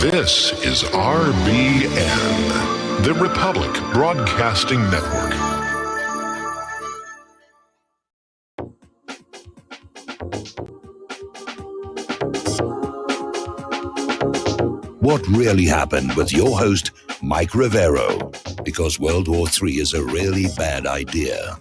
This is RBN, the Republic Broadcasting Network. What really happened with your host, Mike Rivero, because World War III is a really bad idea.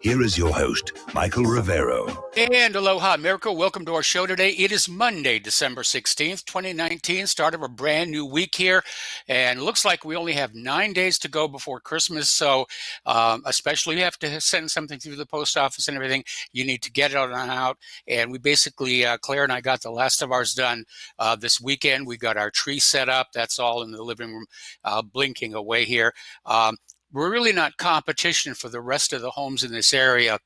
Here is your host, Michael Rivero. And aloha, America. Welcome to our show today. It is Monday, December 16th, 2019, start of a brand new week here. And it looks like we only have 9 days to go before Christmas. So especially if you have to send something through the post office and everything, you need to get it on out. And we basically, Claire and I got the last of ours done this weekend. We got our tree set up. That's all in the living room, blinking away here. We're really not competition for the rest of the homes in this area,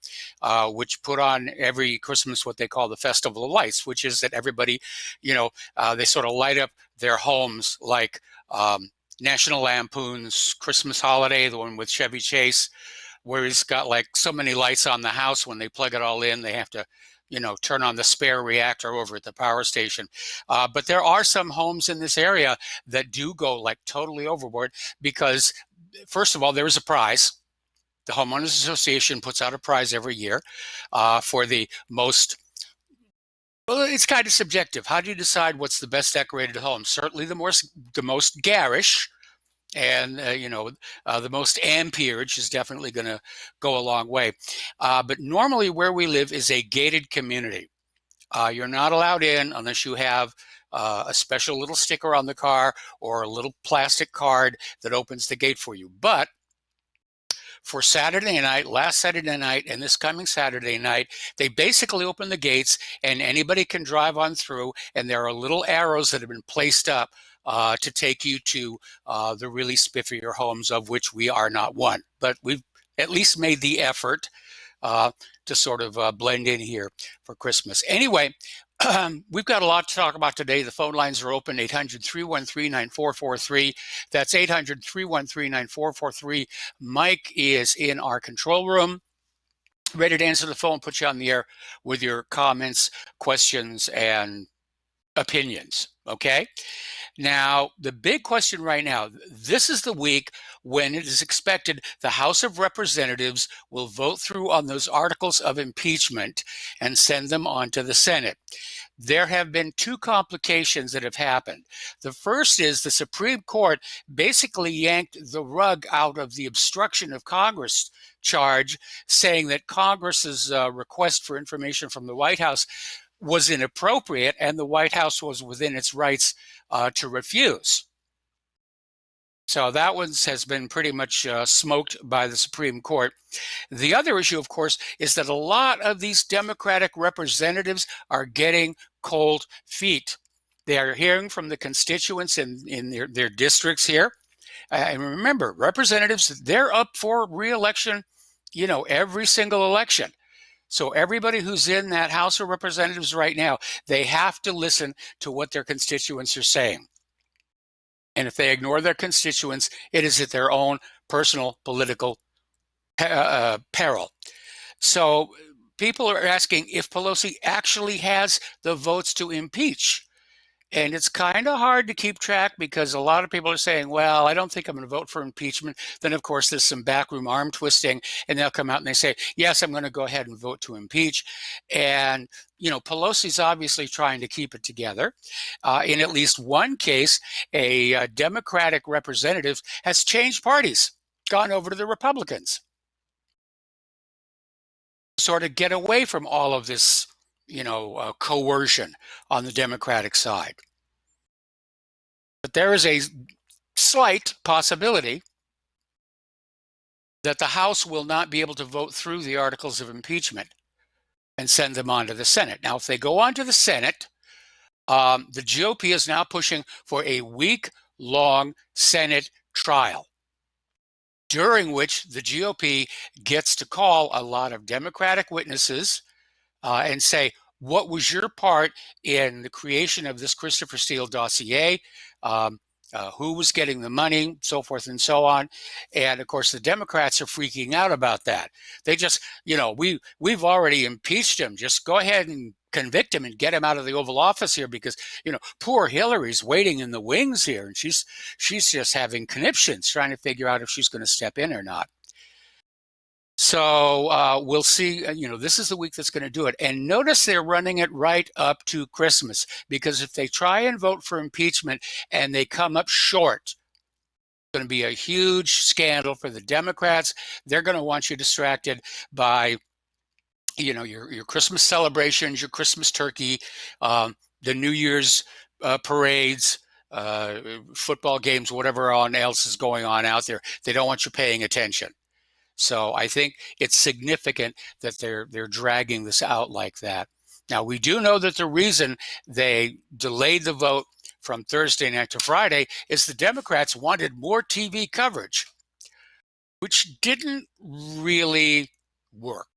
which put on every Christmas what they call the Festival of Lights, which is that everybody, they sort of light up their homes like National Lampoon's Christmas Holiday, the one with Chevy Chase, where he's got like so many lights on the house. When they plug it all in, they have to turn on the spare reactor over at the power station. But there are some homes in this area that do go like totally overboard because, first of all, there is a prize. The Homeowners Association puts out a prize every year for the most, well, it's kind of subjective. How do you decide what's the best decorated home? Certainly the most garish and, the most amperage is definitely going to go a long way. But normally where we live is a gated community. You're not allowed in unless you have a special little sticker on the car or a little plastic card that opens the gate for you. But for Saturday night, last Saturday night, and this coming Saturday night, they basically open the gates and anybody can drive on through. And there are little arrows that have been placed up to take you to the really spiffier homes, of which we are not one. But we've at least made the effort to sort of blend in here for Christmas. Anyway, we've got a lot to talk about today. The phone lines are open, 800-313-9443. That's 800-313-9443. Mike is in our control room, ready to answer the phone, put you on the air with your comments, questions, and opinions, okay? Now, the big question right now, this is the week when it is expected the House of Representatives will vote through on those articles of impeachment and send them on to the Senate. There have been two complications that have happened. The first is the Supreme Court basically yanked the rug out of the obstruction of Congress charge, saying that Congress's request for information from the White House was inappropriate and the White House was within its rights to refuse. So that one has been pretty much smoked by the Supreme Court. The other issue, of course, is that a lot of these Democratic representatives are getting cold feet. They are hearing from the constituents in their districts here. And remember, representatives, they're up for re-election, every single election. So everybody who's in that House of Representatives right now, they have to listen to what their constituents are saying. And if they ignore their constituents, it is at their own personal political peril. So people are asking if Pelosi actually has the votes to impeach. And it's kind of hard to keep track because a lot of people are saying, well, I don't think I'm going to vote for impeachment. Then, of course, there's some backroom arm twisting, and they'll come out and they say, yes, I'm going to go ahead and vote to impeach. And, Pelosi's obviously trying to keep it together. In at least one case, a Democratic representative has changed parties, gone over to the Republicans, sort of get away from all of this coercion on the Democratic side. But there is a slight possibility that the House will not be able to vote through the articles of impeachment and send them on to the Senate. Now, if they go on to the Senate, the GOP is now pushing for a week-long Senate trial, during which the GOP gets to call a lot of Democratic witnesses and say, what was your part in the creation of this Christopher Steele dossier? Who was getting the money, so forth and so on. And of course, the Democrats are freaking out about that. They just, we've already impeached him. Just go ahead and convict him and get him out of the Oval Office here, because poor Hillary's waiting in the wings here, and she's just having conniptions trying to figure out if she's going to step in or not. So we'll see. This is the week that's going to do it. And notice they're running it right up to Christmas, because if they try and vote for impeachment and they come up short, it's going to be a huge scandal for the Democrats. They're going to want you distracted by, your Christmas celebrations, your Christmas turkey, the New Year's parades, football games, whatever else is going on out there. They don't want you paying attention. So I think it's significant that they're dragging this out like that. Now, we do know that the reason they delayed the vote from Thursday night to Friday is the Democrats wanted more TV coverage, which didn't really work.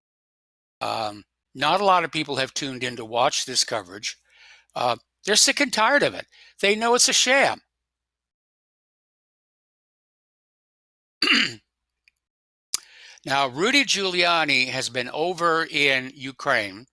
Not a lot of people have tuned in to watch this coverage. They're sick and tired of it. They know it's a sham. Now, Rudy Giuliani has been over in Ukraine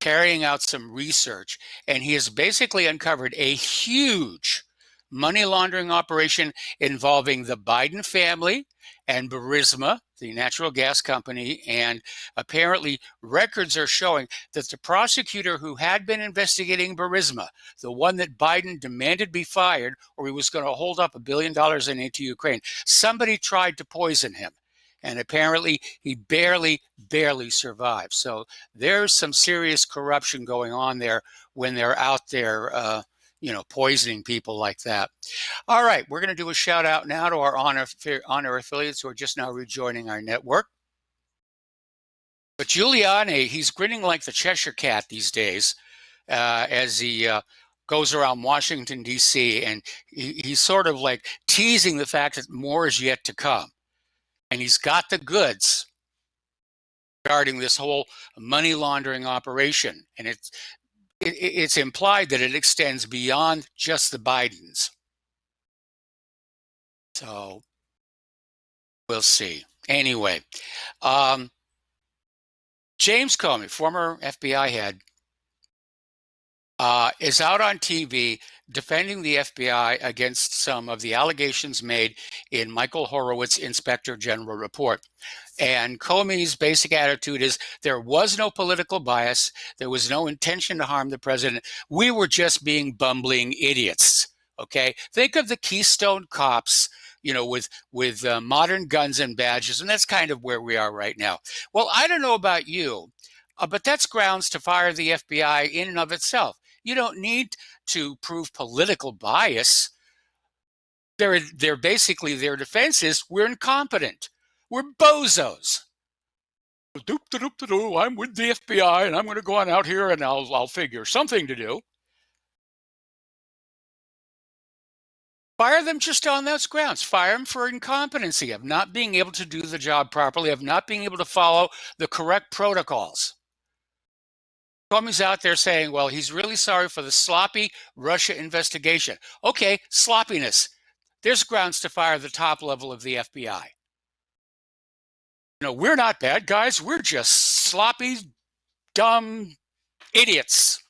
carrying out some research, and he has basically uncovered a huge money laundering operation involving the Biden family and Burisma, the natural gas company. And apparently records are showing that the prosecutor who had been investigating Burisma, the one that Biden demanded be fired or he was going to hold up $1 billion in aid to Ukraine, somebody tried to poison him. And apparently he barely survived. So there's some serious corruption going on there when they're out there, poisoning people like that. All right, we're going to do a shout out now to our honor affiliates who are just now rejoining our network. But Giuliani, he's grinning like the Cheshire Cat these days as he goes around Washington, D.C., and he's sort of like teasing the fact that more is yet to come. And he's got the goods regarding this whole money laundering operation. And it's implied that it extends beyond just the Bidens. So we'll see. Anyway, James Comey, former FBI head, is out on TV defending the FBI against some of the allegations made in Michael Horowitz's Inspector General report. And Comey's basic attitude is there was no political bias. There was no intention to harm the president. We were just being bumbling idiots. Okay, think of the Keystone Cops, with modern guns and badges, and that's kind of where we are right now. Well, I don't know about you, but that's grounds to fire the FBI in and of itself. You don't need to prove political bias. They're basically, their defense is we're incompetent. We're bozos. I'm with the FBI and I'm going to go on out here and I'll figure something to do. Fire them just on those grounds. Fire them for incompetency, of not being able to do the job properly, of not being able to follow the correct protocols. Comey's out there saying, well, he's really sorry for the sloppy Russia investigation. Okay, sloppiness. There's grounds to fire the top level of the FBI. We're not bad guys. We're just sloppy, dumb idiots.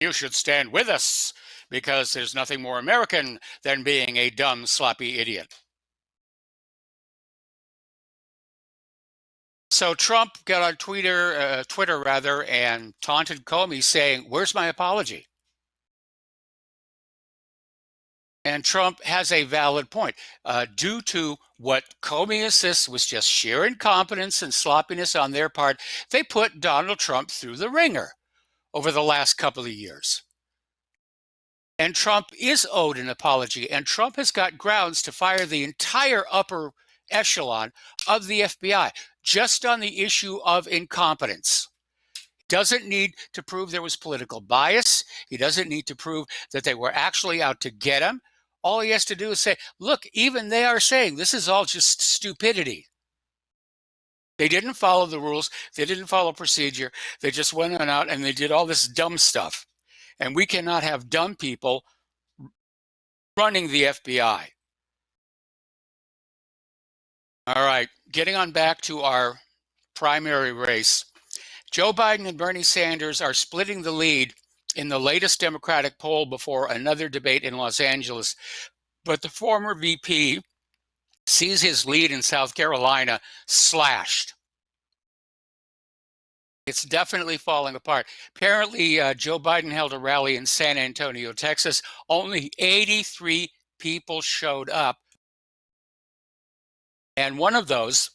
You should stand with us because there's nothing more American than being a dumb, sloppy idiot. So Trump got on Twitter, and taunted Comey saying, where's my apology? And Trump has a valid point. Due to what Comey insists was just sheer incompetence and sloppiness on their part, they put Donald Trump through the ringer over the last couple of years. And Trump is owed an apology, and Trump has got grounds to fire the entire upper echelon of the FBI just on the issue of incompetence. Doesn't need to prove there was political bias. He doesn't need to prove that they were actually out to get him. All he has to do is say, look, even they are saying this is all just stupidity. They didn't follow the rules. They didn't follow procedure. They just went on out and they did all this dumb stuff. And we cannot have dumb people running the FBI. All right, getting on back to our primary race. Joe Biden and Bernie Sanders are splitting the lead in the latest Democratic poll before another debate in Los Angeles. But the former VP sees his lead in South Carolina slashed. It's definitely falling apart. Apparently, Joe Biden held a rally in San Antonio, Texas. Only 83 people showed up. And one of those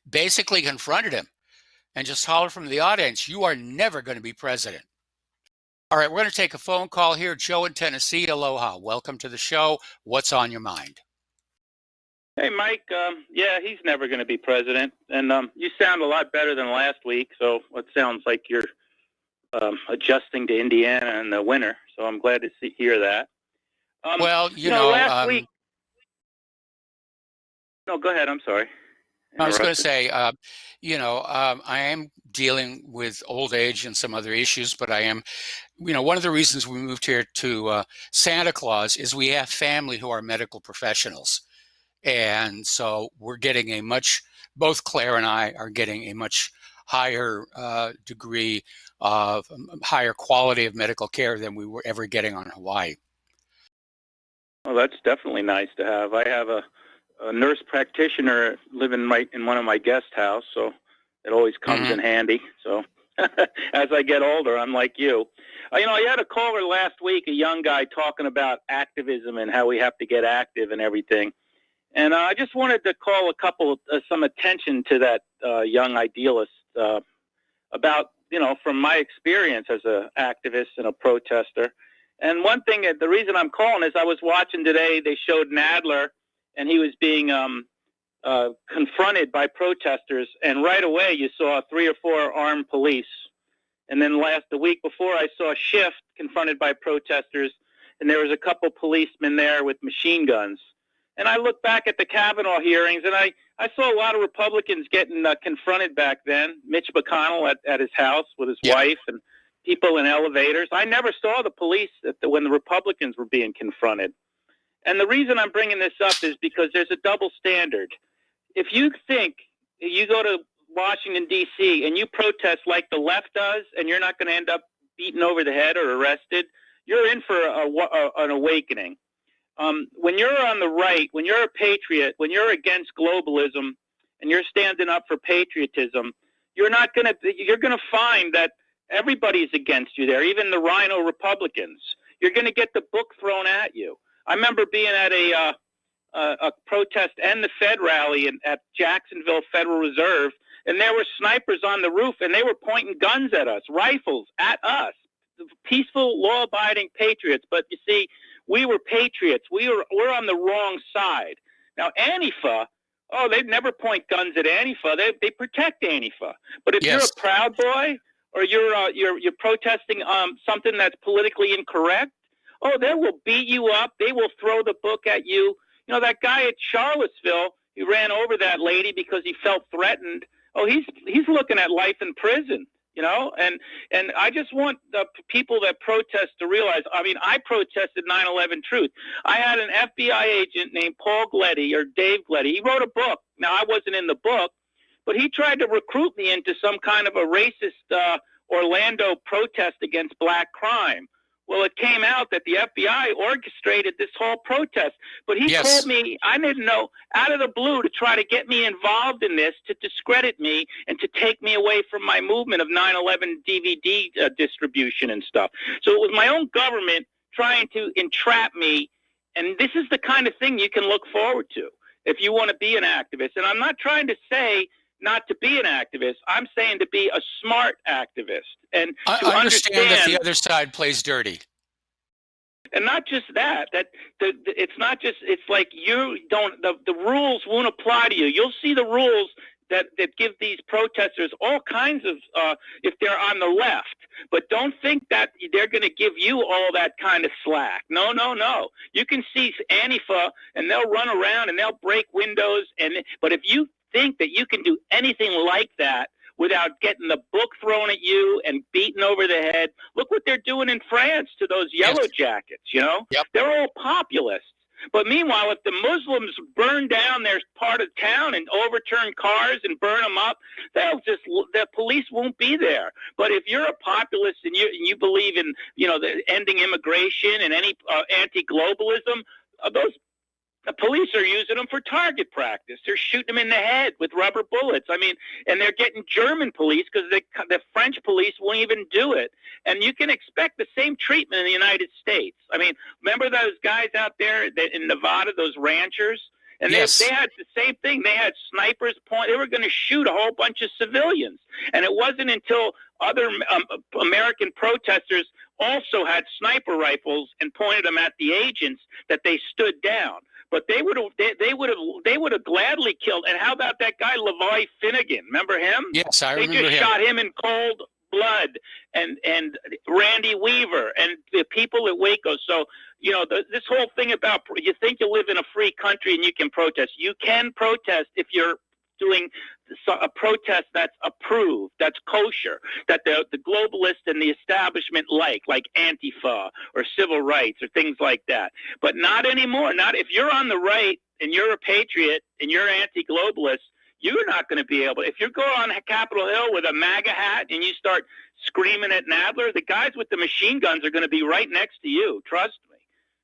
basically confronted him and just hollered from the audience, "You are never going to be president." All right, we're going to take a phone call here. Joe in Tennessee, aloha. Welcome to the show. What's on your mind? Hey, Mike. Yeah, he's never going to be president. And you sound a lot better than last week, so it sounds like you're adjusting to Indiana in the winter. So I'm glad to hear that. Well, last week. No, go ahead. I'm sorry. I was going to say, I am dealing with old age and some other issues, but I am, one of the reasons we moved here to Santa Claus is we have family who are medical professionals. And so we're getting both Claire and I are getting a much higher degree of higher quality of medical care than we were ever getting on Hawaii. Well, that's definitely nice to have. I have a nurse practitioner living right in one of my guest house, so it always comes in handy. So as I get older, I'm like you. I had a caller last week, a young guy talking about activism and how we have to get active and everything. And I just wanted to call some attention to that young idealist about, from my experience as an activist and a protester. And one thing, the reason I'm calling is I was watching today, they showed Nadler, and he was being confronted by protesters. And right away, you saw 3 or 4 armed police. And then the week before, I saw Schiff confronted by protesters, and there was a couple policemen there with machine guns. And I look back at the Kavanaugh hearings, and I saw a lot of Republicans getting confronted back then. Mitch McConnell at his house with his wife and people in elevators. I never saw the police when the Republicans were being confronted. And the reason I'm bringing this up is because there's a double standard. If you think you go to Washington, D.C., and you protest like the left does, and you're not going to end up beaten over the head or arrested, you're in for an awakening. When you're on the right, when you're a patriot, when you're against globalism, and you're standing up for patriotism, you're going to find that everybody's against you there, even the Rhino Republicans. You're going to get the book thrown at you. I remember being at a protest and the Fed rally at Jacksonville Federal Reserve, and there were snipers on the roof, and they were pointing guns at us, rifles at us, peaceful, law-abiding patriots. But you see, we were patriots. We're on the wrong side. Now, Antifa, they'd never point guns at Antifa. They protect Antifa. But if you're a Proud Boy or you're protesting something that's politically incorrect, they will beat you up. They will throw the book at you. That guy at Charlottesville, he ran over that lady because he felt threatened. He's looking at life in prison. And I just want the people that protest to realize, I protested 9/11 Truth. I had an FBI agent named Paul Gleddy or Dave Gleddy. He wrote a book. Now, I wasn't in the book, but he tried to recruit me into some kind of a racist Orlando protest against black crime. Well, it came out that the FBI orchestrated this whole protest. But he told me, I didn't know, out of the blue, to try to get me involved in this, to discredit me, and to take me away from my movement of 9/11 DVD distribution and stuff. So it was my own government trying to entrap me. And this is the kind of thing you can look forward to if you want to be an activist. And I'm not trying to say not to be an activist. I'm saying to be a smart activist. And I to understand that the other side plays dirty. And not just that, it's not just, it's like the rules won't apply to you. You'll see the rules that give these protesters all kinds of, if they're on the left. But don't think that they're going to give you all that kind of slack. No. You can see Antifa, and they'll run around, and they'll break windows. But if you think that you can do anything like that without getting the book thrown at you and beaten over the head, look what they're doing in France to those yellow jackets, They're all populists. But meanwhile, if the Muslims burn down their part of town and overturn cars and burn them up, the police won't be there. But if you're a populist and you believe in the ending immigration and any anti-globalism, the police are using them for target practice. They're shooting them in the head with rubber bullets. I mean, and they're getting German police because the French police won't even do it. And you can expect the same treatment in the United States. I mean, remember those guys out there in Nevada, those ranchers? And Yes. they had the same thing. They had snipers They were going to shoot a whole bunch of civilians. And it wasn't until other American protesters also had sniper rifles and pointed them at the agents that they stood down. But they would have gladly killed. And how about that guy Levi Finnegan? Remember him? Yes, I They remember just him. shot him in cold blood, and Randy Weaver and the people at Waco. So this whole thing about you think you live in a free country and you can protest. You can protest if you're doing a protest that's approved, that's kosher, that the globalists and the establishment like Antifa or civil rights or things like that. But not anymore. Not if you're on the right and you're a patriot and you're anti-globalist, you're not going to be able. If you go on Capitol Hill with a MAGA hat and you start screaming at Nadler, the guys with the machine guns are going to be right next to you. Trust me.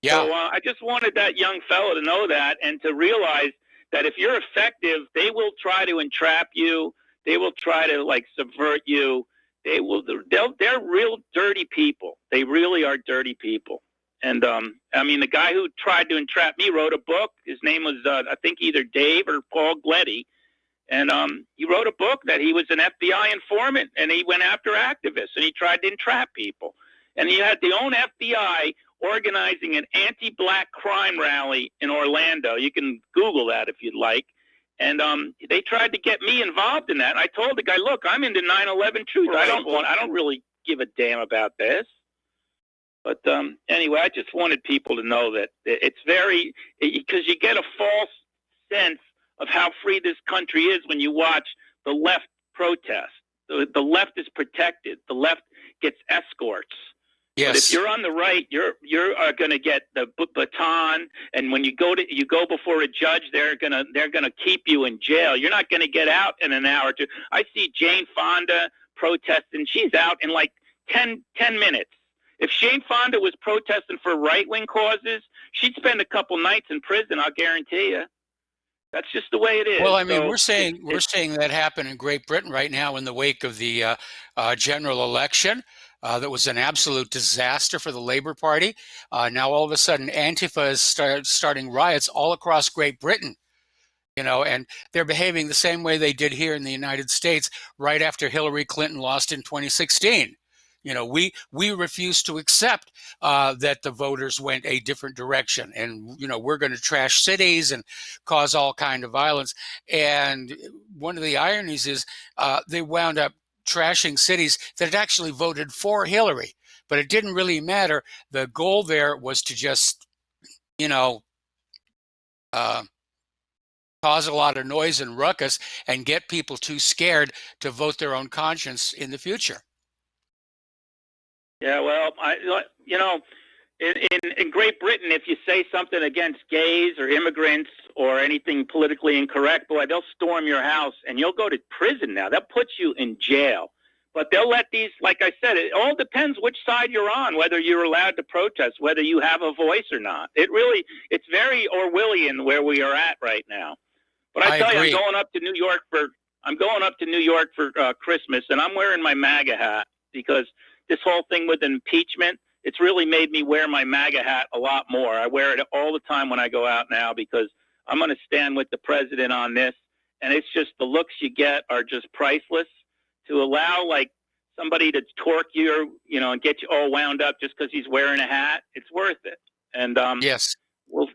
Yeah. So I just wanted that young fellow to know that and to realize that if you're effective, they will try to entrap you. They will try to subvert you. They're real dirty people. They really are dirty people. And I mean, the guy who tried to entrap me wrote a book. His name was I think either Dave or Paul Gleddy. And he wrote a book that he was an FBI informant and he went after activists and he tried to entrap people. And he had the own FBI organizing an anti-black crime rally in Orlando. You can Google that if you'd like. And they tried to get me involved in that. And I told the guy, look, I'm into 9/11 truth. I don't really give a damn about this. But anyway, I just wanted people to know that it's because you get a false sense of how free this country is when you watch the left protest. The left is protected. The left gets escorts. Yes. But if you're on the right, you're going to get the baton, and when you go before a judge, they're gonna keep you in jail. You're not going to get out in an hour or two. I see Jane Fonda protesting; she's out in 10 minutes. If Jane Fonda was protesting for right-wing causes, she'd spend a couple nights in prison. I'll guarantee you. That's just the way it is. Well, I mean, So we're seeing that happen in Great Britain right now in the wake of the general election. That was an absolute disaster for the Labour Party. Now, all of a sudden, Antifa is starting riots all across Great Britain, and they're behaving the same way they did here in the United States right after Hillary Clinton lost in 2016. We refuse to accept that the voters went a different direction, and we're going to trash cities and cause all kind of violence. And one of the ironies is they wound up trashing cities that had actually voted for Hillary, but it didn't really matter. The goal there was to just, cause a lot of noise and ruckus and get people too scared to vote their own conscience in the future. Yeah, well, in Great Britain, if you say something against gays or immigrants or anything politically incorrect, boy, they'll storm your house and you'll go to prison now. They'll put you in jail. But they'll let these, like I said, it all depends which side you're on, whether you're allowed to protest, whether you have a voice or not. It's very Orwellian where we are at right now. But I tell agree. you, I'm going up to New York for Christmas, and I'm wearing my MAGA hat because this whole thing with impeachment, it's really made me wear my MAGA hat a lot more. I wear it all the time when I go out now because I'm going to stand with the president on this. And it's just the looks you get are just priceless. To allow somebody to torque you, and get you all wound up just because he's wearing a hat, it's worth it. And Yes. well,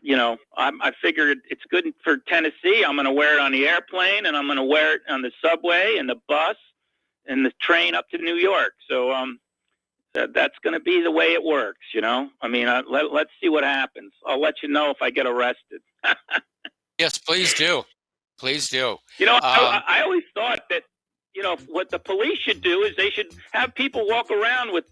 I figured it's good for Tennessee. I'm going to wear it on the airplane, and I'm going to wear it on the subway and the bus and the train up to New York. So that's going to be the way it works, I mean, let's see what happens. I'll let you know if I get arrested. Yes, please do. Please do. I always thought that what the police should do is they should have people walk around with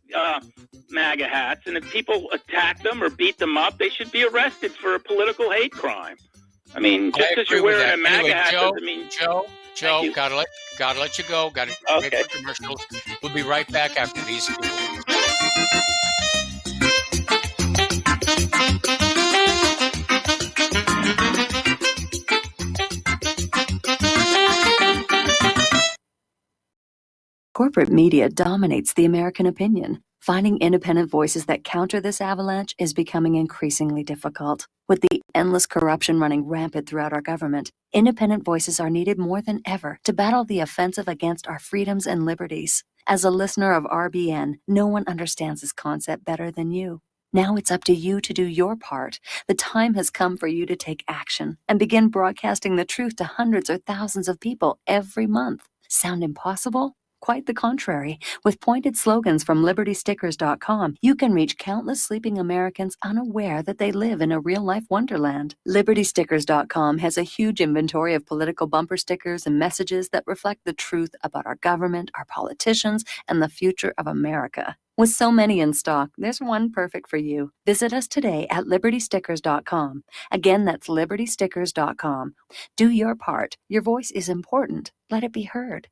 MAGA hats, and if people attack them or beat them up, they should be arrested for a political hate crime. I mean, just because you're wearing a MAGA hat doesn't mean... Joe, gotta let you go. Gotta make Okay. commercials. We'll be right back after these. Corporate media dominates the American opinion. Finding independent voices that counter this avalanche is becoming increasingly difficult. With the endless corruption running rampant throughout our government, independent voices are needed more than ever to battle the offensive against our freedoms and liberties. As a listener of RBN, no one understands this concept better than you. Now it's up to you to do your part. The time has come for you to take action and begin broadcasting the truth to hundreds or thousands of people every month. Sound impossible? Quite the contrary. With pointed slogans from LibertyStickers.com, you can reach countless sleeping Americans unaware that they live in a real-life wonderland. LibertyStickers.com has a huge inventory of political bumper stickers and messages that reflect the truth about our government, our politicians, and the future of America. With so many in stock, there's one perfect for you. Visit us today at LibertyStickers.com. Again, that's LibertyStickers.com. Do your part. Your voice is important. Let it be heard.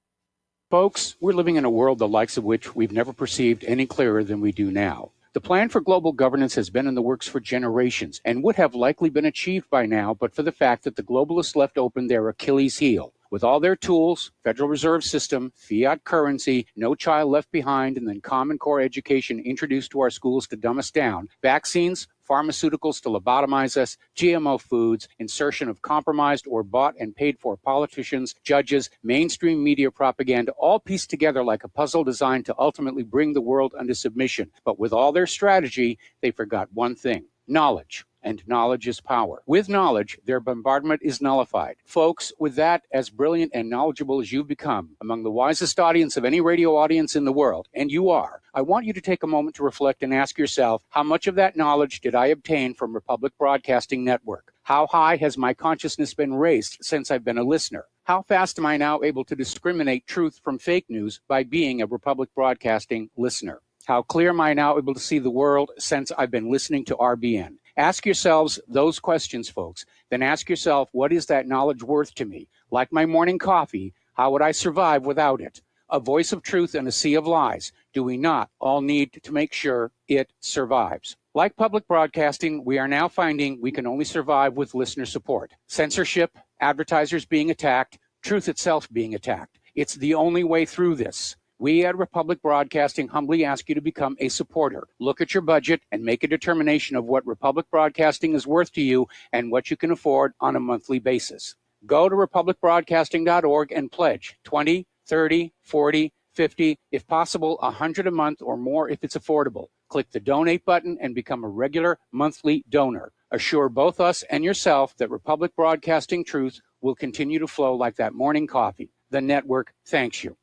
Folks, we're living in a world the likes of which we've never perceived any clearer than we do now. The plan for global governance has been in the works for generations and would have likely been achieved by now, but for the fact that the globalists left open their Achilles heel. With all their tools, Federal Reserve System, fiat currency, no child left behind, and then Common Core education introduced to our schools to dumb us down, vaccines, pharmaceuticals to lobotomize us, GMO foods, insertion of compromised or bought and paid for politicians, judges, mainstream media propaganda, all pieced together like a puzzle designed to ultimately bring the world under submission. But with all their strategy, they forgot one thing: knowledge. And knowledge is power. With knowledge, their bombardment is nullified. Folks, with that, as brilliant and knowledgeable as you've become, among the wisest audience of any radio audience in the world, and you are, I want you to take a moment to reflect and ask yourself, how much of that knowledge did I obtain from Republic Broadcasting Network? How high has my consciousness been raised since I've been a listener? How fast am I now able to discriminate truth from fake news by being a Republic Broadcasting listener? How clear am I now able to see the world since I've been listening to RBN? Ask yourselves those questions, folks. Then ask yourself, what is that knowledge worth to me? Like my morning coffee, how would I survive without it? A voice of truth in a sea of lies. Do we not all need to make sure it survives? Like public broadcasting, we are now finding we can only survive with listener support. Censorship, advertisers being attacked, truth itself being attacked. It's the only way through this. We at Republic Broadcasting humbly ask you to become a supporter. Look at your budget and make a determination of what Republic Broadcasting is worth to you and what you can afford on a monthly basis. Go to republicbroadcasting.org and pledge 20, 30, 40, 50, if possible, 100 a month or more if it's affordable. Click the donate button and become a regular monthly donor. Assure both us and yourself that Republic Broadcasting truth will continue to flow like that morning coffee. The network thanks you.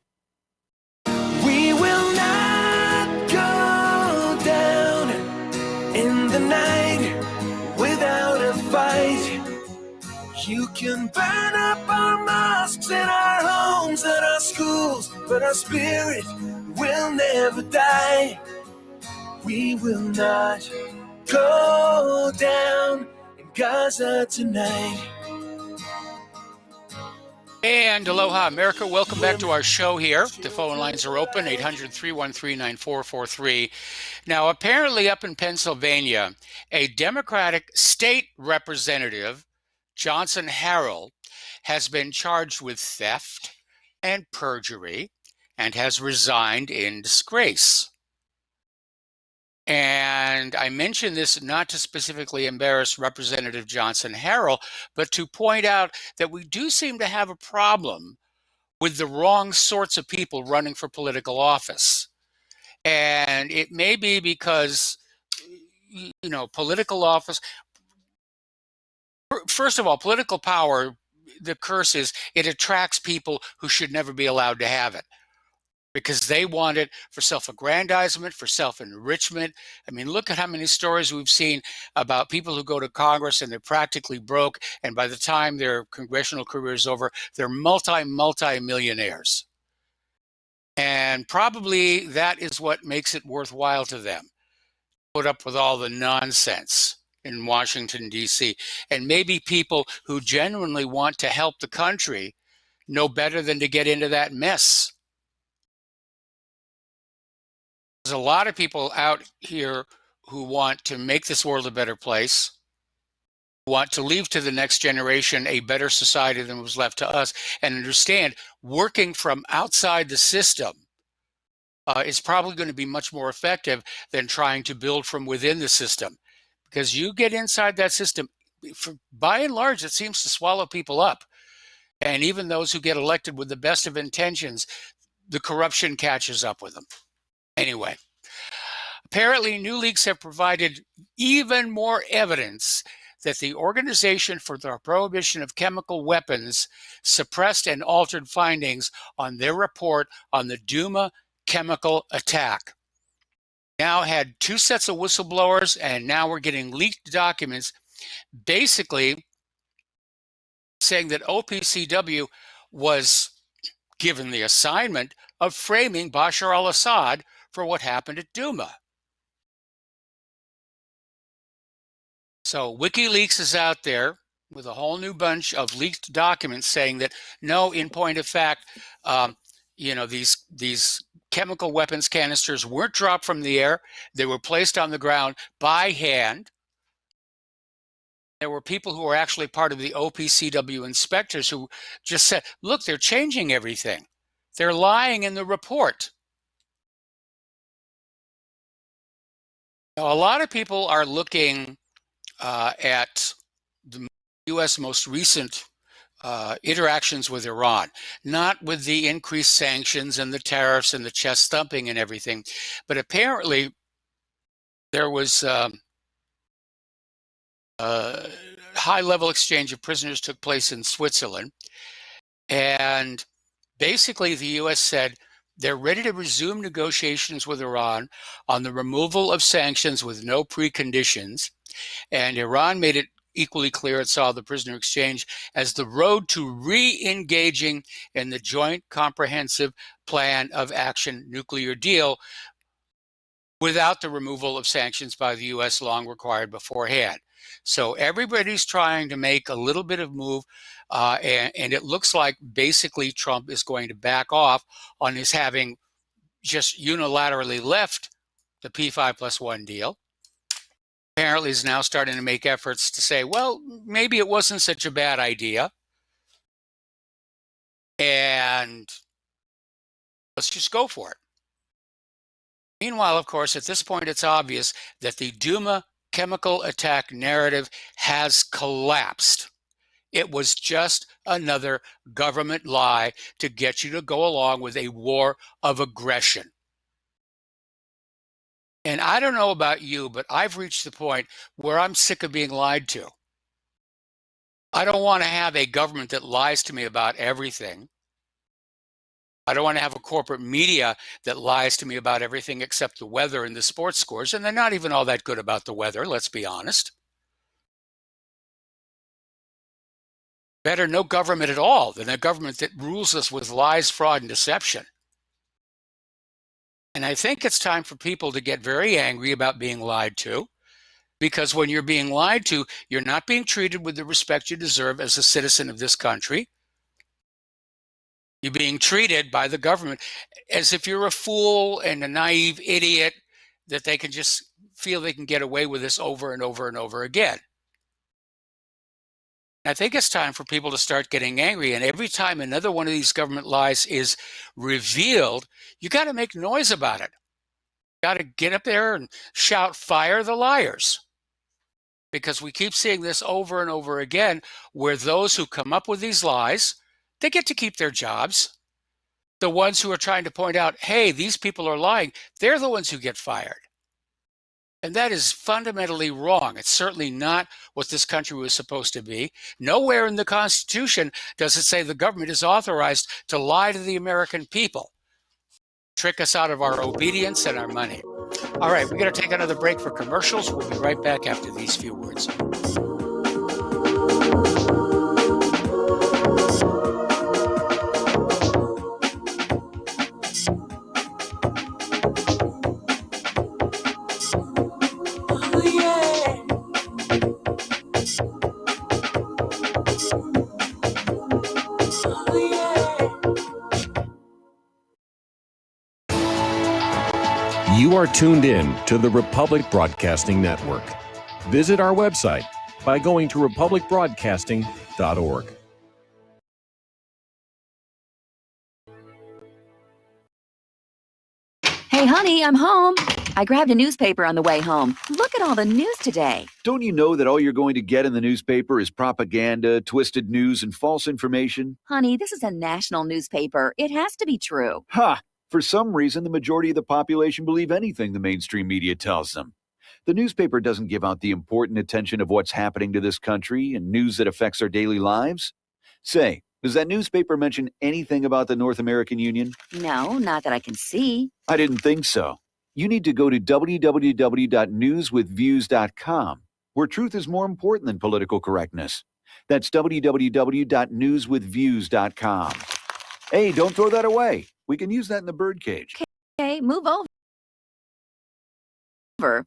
We will not go down in the night without a fight. You can burn up our mosques and our homes and our schools, but our spirit will never die. We will not go down in Gaza tonight. And aloha, America. Welcome back to our show here. The phone lines are open, 800-313-9443. Now, apparently up in Pennsylvania, a Democratic state representative, Johnson Harrell, has been charged with theft and perjury and has resigned in disgrace. And I mention this not to specifically embarrass Representative Johnson Harrell, but to point out that we do seem to have a problem with the wrong sorts of people running for political office. And it may be because, political office, first of all, political power, the curse is it attracts people who should never be allowed to have it, because they want it for self-aggrandizement, for self-enrichment. I mean, look at how many stories we've seen about people who go to Congress and they're practically broke, and by the time their congressional career is over, they're multi-millionaires. And probably that is what makes it worthwhile to them. Put up with all the nonsense in Washington, D.C. And maybe people who genuinely want to help the country know better than to get into that mess. There's a lot of people out here who want to make this world a better place, who want to leave to the next generation a better society than was left to us, and understand working from outside the system is probably going to be much more effective than trying to build from within the system. Because you get inside that system, by and large, it seems to swallow people up. And even those who get elected with the best of intentions, the corruption catches up with them. Anyway, apparently new leaks have provided even more evidence that the Organization for the Prohibition of Chemical Weapons suppressed and altered findings on their report on the Duma chemical attack. Now had two sets of whistleblowers, and now we're getting leaked documents basically saying that OPCW was given the assignment of framing Bashar al-Assad for what happened at Duma. So WikiLeaks is out there with a whole new bunch of leaked documents saying that no, in point of fact, these chemical weapons canisters weren't dropped from the air. They were placed on the ground by hand. There were people who were actually part of the OPCW inspectors who just said, look, they're changing everything. They're lying in the report. Now, a lot of people are looking at the U.S. most recent interactions with Iran, not with the increased sanctions and the tariffs and the chest thumping and everything, but apparently there was high-level exchange of prisoners took place in Switzerland, and basically the U.S. said they're ready to resume negotiations with Iran on the removal of sanctions with no preconditions, and Iran made it equally clear it saw the prisoner exchange as the road to re-engaging in the Joint Comprehensive Plan of Action nuclear deal without the removal of sanctions by the U.S. long required beforehand. So everybody's trying to make a little bit of move, and it looks like basically Trump is going to back off on his having just unilaterally left the P5+1 deal. Apparently is now starting to make efforts to say, well, maybe it wasn't such a bad idea, and let's just go for it. Meanwhile, of course, at this point, it's obvious that the Duma chemical attack narrative has collapsed. It was just another government lie to get you to go along with a war of aggression. And I don't know about you, but I've reached the point where I'm sick of being lied to. I don't want to have a government that lies to me about everything. I don't want to have a corporate media that lies to me about everything except the weather and the sports scores, and they're not even all that good about the weather, let's be honest. Better no government at all than a government that rules us with lies, fraud, and deception. And I think it's time for people to get very angry about being lied to, because when you're being lied to, you're not being treated with the respect you deserve as a citizen of this country. You're being treated by the government as if you're a fool and a naive idiot that they can just feel they can get away with this over and over and over again. I think it's time for people to start getting angry. And every time another one of these government lies is revealed, you got to make noise about it. You got to get up there and shout, fire the liars. Because we keep seeing this over and over again, where those who come up with these lies, they get to keep their jobs. The ones who are trying to point out, hey, these people are lying, they're the ones who get fired. And that is fundamentally wrong. It's certainly not what this country was supposed to be. Nowhere in the Constitution does it say the government is authorized to lie to the American people, trick us out of our obedience and our money. All right, we're going to take another break for commercials. We'll be right back after these few words. tuned in to the Republic Broadcasting Network. Visit our website by going to republicbroadcasting.org. Hey, honey, I'm home. I grabbed a newspaper on the way home. Look at all the news today. Don't you know that all you're going to get in the newspaper is propaganda, twisted news, and false information? Honey, this is a national newspaper. It has to be true. Ha! For some reason, the majority of the population believe anything the mainstream media tells them. The newspaper doesn't give out the important attention of what's happening to this country and news that affects our daily lives. Say, does that newspaper mention anything about the North American Union? No, not that I can see. I didn't think so. You need to go to www.newswithviews.com, where truth is more important than political correctness. That's www.newswithviews.com. Hey, don't throw that away. We can use that in the birdcage. Okay, move over.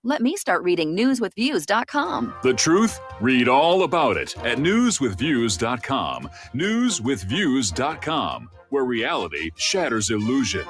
Let me start reading newswithviews.com. The truth? Read all about it at newswithviews.com. Newswithviews.com, where reality shatters illusion.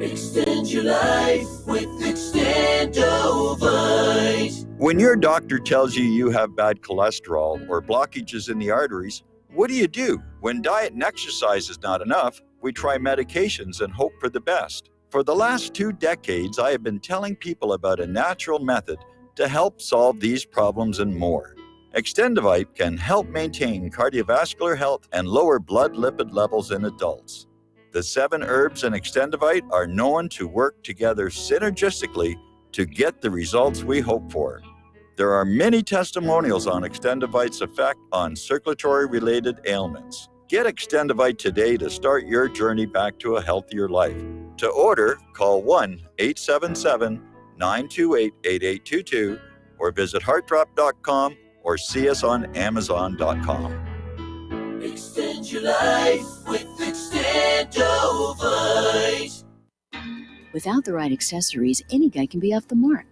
Extend your life with Extendovite. When your doctor tells you you have bad cholesterol or blockages in the arteries, what do? When diet and exercise is not enough, we try medications and hope for the best. For the last 2 decades, I have been telling people about a natural method to help solve these problems and more. Extendovite can help maintain cardiovascular health and lower blood lipid levels in adults. The 7 herbs in Extendovite are known to work together synergistically to get the results we hope for. There are many testimonials on Extendovite's effect on circulatory-related ailments. Get Extendovite today to start your journey back to a healthier life. To order, call 1-877-928-8822 or visit heartdrop.com or see us on amazon.com. Extend your life with Extendovite. Without the right accessories, any guy can be off the mark.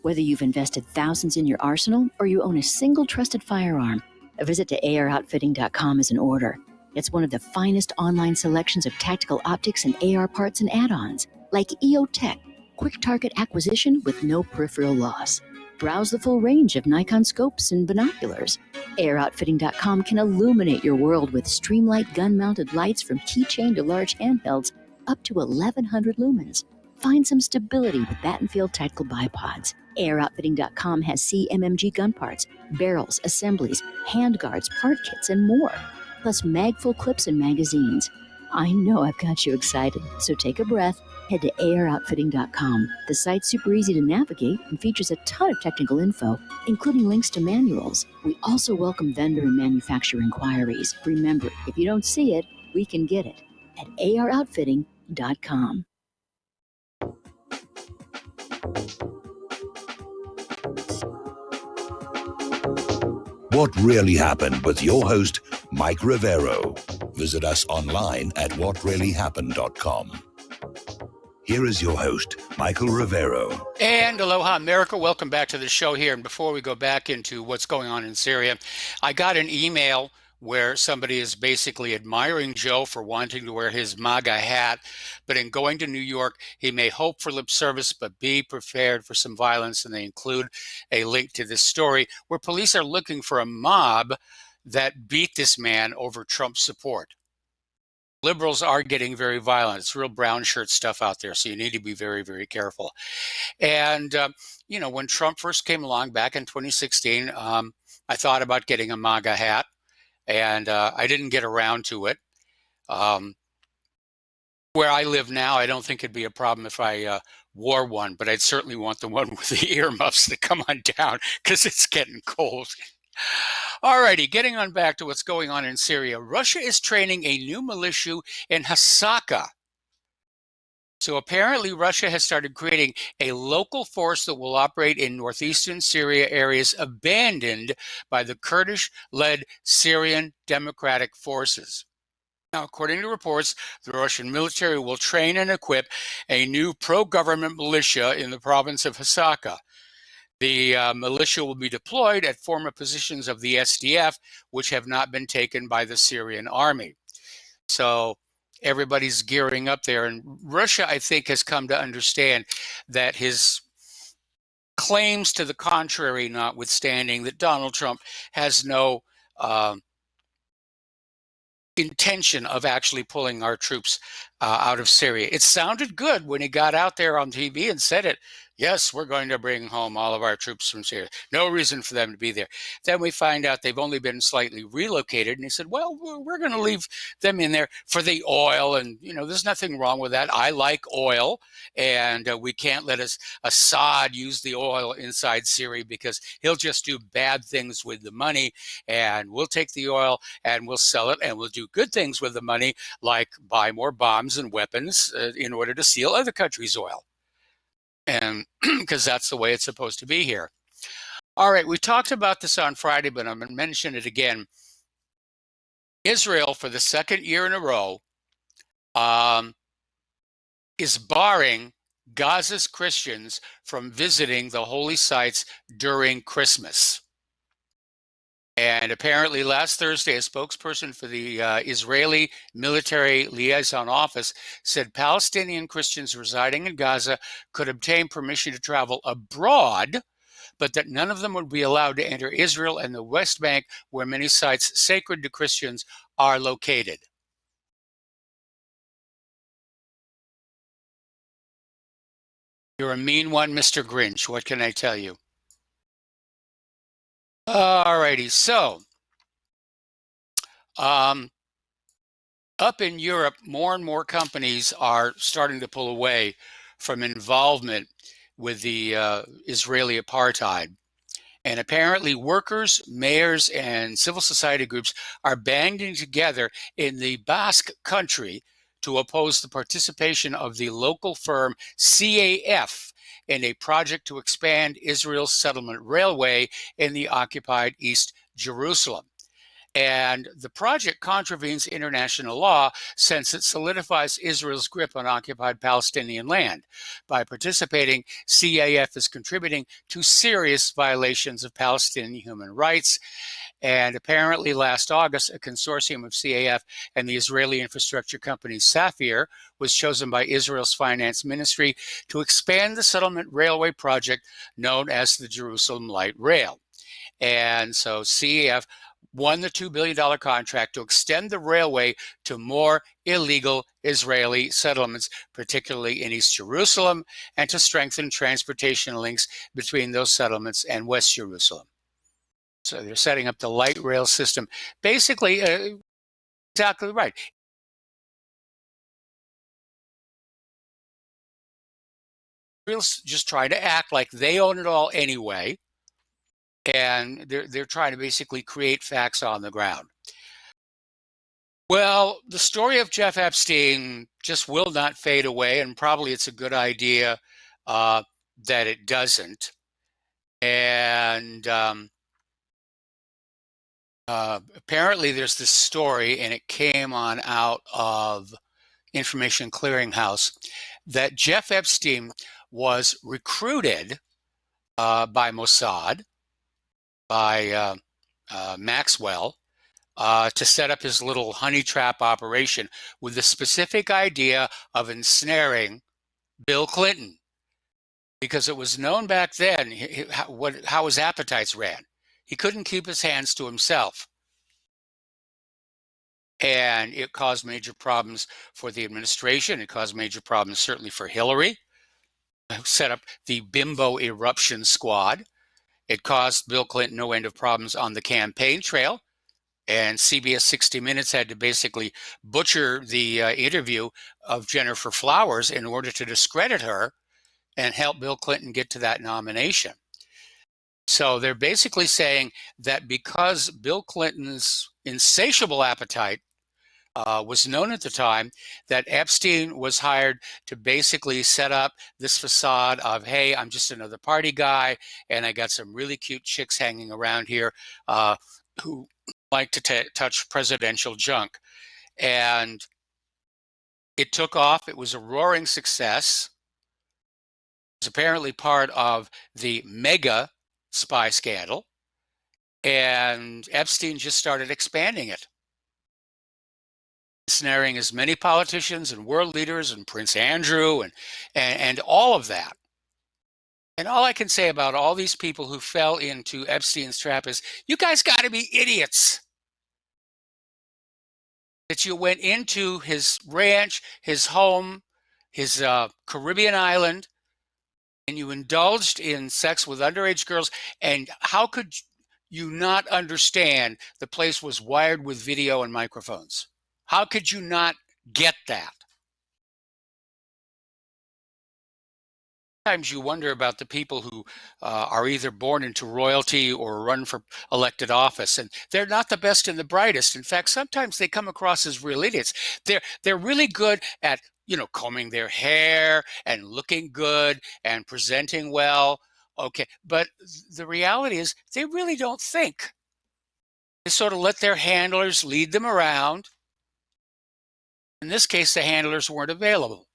Whether you've invested thousands in your arsenal or you own a single trusted firearm, a visit to AROutfitting.com is in order. It's one of the finest online selections of tactical optics and AR parts and add-ons, like EOTech, quick target acquisition with no peripheral loss. Browse the full range of Nikon scopes and binoculars. AROutfitting.com can illuminate your world with Streamlight gun-mounted lights from keychain to large handhelds up to 1,100 lumens. Find some stability with Battenfield tactical bipods. AirOutfitting.com has CMMG gun parts, barrels, assemblies, handguards, part kits, and more, plus magful clips and magazines. I know I've got you excited, so take a breath. Head to AirOutfitting.com. The site's super easy to navigate and features a ton of technical info, including links to manuals. We also welcome vendor and manufacturer inquiries. Remember, if you don't see it, we can get it at AirOutfitting.com. What Really Happened with your host, Mike Rivero. Visit us online at whatreallyhappened.com. Here is your host, Michael Rivero. And aloha, America. Welcome back to the show here. And before we go back into what's going on in Syria, I got an email where somebody is basically admiring Joe for wanting to wear his MAGA hat, but in going to New York, he may hope for lip service, but be prepared for some violence. And they include a link to this story where police are looking for a mob that beat this man over Trump's support. Liberals are getting very violent. It's real brown shirt stuff out there, so you need to be very, very careful. And, when Trump first came along back in 2016, I thought about getting a MAGA hat. And I didn't get around to it. Where I live now, I don't think it'd be a problem if I wore one, but I'd certainly want the one with the earmuffs that come on down because it's getting cold. Alrighty, getting on back to what's going on in Syria. Russia is training a new militia in Hasaka. So apparently Russia has started creating a local force that will operate in northeastern Syria areas abandoned by the Kurdish-led Syrian Democratic Forces. Now, according to reports, the Russian military will train and equip a new pro-government militia in the province of Hasaka. The militia will be deployed at former positions of the SDF, which have not been taken by the Syrian army. So everybody's gearing up there. And Russia, I think, has come to understand that his claims to the contrary notwithstanding, that Donald Trump has no intention of actually pulling our troops out of Syria. It sounded good when he got out there on TV and said it. Yes, we're going to bring home all of our troops from Syria. No reason for them to be there. Then we find out they've only been slightly relocated. And he said, well, we're going to leave them in there for the oil. And, there's nothing wrong with that. I like oil. And we can't let Assad use the oil inside Syria because he'll just do bad things with the money. And we'll take the oil and we'll sell it and we'll do good things with the money, like buy more bombs and weapons in order to steal other countries' oil. And because that's the way it's supposed to be here. All right, we talked about this on Friday, but I'm going to mention it again. Israel, for the second year in a row, is barring Gaza's Christians from visiting the holy sites during Christmas. And apparently last Thursday, a spokesperson for the Israeli Military Liaison Office said Palestinian Christians residing in Gaza could obtain permission to travel abroad, but that none of them would be allowed to enter Israel and the West Bank, where many sites sacred to Christians are located. You're a mean one, Mr. Grinch. What can I tell you? All righty, so up in Europe, more and more companies are starting to pull away from involvement with the Israeli apartheid. And apparently workers, mayors, and civil society groups are banding together in the Basque country to oppose the participation of the local firm CAF in a project to expand Israel's settlement railway in the occupied East Jerusalem. And the project contravenes international law since it solidifies Israel's grip on occupied Palestinian land. By participating, CAF is contributing to serious violations of Palestinian human rights. And apparently last August, a consortium of CAF and the Israeli infrastructure company Safir was chosen by Israel's finance ministry to expand the settlement railway project known as the Jerusalem Light Rail. And so CAF won the $2 billion contract to extend the railway to more illegal Israeli settlements, particularly in East Jerusalem, and to strengthen transportation links between those settlements and West Jerusalem. So they're setting up the light rail system. Basically, exactly right. Israel's just trying to act like they own it all anyway. And they're trying to basically create facts on the ground. Well, the story of Jeff Epstein just will not fade away, and probably it's a good idea that it doesn't. And apparently there's this story, and it came on out of Information Clearinghouse, that Jeff Epstein was recruited by Mossad, by Maxwell, to set up his little honey trap operation with the specific idea of ensnaring Bill Clinton, because it was known back then how his appetites ran. He couldn't keep his hands to himself. And it caused major problems for the administration. It caused major problems certainly for Hillary, who set up the Bimbo Eruption Squad. It caused Bill Clinton no end of problems on the campaign trail. And CBS 60 Minutes had to basically butcher the interview of Jennifer Flowers in order to discredit her and help Bill Clinton get to that nomination. So they're basically saying that because Bill Clinton's insatiable appetite was known at the time, that Epstein was hired to basically set up this facade of, hey, I'm just another party guy, and I got some really cute chicks hanging around here who like to touch presidential junk. And it took off. It was a roaring success. It was apparently part of the mega spy scandal. And Epstein just started expanding it. snaring as many politicians and world leaders and Prince Andrew and all of that. And all I can say about all these people who fell into Epstein's trap is, you guys got to be idiots. That you went into his ranch, his home, his Caribbean island, and you indulged in sex with underage girls. And how could you not understand the place was wired with video and microphones? How could you not get that? Sometimes you wonder about the people who are either born into royalty or run for elected office, and they're not the best and the brightest. In fact, sometimes they come across as real idiots. They're really good at, combing their hair and looking good and presenting well. Okay, but the reality is they really don't think. They sort of let their handlers lead them around. In this case, the handlers weren't available.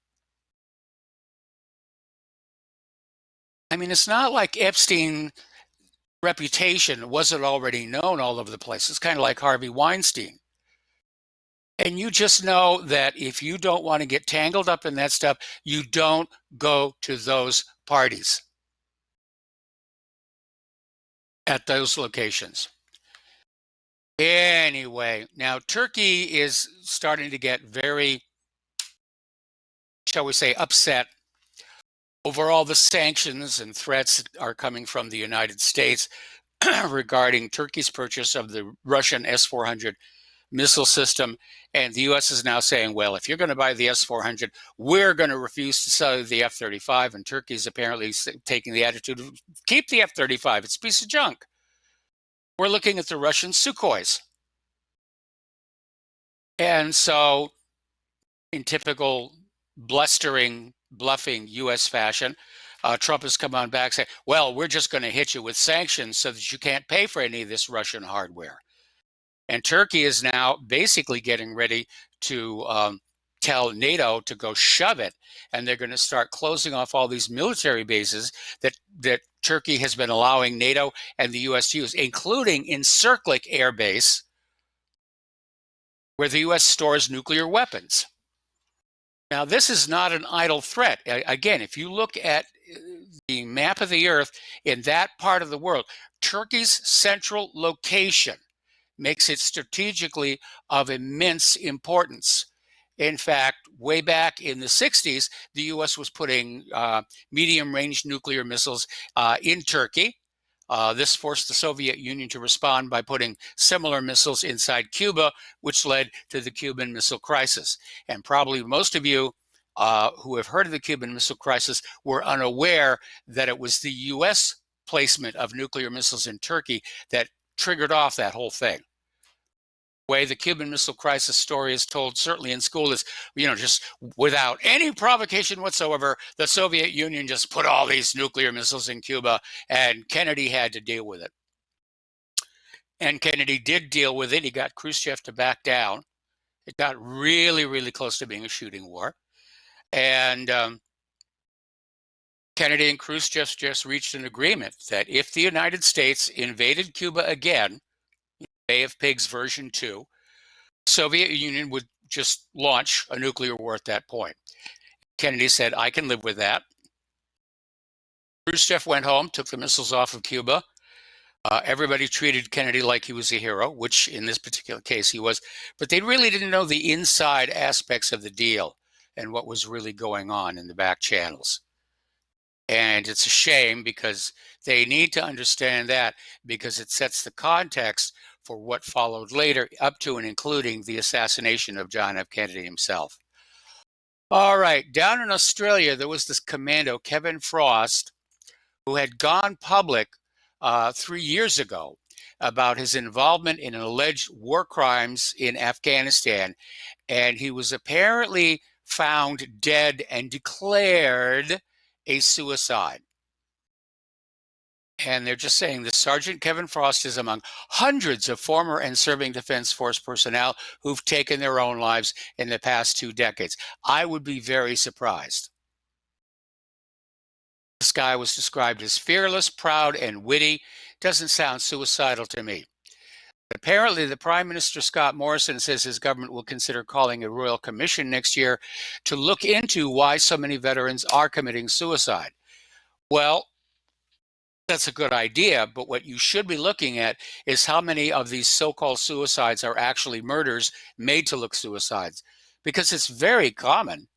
I mean, it's not like Epstein's reputation wasn't already known all over the place. It's kind of like Harvey Weinstein. And you just know that if you don't want to get tangled up in that stuff, you don't go to those parties at those locations. Anyway, now Turkey is starting to get very, shall we say, upset over all the sanctions and threats that are coming from the United States regarding Turkey's purchase of the Russian S-400 missile system. And the U.S. is now saying, well, if you're going to buy the S-400, we're going to refuse to sell you the F-35. And Turkey is apparently taking the attitude of, keep the F-35. It's a piece of junk. We're looking at the Russian Sukhois. And so in typical bluffing U.S. fashion, Trump has come on back and said, well, we're just going to hit you with sanctions so that you can't pay for any of this Russian hardware. And Turkey is now basically getting ready to tell NATO to go shove it. And they're going to start closing off all these military bases that Turkey has been allowing NATO and the U.S. to use, including Incirlik Air Base, where the U.S. stores nuclear weapons. Now, this is not an idle threat. Again, if you look at the map of the earth in that part of the world, Turkey's central location makes it strategically of immense importance. In fact, way back in the 60s, the U.S. was putting medium-range nuclear missiles in Turkey. This forced the Soviet Union to respond by putting similar missiles inside Cuba, which led to the Cuban Missile Crisis. And probably most of you who have heard of the Cuban Missile Crisis were unaware that it was the U.S. placement of nuclear missiles in Turkey that triggered off that whole thing. The way the Cuban Missile Crisis story is told, certainly in school, is, just without any provocation whatsoever, the Soviet Union just put all these nuclear missiles in Cuba, and Kennedy had to deal with it. And Kennedy did deal with it. He got Khrushchev to back down. It got really, really close to being a shooting war. And Kennedy and Khrushchev just reached an agreement that if the United States invaded Cuba again, Bay of Pigs version 2, the Soviet Union would just launch a nuclear war at that point. Kennedy said, I can live with that. Khrushchev went home, took the missiles off of Cuba. Everybody treated Kennedy like he was a hero, which in this particular case he was, but they really didn't know the inside aspects of the deal and what was really going on in the back channels. And it's a shame because they need to understand that, because it sets the context for what followed later, up to and including the assassination of John F. Kennedy himself. All right, down in Australia, there was this commando, Kevin Frost, who had gone public 3 years ago about his involvement in alleged war crimes in Afghanistan. And he was apparently found dead and declared a suicide. And they're just saying that Sergeant Kevin Frost is among hundreds of former and serving Defense Force personnel who've taken their own lives in the past 2 decades. I would be very surprised. This guy was described as fearless, proud, and witty. Doesn't sound suicidal to me. Apparently, the Prime Minister, Scott Morrison, says his government will consider calling a royal commission next year to look into why so many veterans are committing suicide. Well, that's a good idea, but what you should be looking at is how many of these so-called suicides are actually murders made to look suicides, because it's very common.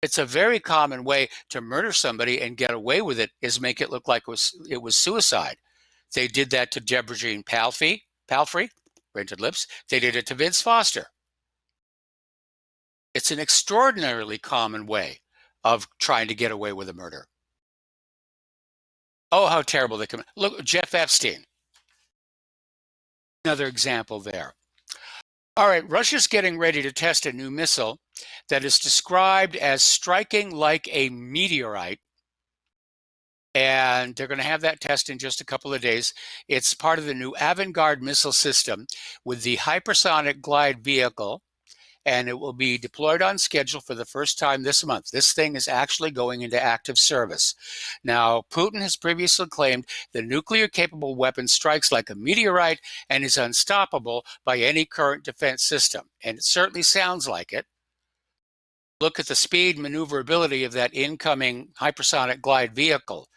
It's a very common way to murder somebody and get away with it, is make it look like it was suicide. They did that to Deborah Jean Palfrey, Rented Lips. They did it to Vince Foster. It's an extraordinarily common way of trying to get away with a murder. Oh, how terrible they can. Look, Jeff Epstein. Another example there. All right, Russia's getting ready to test a new missile that is described as striking like a meteorite. And they're going to have that test in just a couple of days. It's part of the new Avangard missile system with the hypersonic glide vehicle, and it will be deployed on schedule for the first time this month. This thing is actually going into active service. Now, Putin has previously claimed the nuclear-capable weapon strikes like a meteorite and is unstoppable by any current defense system, and it certainly sounds like it. Look at the speed and maneuverability of that incoming hypersonic glide vehicle.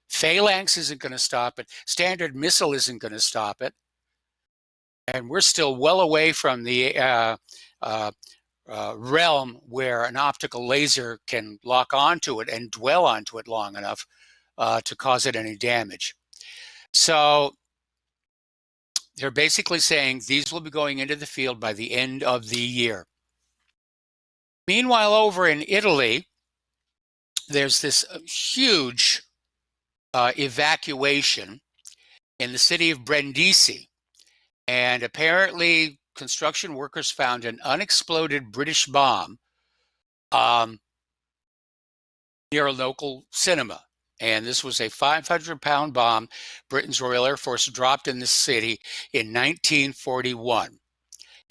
Phalanx isn't going to stop it. Standard missile isn't going to stop it. And we're still well away from the realm where an optical laser can lock onto it and dwell onto it long enough to cause it any damage. So they're basically saying these will be going into the field by the end of the year. Meanwhile, over in Italy, there's this huge evacuation in the city of Brindisi. And apparently construction workers found an unexploded British bomb near a local cinema. And this was a 500-pound bomb Britain's Royal Air Force dropped in the city in 1941.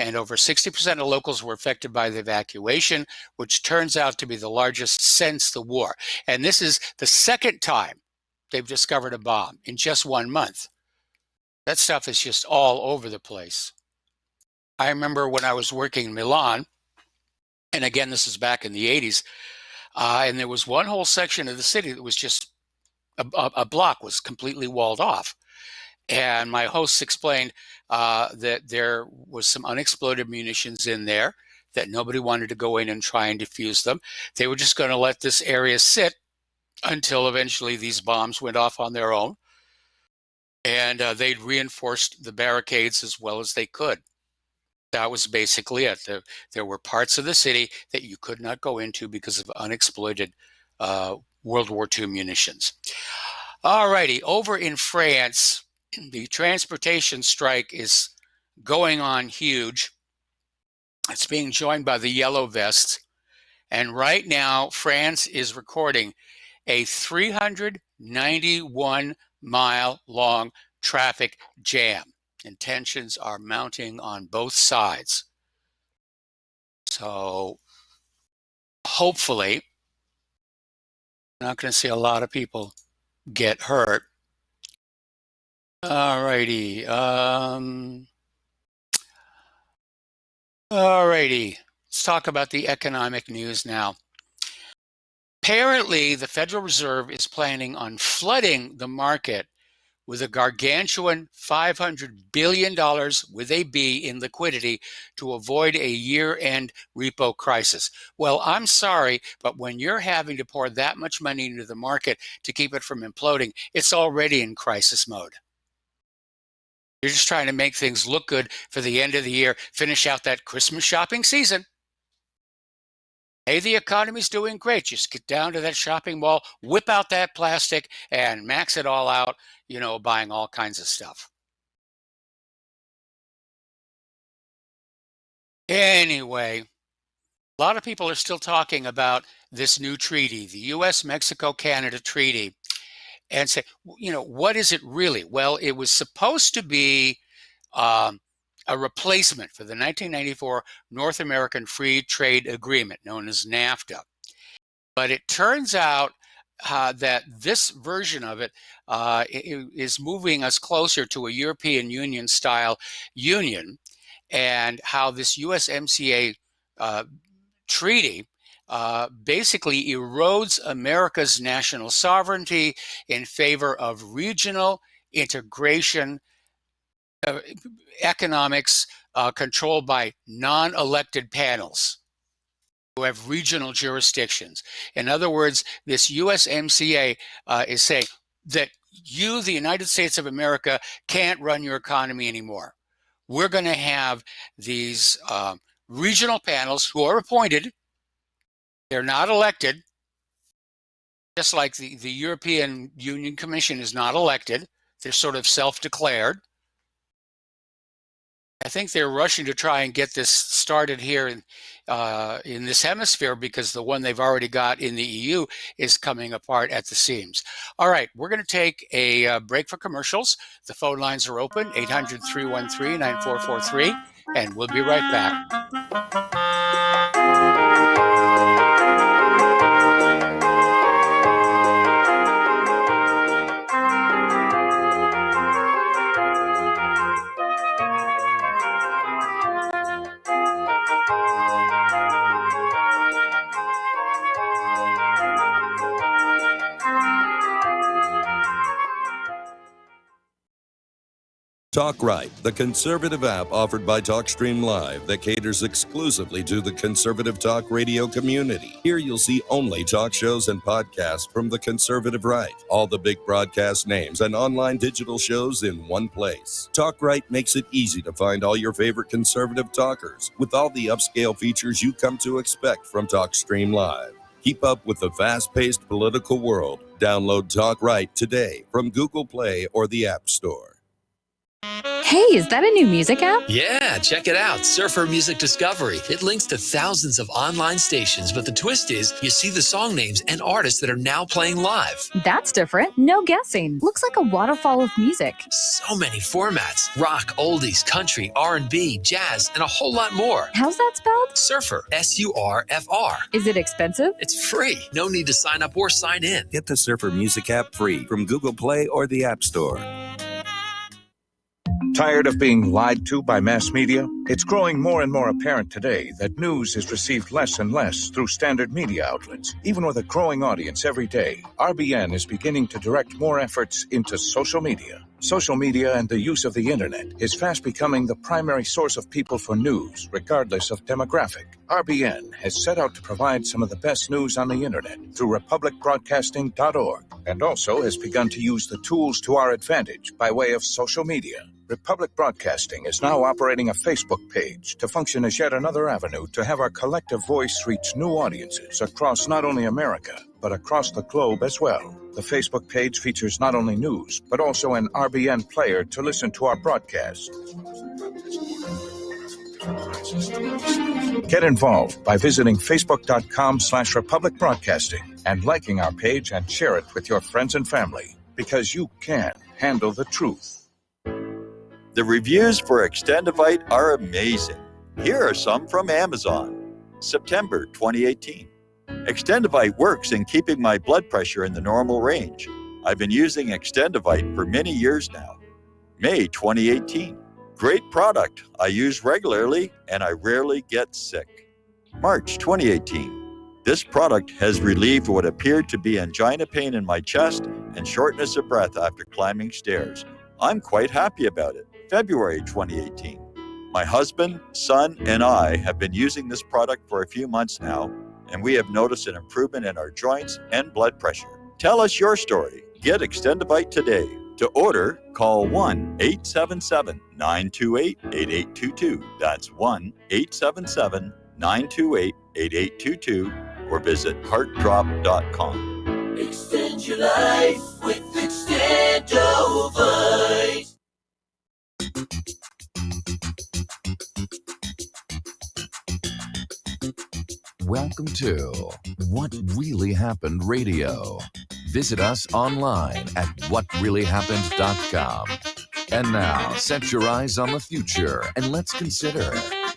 And over 60% of locals were affected by the evacuation, which turns out to be the largest since the war. And this is the second time they've discovered a bomb in just 1 month. That stuff is just all over the place. I remember when I was working in Milan, and again, this is back in the 80s, and there was one whole section of the city that was just a block was completely walled off. And my hosts explained that there was some unexploded munitions in there, that nobody wanted to go in and try and defuse them. They were just going to let this area sit until eventually these bombs went off on their own. And they'd reinforced the barricades as well as they could. That was basically it. There were parts of the city that you could not go into because of unexploited World War II munitions. All righty, over in France, the transportation strike is going on huge. It's being joined by the Yellow Vests. And right now, France is recording a 391-mile-long traffic jam. And tensions are mounting on both sides. So hopefully, not going to see a lot of people get hurt. All righty. Let's talk about the economic news now. Apparently, the Federal Reserve is planning on flooding the market with a gargantuan $500 billion with a B in liquidity to avoid a year-end repo crisis. Well, I'm sorry, but when you're having to pour that much money into the market to keep it from imploding, it's already in crisis mode. You're just trying to make things look good for the end of the year, finish out that Christmas shopping season. Hey, the economy's doing great. Just get down to that shopping mall, whip out that plastic, and max it all out, you know, buying all kinds of stuff. Anyway, a lot of people are still talking about this new treaty, the U.S.-Mexico-Canada treaty, and say, you know, what is it really? Well, it was supposed to be a replacement for the 1994 North American Free Trade Agreement, known as NAFTA. But it turns out that this version of it is moving us closer to a European Union style union, and how this USMCA treaty basically erodes America's national sovereignty in favor of regional integration, economics controlled by non-elected panels who have regional jurisdictions. In other words, this USMCA is saying that you, the United States of America, can't run your economy anymore. We're going to have these regional panels who are appointed. They're not elected, just like the European Union Commission is not elected. They're sort of self-declared. I think they're rushing to try and get this started here in this hemisphere, because the one they've already got in the EU is coming apart at the seams. All right, we're going to take a break for commercials. The phone lines are open, 800-313-9443, and we'll be right back. Talk Right, the conservative app offered by TalkStream Live that caters exclusively to the conservative talk radio community. Here you'll see only talk shows and podcasts from the conservative right. All the big broadcast names and online digital shows in one place. Talk Right makes it easy to find all your favorite conservative talkers with all the upscale features you come to expect from TalkStream Live. Keep up with the fast-paced political world. Download Talk Right today from Google Play or the App Store. Hey, is that a new music app? Yeah, check it out. Surfer Music Discovery. It links to thousands of online stations, but the twist is you see the song names and artists that are now playing live. That's different. No guessing. Looks like a waterfall of music. So many formats. Rock, oldies, country, R&B, jazz, and a whole lot more. How's that spelled? Surfer. S-U-R-F-R. Is it expensive? It's free. No need to sign up or sign in. Get the Surfer Music app free from Google Play or the App Store. Tired of being lied to by mass media? It's growing more and more apparent today that news is received less and less through standard media outlets. Even with a growing audience every day, RBN is beginning to direct more efforts into social media. Social media and the use of the internet is fast becoming the primary source of people for news, regardless of demographic. RBN has set out to provide some of the best news on the internet through republicbroadcasting.org, and also has begun to use the tools to our advantage by way of social media. Republic Broadcasting is now operating a Facebook page to function as yet another avenue to have our collective voice reach new audiences across not only America, but across the globe as well. The Facebook page features not only news, but also an RBN player to listen to our broadcast. Get involved by visiting facebook.com/Republic Broadcasting and liking our page and share it with your friends and family, because you can handle the truth. The reviews for Extendivite are amazing. Here are some from Amazon. September 2018. Extendivite works in keeping my blood pressure in the normal range. I've been using Extendivite for many years now. May 2018. Great product. I use regularly and I rarely get sick. March 2018. This product has relieved what appeared to be angina pain in my chest and shortness of breath after climbing stairs. I'm quite happy about it. February 2018. My husband, son, and I have been using this product for a few months now, and we have noticed an improvement in our joints and blood pressure. Tell us your story. Get Extendivite today. To order, call 1-877-928-8822. That's 1-877-928-8822, or visit heartdrop.com. Extend your life with Extendovite. Welcome to What Really Happened Radio. Visit us online at whatreallyhappened.com. And now, set your eyes on the future and let's consider,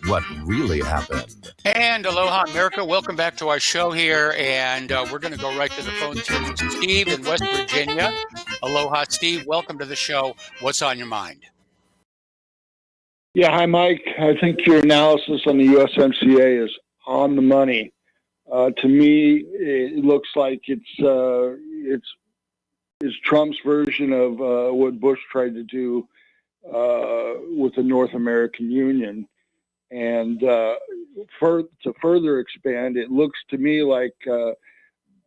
what really happened. And aloha, America. Welcome back to our show here. And we're going to go right to the phone to Steve in West Virginia. Aloha, Steve. Welcome to the show. What's on your mind? Yeah, hi, Mike. I think your analysis on the USMCA is on the money. To me, it looks like it's Trump's version of what Bush tried to do with the North American Union. And to further expand, it looks to me like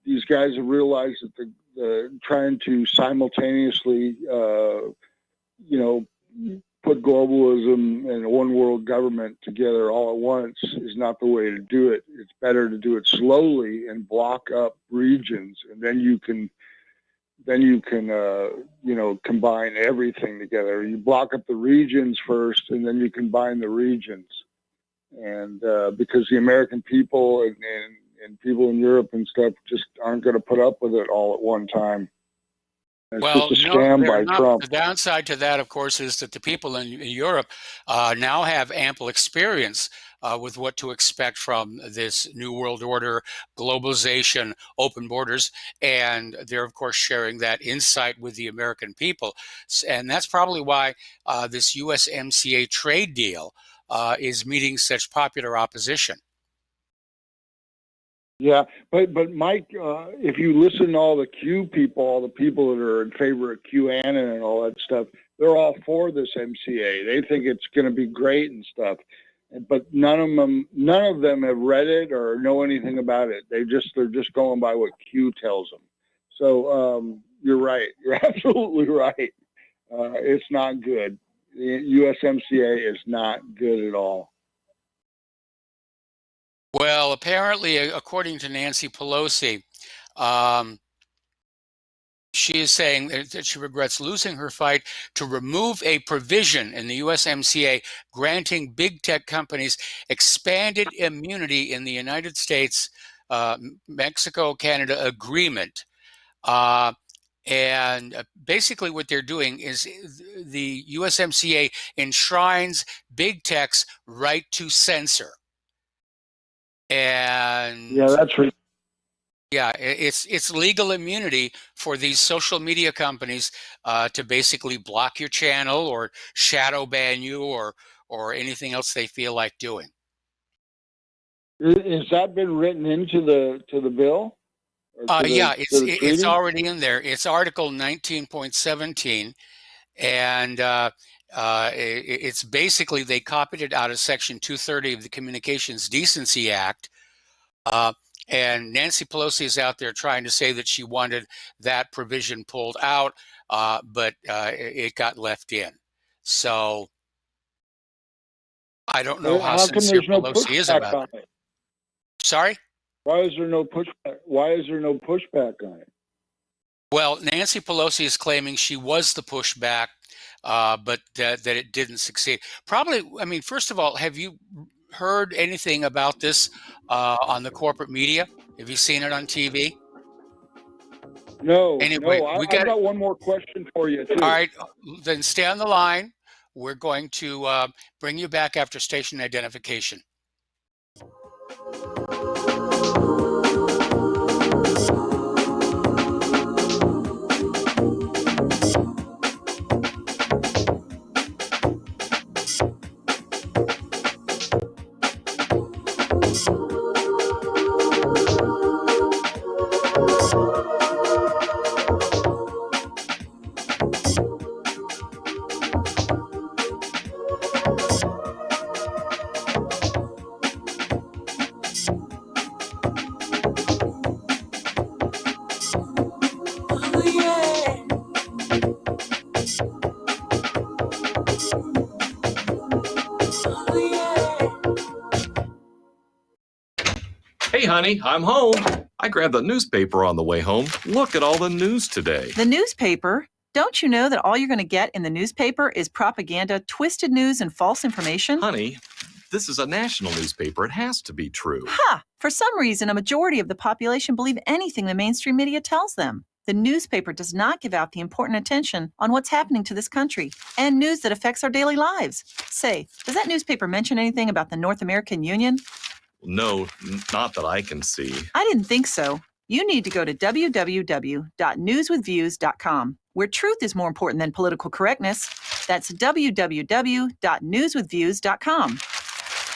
these guys have realized that they're trying to simultaneously, put globalism and a one world government together all at once is not the way to do it. It's better to do it slowly and block up regions, and then you can combine everything together. You block up the regions first, and then you combine the regions. And because the American people and people in Europe and stuff just aren't going to put up with it all at one time. It's just a scam by Trump. The downside to that, of course, is that the people in Europe now have ample experience with what to expect from this New World Order, globalization, open borders, and they're, of course, sharing that insight with the American people. And that's probably why this USMCA trade deal is meeting such popular opposition. Yeah, but Mike, if you listen to all the Q people, all the people that are in favor of QAnon and all that stuff, they're all for this MCA. They think it's going to be great and stuff. But none of them have read it or know anything about it. They're just going by what Q tells them. So you're right. You're absolutely right. It's not good. The USMCA is not good at all. Well, apparently, according to Nancy Pelosi, she is saying that she regrets losing her fight to remove a provision in the USMCA granting big tech companies expanded immunity in the United States, Mexico-Canada agreement. And basically what they're doing is the USMCA enshrines big tech's right to censor. And yeah, that's right. Yeah, it's legal immunity for these social media companies to basically block your channel or shadow ban you or anything else they feel like doing. Has that been written into the bill? Yeah, it's already in there. It's Article 19.17, and it's basically they copied it out of Section 230 of the Communications Decency Act. And Nancy Pelosi is out there trying to say that she wanted that provision pulled out, but it got left in. So I don't know how sincere Pelosi is about it. Sorry? Why is there no pushback? Why is there no pushback on it? Well, Nancy Pelosi is claiming she was the pushback, but that it didn't succeed. Probably, I mean, first of all, have you heard anything about this on the corporate media? Have you seen it on TV? No. Anyway, no. I've got one more question for you, too. All right, then stay on the line. We're going to bring you back after station identification. Hey, honey, I'm home. I grabbed the newspaper on the way home. Look at all the news today. The newspaper? Don't you know that all you're going to get in the newspaper is propaganda, twisted news, and false information? Honey, this is a national newspaper. It has to be true. Ha! For some reason, a majority of the population believe anything the mainstream media tells them. The newspaper does not give out the important attention on what's happening to this country and news that affects our daily lives. Say, does that newspaper mention anything about the North American Union? No, not that I can see. I didn't think so. You need to go to www.newswithviews.com, where truth is more important than political correctness. That's www.newswithviews.com.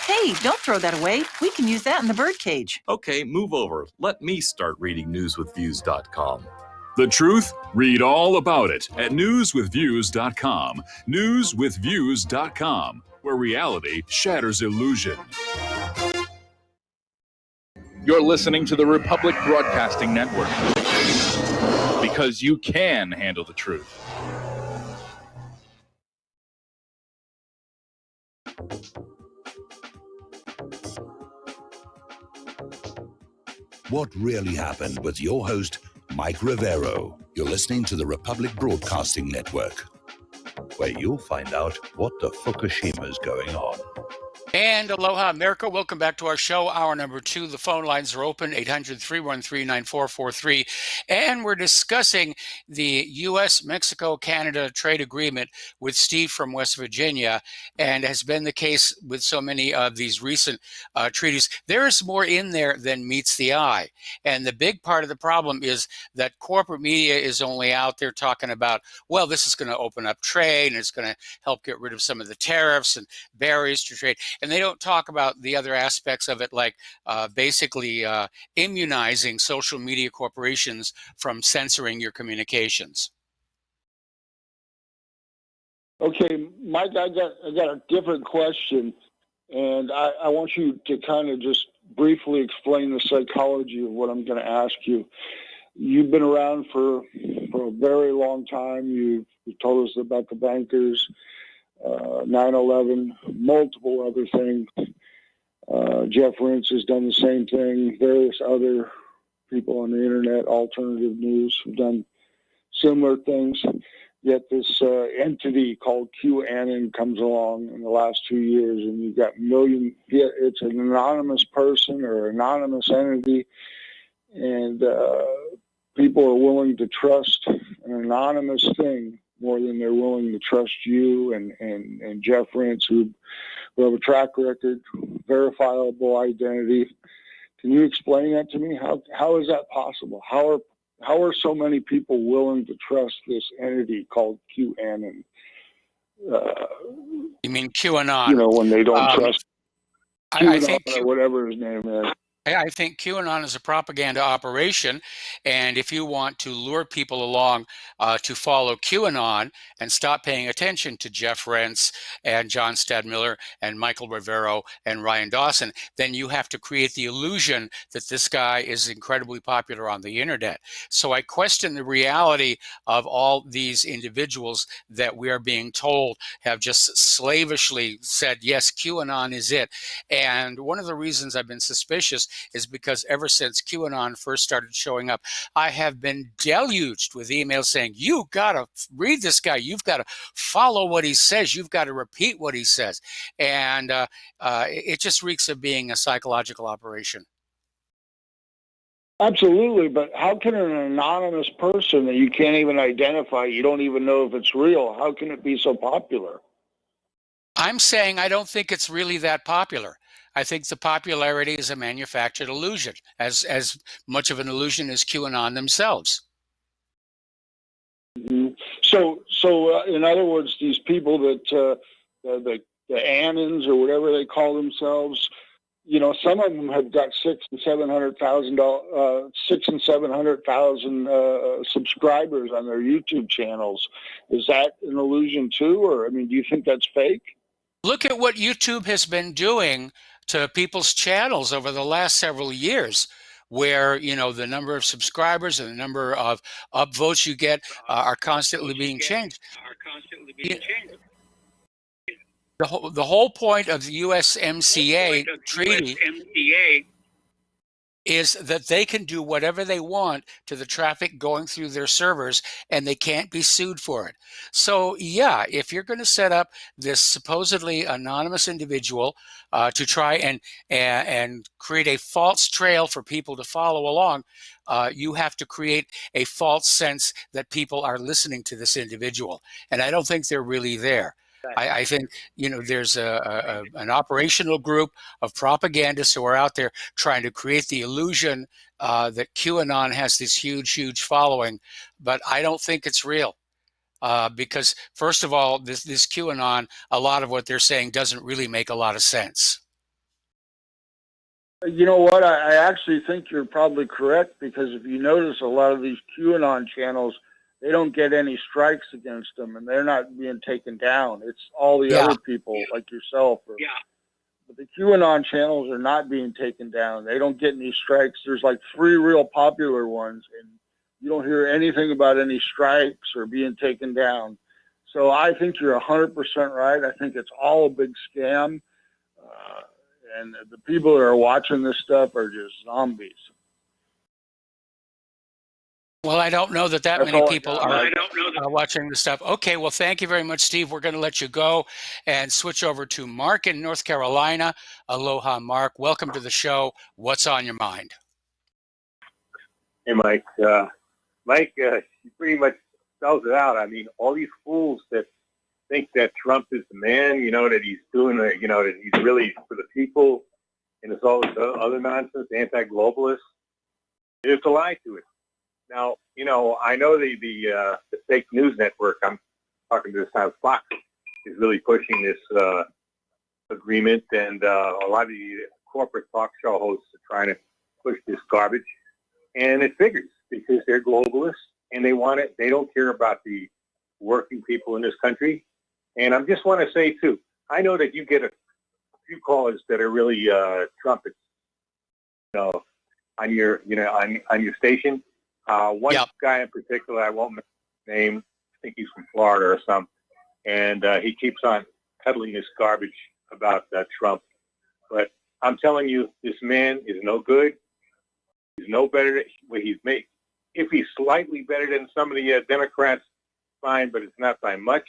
Hey, don't throw that away. We can use that in the birdcage. Okay, move over. Let me start reading newswithviews.com. The truth? Read all about it at newswithviews.com. Newswithviews.com, where reality shatters illusion. You're listening to the Republic Broadcasting Network, because you can handle the truth. What really happened with your host, Mike Rivero. You're listening to the Republic Broadcasting Network, where you'll find out what the Fukushima's going on. And aloha, America. Welcome back to our show, hour number 2. The phone lines are open, 800-313-9443. And we're discussing the U.S.-Mexico-Canada trade agreement with Steve from West Virginia, and has been the case with so many of these recent treaties. There is more in there than meets the eye. And the big part of the problem is that corporate media is only out there talking about, well, this is going to open up trade, and it's going to help get rid of some of the tariffs and barriers to trade. And they don't talk about the other aspects of it, like basically immunizing social media corporations from censoring your communications. Okay, Mike, I got a different question, and I want you to kind of just briefly explain the psychology of what I'm going to ask you. You've been around for a very long time. You've told us about the bankers, 9/11, multiple other things. Jeff Rense has done the same thing. Various other people on the internet, alternative news, have done similar things. Yet this entity called QAnon comes along in the last 2 years, and you've got it's an anonymous person or anonymous entity, and people are willing to trust an anonymous thing more than they're willing to trust you and Jeff Rense, who have a track record, verifiable identity. Can you explain that to me? How is that possible? How are so many people willing to trust this entity called QAnon? You mean QAnon? You know, when they don't trust QAnon, I think or whatever his name is. I think QAnon is a propaganda operation, and if you want to lure people along to follow QAnon and stop paying attention to Jeff Rense and John Stadmiller and Michael Rivero and Ryan Dawson, then you have to create the illusion that this guy is incredibly popular on the internet. So I question the reality of all these individuals that we are being told have just slavishly said, yes, QAnon is it. And one of the reasons I've been suspicious is because ever since QAnon first started showing up, I have been deluged with emails saying, you got to read this guy. You've got to follow what he says. You've got to repeat what he says. And it just reeks of being a psychological operation. Absolutely, but how can an anonymous person that you can't even identify, you don't even know if it's real, how can it be so popular? I'm saying I don't think it's really that popular. I think the popularity is a manufactured illusion, as much of an illusion as QAnon themselves. Mm-hmm. So in other words, these people that the Annons or whatever they call themselves, you know, some of them have got 600,000 and 700,000 subscribers on their YouTube channels. Is that an illusion too, or I mean, do you think that's fake? Look at what YouTube has been doing to people's channels over the last several years, where, you know, the number of subscribers and the number of upvotes you get are constantly being changed. The whole point of the USMCA treaty is that they can do whatever they want to the traffic going through their servers and they can't be sued for it. So yeah, if you're going to set up this supposedly anonymous individual to try and create a false trail for people to follow along, you have to create a false sense that people are listening to this individual. And I don't think they're really there. I think, there's an operational group of propagandists who are out there trying to create the illusion that QAnon has this huge, huge following, but I don't think it's real. Because first of all, this QAnon, a lot of what they're saying doesn't really make a lot of sense. You know what? I actually think you're probably correct, because if you notice, a lot of these QAnon channels, they don't get any strikes against them, and they're not being taken down. It's all the other people like yourself. But the QAnon channels are not being taken down. They don't get any strikes. There's like 3 real popular ones, and you don't hear anything about any strikes or being taken down. So I think you're 100% right. I think it's all a big scam. And the people that are watching this stuff are just zombies. Well, I don't know that many people are watching this stuff. Okay, well, thank you very much, Steve. We're going to let you go and switch over to Mark in North Carolina. Aloha, Mark. Welcome to the show. What's on your mind? Hey, Mike. Mike, he pretty much spells it out. I mean, all these fools that think that Trump is the man, that he's doing, that he's really for the people, and it's all this other nonsense, anti-globalist. There's a lie to it. Now, I know the fake news network, I'm talking to this time, Fox, is really pushing this agreement, and a lot of the corporate talk show hosts are trying to push this garbage. And it figures, because they're globalists, and they want it. They don't care about the working people in this country. And I just want to say, too, I know that you get a few callers that are really trumpets, on your, on your station. One guy in particular, I won't mention his name. I think he's from Florida or something, and he keeps on peddling this garbage about Trump. But I'm telling you, this man is no good. He's no better than what he's made. If he's slightly better than some of the Democrats, fine, but it's not by much.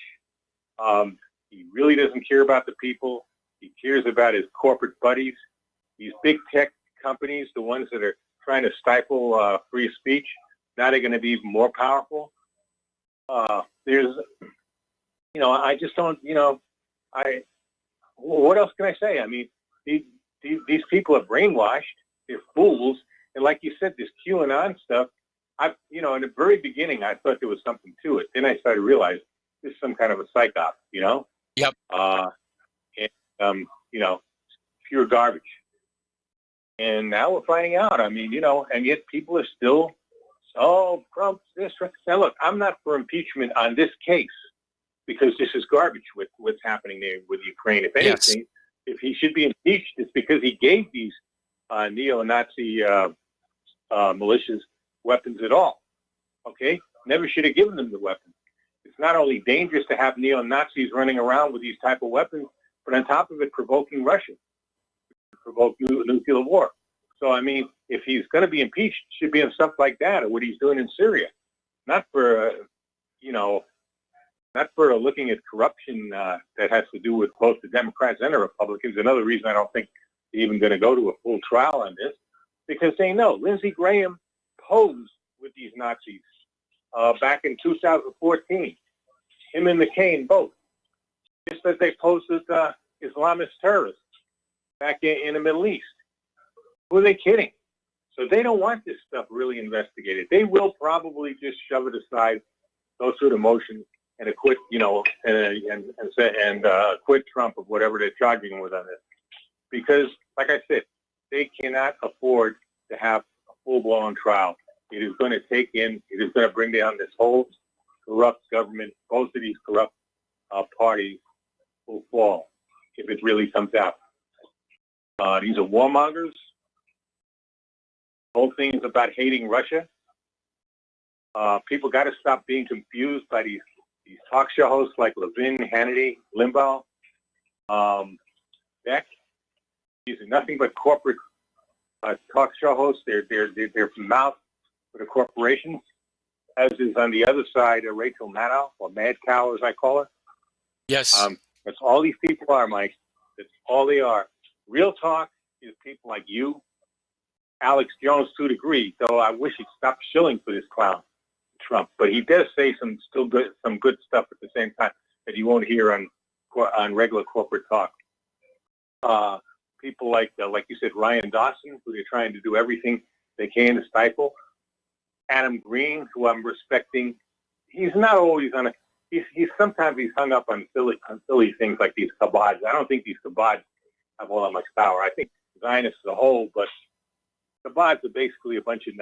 He really doesn't care about the people. He cares about his corporate buddies. These big tech companies, the ones that are trying to stifle free speech, now they're going to be even more powerful. There's, I just don't, what else can I say? I mean, these people are brainwashed. They're fools. And like you said, this QAnon stuff, in the very beginning, I thought there was something to it. Then I started to realize this is some kind of a psyop, Yep. And, pure garbage. And now we're finding out. I mean, and yet people are still, Trump's this. Now, look, I'm not for impeachment on this case, because this is garbage with what's happening there with Ukraine. If anything, if he should be impeached, it's because he gave these neo-Nazi militias weapons at all. Okay? Never should have given them the weapons. It's not only dangerous to have neo-Nazis running around with these type of weapons, but on top of it, provoking Russia, provoke nuclear war. So, I mean, if he's going to be impeached, it should be on stuff like that, or what he's doing in Syria, not for, not for looking at corruption that has to do with both the Democrats and the Republicans. Another reason I don't think they're even going to go to a full trial on this, because they know Lindsey Graham posed with these Nazis back in 2014. Him and McCain both. Just as they posed with Islamist terrorists back in the Middle East. Who are they kidding? So they don't want this stuff really investigated. They will probably just shove it aside, go through the motions, and acquit, and acquit Trump of whatever they're charging him with on this. Because, like I said, they cannot afford to have a full-blown trial. It is going to bring down this whole corrupt government. Both of these corrupt parties will fall if it really comes out. These are warmongers. The whole thing is about hating Russia. People got to stop being confused by these talk show hosts like Levin, Hannity, Limbaugh, Beck. These are nothing but corporate talk show hosts. They're mouth for the corporations, as is on the other side Rachel Maddow, or Mad Cow as I call her. Yes. That's all these people are, Mike. That's all they are. Real talk is people like you, Alex Jones to a degree, though I wish he'd stop shilling for this clown, Trump. But he does say some good stuff at the same time that you won't hear on regular corporate talk. People like you said, Ryan Dawson, who they're trying to do everything they can to stifle. Adam Green, who I'm respecting. He's not always on a. He's sometimes he's hung up on silly things like these kabads. I don't think these kabads have all that much power. I think Zionists as a whole, but kabads are basically a bunch of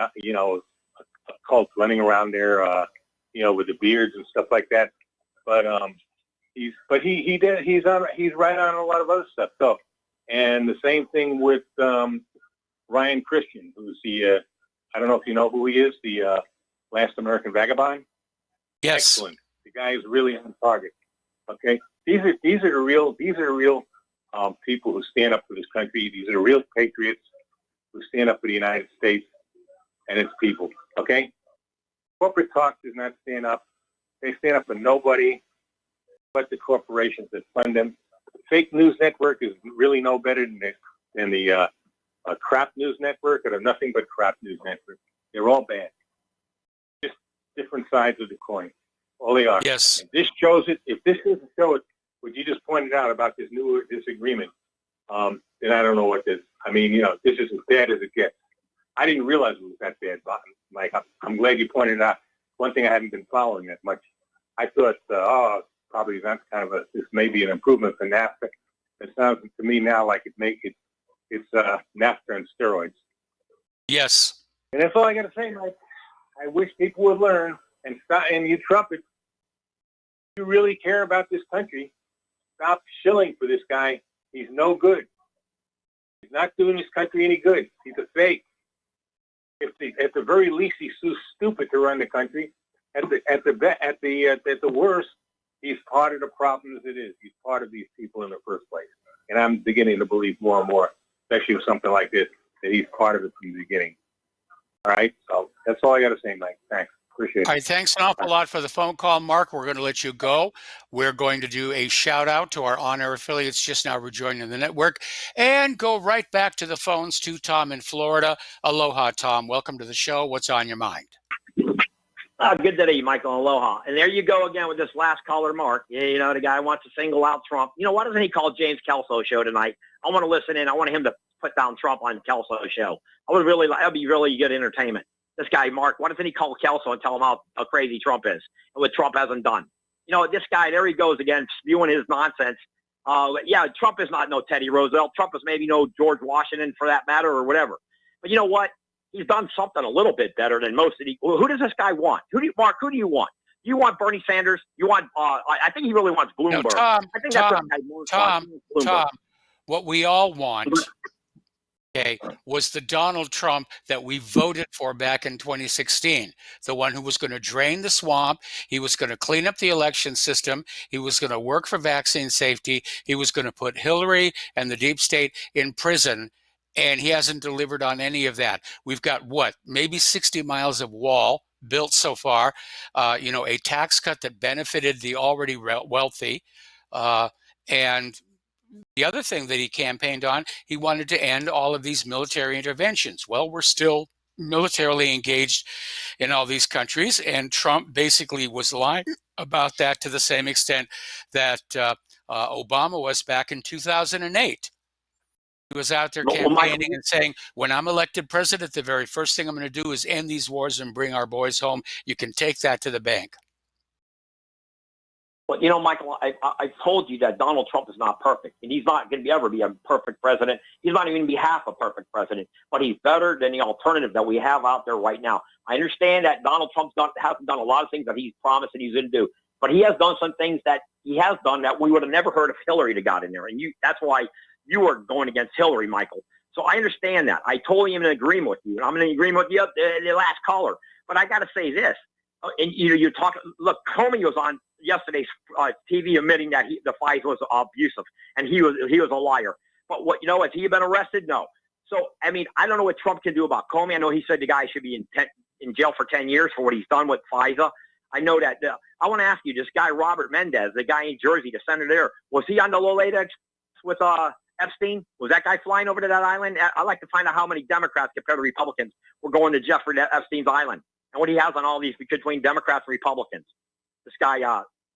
cults running around there, with the beards and stuff like that. But he's right on a lot of other stuff. So, and the same thing with Ryan Christian, who's the I don't know if you know who he is, the Last American Vagabond. Yes. Excellent. The guy is really on target. Okay, these are the real people who stand up for this country. These are the real patriots who stand up for the United States and its people. Okay, corporate talk does not stand up. They stand up for nobody but the corporations that fund them. The fake news network is really no better than the crap news network, or nothing but crap news network. They're all bad. Just different sides of the coin. All they are. Yes. And this shows it. If this doesn't show it, what you just pointed out about this agreement, then I don't know what this. I mean, this is as bad as it gets. I didn't realize it was that bad, Mike. I'm glad you pointed it out. One thing I hadn't been following that much. I thought, probably that's this may be an improvement for NAFTA. It sounds to me now like it's NAFTA and steroids. Yes. And that's all I got to say, Mike. I wish people would learn and stop. And you trumpet, if you really care about this country, stop shilling for this guy. He's no good. He's not doing this country any good. He's a fake. At the very least, he's too stupid to run the country. At the worst, he's part of the problem as it is. He's part of these people in the first place. And I'm beginning to believe more and more, especially with something like this, that he's part of it from the beginning. All right? So that's all I got to say, Mike. Thanks. Appreciate it. All right, thanks an awful lot for the phone call, Mark. We're going to let you go. We're going to do a shout out to our on-air affiliates just now rejoining the network, and go right back to the phones to Tom in Florida. Aloha, Tom. Welcome to the show. What's on your mind? Good day, Michael. Aloha. And there you go again with this last caller, Mark. The guy wants to single out Trump. Why doesn't he call James Kelso show tonight? I want to listen in. I want him to put down Trump on Kelso's show. That'd be really good entertainment. This guy, Mark, why doesn't he call Kelso and tell him how crazy Trump is and what Trump hasn't done? This guy, there he goes again, spewing his nonsense. Trump is not no Teddy Roosevelt. Trump is maybe no George Washington for that matter or whatever. But you know what? He's done something a little bit better than most of the. Who does this guy want? Mark, who do you want? You want Bernie Sanders? You want? I think he really wants Bloomberg. No, Tom, I think Tom, what we all want, was the Donald Trump that we voted for back in 2016, the one who was going to drain the swamp. He was going to clean up the election system. He was going to work for vaccine safety. He was going to put Hillary and the deep state in prison. And he hasn't delivered on any of that. We've got maybe 60 miles of wall built so far, a tax cut that benefited the already wealthy. And the other thing that he campaigned on, he wanted to end all of these military interventions. Well, we're still militarily engaged in all these countries, and Trump basically was lying about that to the same extent that Obama was back in 2008. He was out there campaigning and saying, when I'm elected president, the very first thing I'm going to do is end these wars and bring our boys home. You can take that to the bank. Well, Michael, I've told you that Donald Trump is not perfect, and he's not going to ever be a perfect president. He's not even going to be half a perfect president, but he's better than the alternative that we have out there right now. I understand that Donald Trump hasn't done a lot of things that he's promised and he's going to do, but he has done some things that he has done that we would have never heard if Hillary had got in there, and that's why you are going against Hillary, Michael. So I understand that. I totally am in agreement with you, and I'm in agreement with the last caller. But I got to say this, and you're talking. Look, Comey was on yesterday's TV admitting that the fight was abusive, and he was a liar. But has he been arrested? No. So, I mean, I don't know what Trump can do about Comey. I know he said the guy should be in jail for 10 years for what he's done with FISA. I know that. I want to ask you, this guy, Robert Mendez, the guy in Jersey, the senator there, was he on the Lolita with Epstein? Was that guy flying over to that island? I'd like to find out how many Democrats compared to Republicans were going to Jeffrey Epstein's island and what he has on all these between Democrats and Republicans. This guy,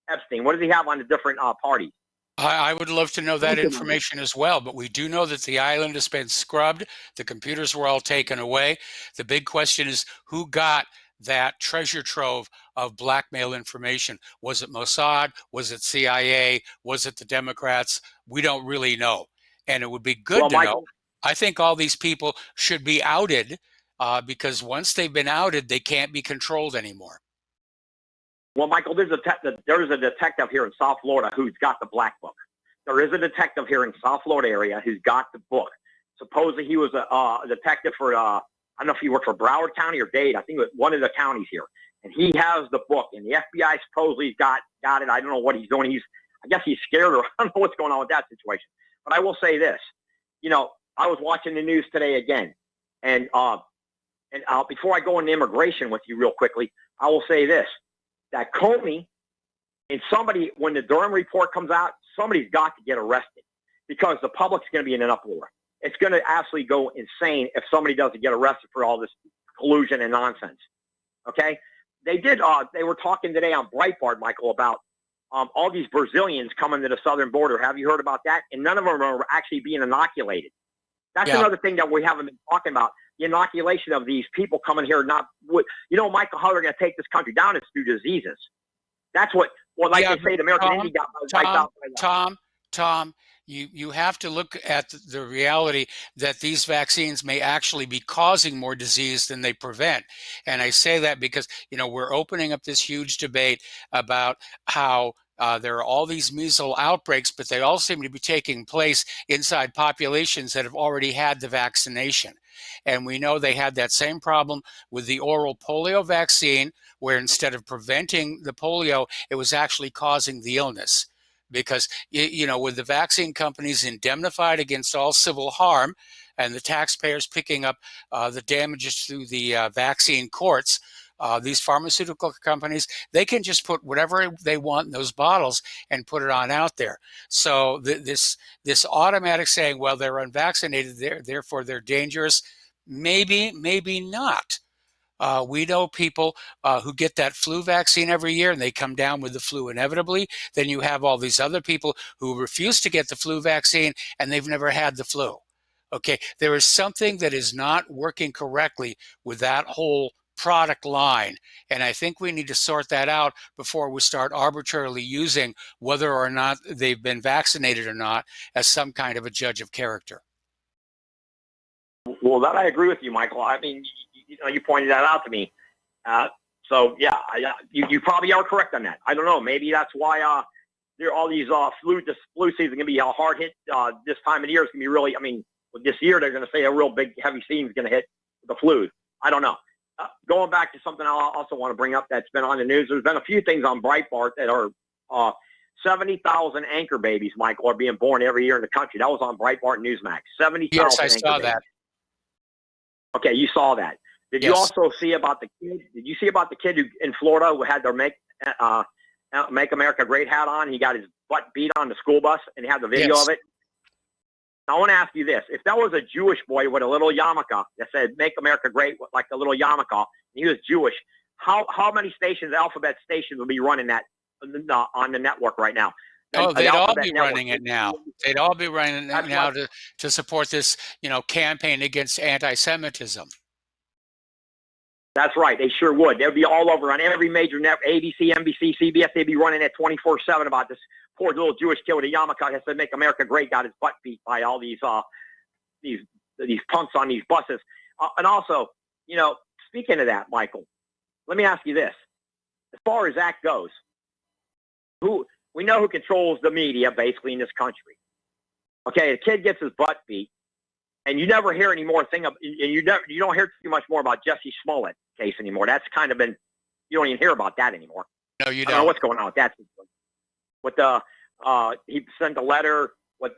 Epstein, what does he have on the different parties? I would love to know that information as well, but we do know that the island has been scrubbed. The computers were all taken away. The big question is who got that treasure trove of blackmail information? Was it Mossad? Was it CIA? Was it the Democrats? We don't really know. And it would be good to know. I think all these people should be outed because once they've been outed, they can't be controlled anymore. Well, Michael, there's a detective here in South Florida who's got the black book. There is a detective here in South Florida area who's got the book. Supposedly he was a detective for, I don't know if he worked for Broward County or Dade. I think it was one of the counties here. And he has the book. And the FBI supposedly got it. I don't know what he's doing. I guess he's scared, or I don't know what's going on with that situation. But I will say this. You know, I was watching the news today again. And before I go into immigration with you real quickly, I will say this. That Comey and somebody, when the Durham report comes out, somebody's got to get arrested because the public's going to be in an uproar. It's going to absolutely go insane if somebody doesn't get arrested for all this collusion and nonsense. Okay? They were talking today on Breitbart, Michael, about all these Brazilians coming to the southern border. Have you heard about that? And none of them are actually being inoculated. That's another thing that we haven't been talking about. The inoculation of these people coming here, Michael, how they're going to take this country down is through diseases. That's what, they say, the American Indian got wiped out by that. Tom, you have to look at the reality that these vaccines may actually be causing more disease than they prevent. And I say that because, we're opening up this huge debate about how there are all these measles outbreaks, but they all seem to be taking place inside populations that have already had the vaccination. And we know they had that same problem with the oral polio vaccine, where instead of preventing the polio, it was actually causing the illness. Because, with the vaccine companies indemnified against all civil harm and the taxpayers picking up the damages through the vaccine courts, these pharmaceutical companies, they can just put whatever they want in those bottles and put it on out there. So this automatic saying, well, they're unvaccinated, therefore they're dangerous, maybe not. We know people who get that flu vaccine every year and they come down with the flu inevitably. Then you have all these other people who refuse to get the flu vaccine and they've never had the flu. Okay, there is something that is not working correctly with that whole product line. And I think we need to sort that out before we start arbitrarily using whether or not they've been vaccinated or not as some kind of a judge of character. Well, that I agree with you, Michael. I mean, you pointed that out to me. You probably are correct on that. I don't know. Maybe that's why there are all these flu season going to be a hard hit. This time of the year is going to be really, this year they're going to say a real big heavy season is going to hit the flu. I don't know. Going back to something I also want to bring up that's been on the news, there's been a few things on Breitbart that are 70,000 anchor babies, Michael, are being born every year in the country. That was on Breitbart Newsmax. 70,000. Yes, I saw that. Okay, you saw that. Did you also see about the kid? Did you see about the kid who in Florida who had their Make America Great hat on? He got his butt beat on the school bus, and he had the video of it. I want to ask you this. If that was a Jewish boy with a little yarmulke that said, Make America Great, like the little yarmulke, and he was Jewish, how many stations, alphabet stations, will be running that on the network right now? Oh, they'd all be running it now. They'd all be running it now to support this, campaign against anti-Semitism. That's right. They sure would. They'd be all over on every major network, ABC, NBC, CBS. They'd be running it 24/7 about this poor little Jewish kid with a yarmulke that said, Make America Great, got his butt beat by all these punks on these buses. And also, speaking of that, Michael, let me ask you this. As far as that goes, we know who controls the media basically in this country. Okay, the kid gets his butt beat, and you never hear any more you don't hear too much more about Jesse Smollett case anymore. That's kind of been, you don't even hear about that anymore. No, you don't. I don't know what's going on with that. With he sent a letter with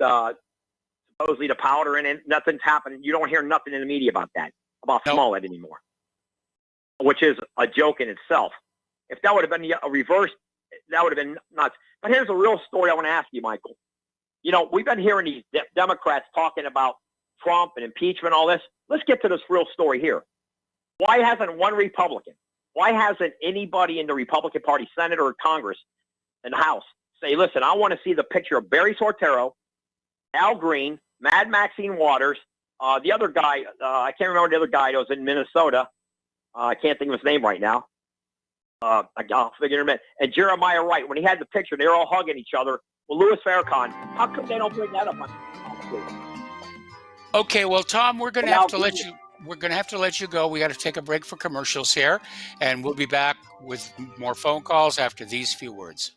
supposedly the powder in it. Nothing's happening. You don't hear nothing in the media about that, about Smollett anymore, which is a joke in itself. If that would have been a reverse, that would have been nuts. But here's a real story I want to ask you, Michael. You know, we've been hearing these Democrats talking about Trump and impeachment, all this. Let's get to this real story here. Why hasn't one Republican, why hasn't anybody in the Republican Party, Senate or Congress and the House, say, listen, I want to see the picture of Barry Soetoro, Al Green, Mad Maxine Waters, the other guy, I can't remember the other guy that was in Minnesota. I can't think of his name right now. I'll figure him in. And Jeremiah Wright, when he had the picture, they were all hugging each other. Well, Louis Farrakhan, how come they don't bring that up? Okay, well, Tom, we're going to have to let you. We're going to have to let you go. We got to take a break for commercials here, and we'll be back with more phone calls after these few words.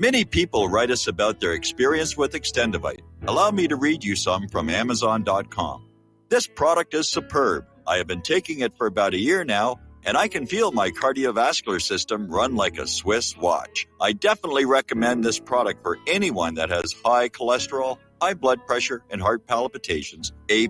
Many people write us about their experience with Extendivite. Allow me to read you some from Amazon.com. This product is superb. I have been taking it for about a year now, and I can feel my cardiovascular system run like a Swiss watch. I definitely recommend this product for anyone that has high cholesterol, high blood pressure, and heart palpitations, A+.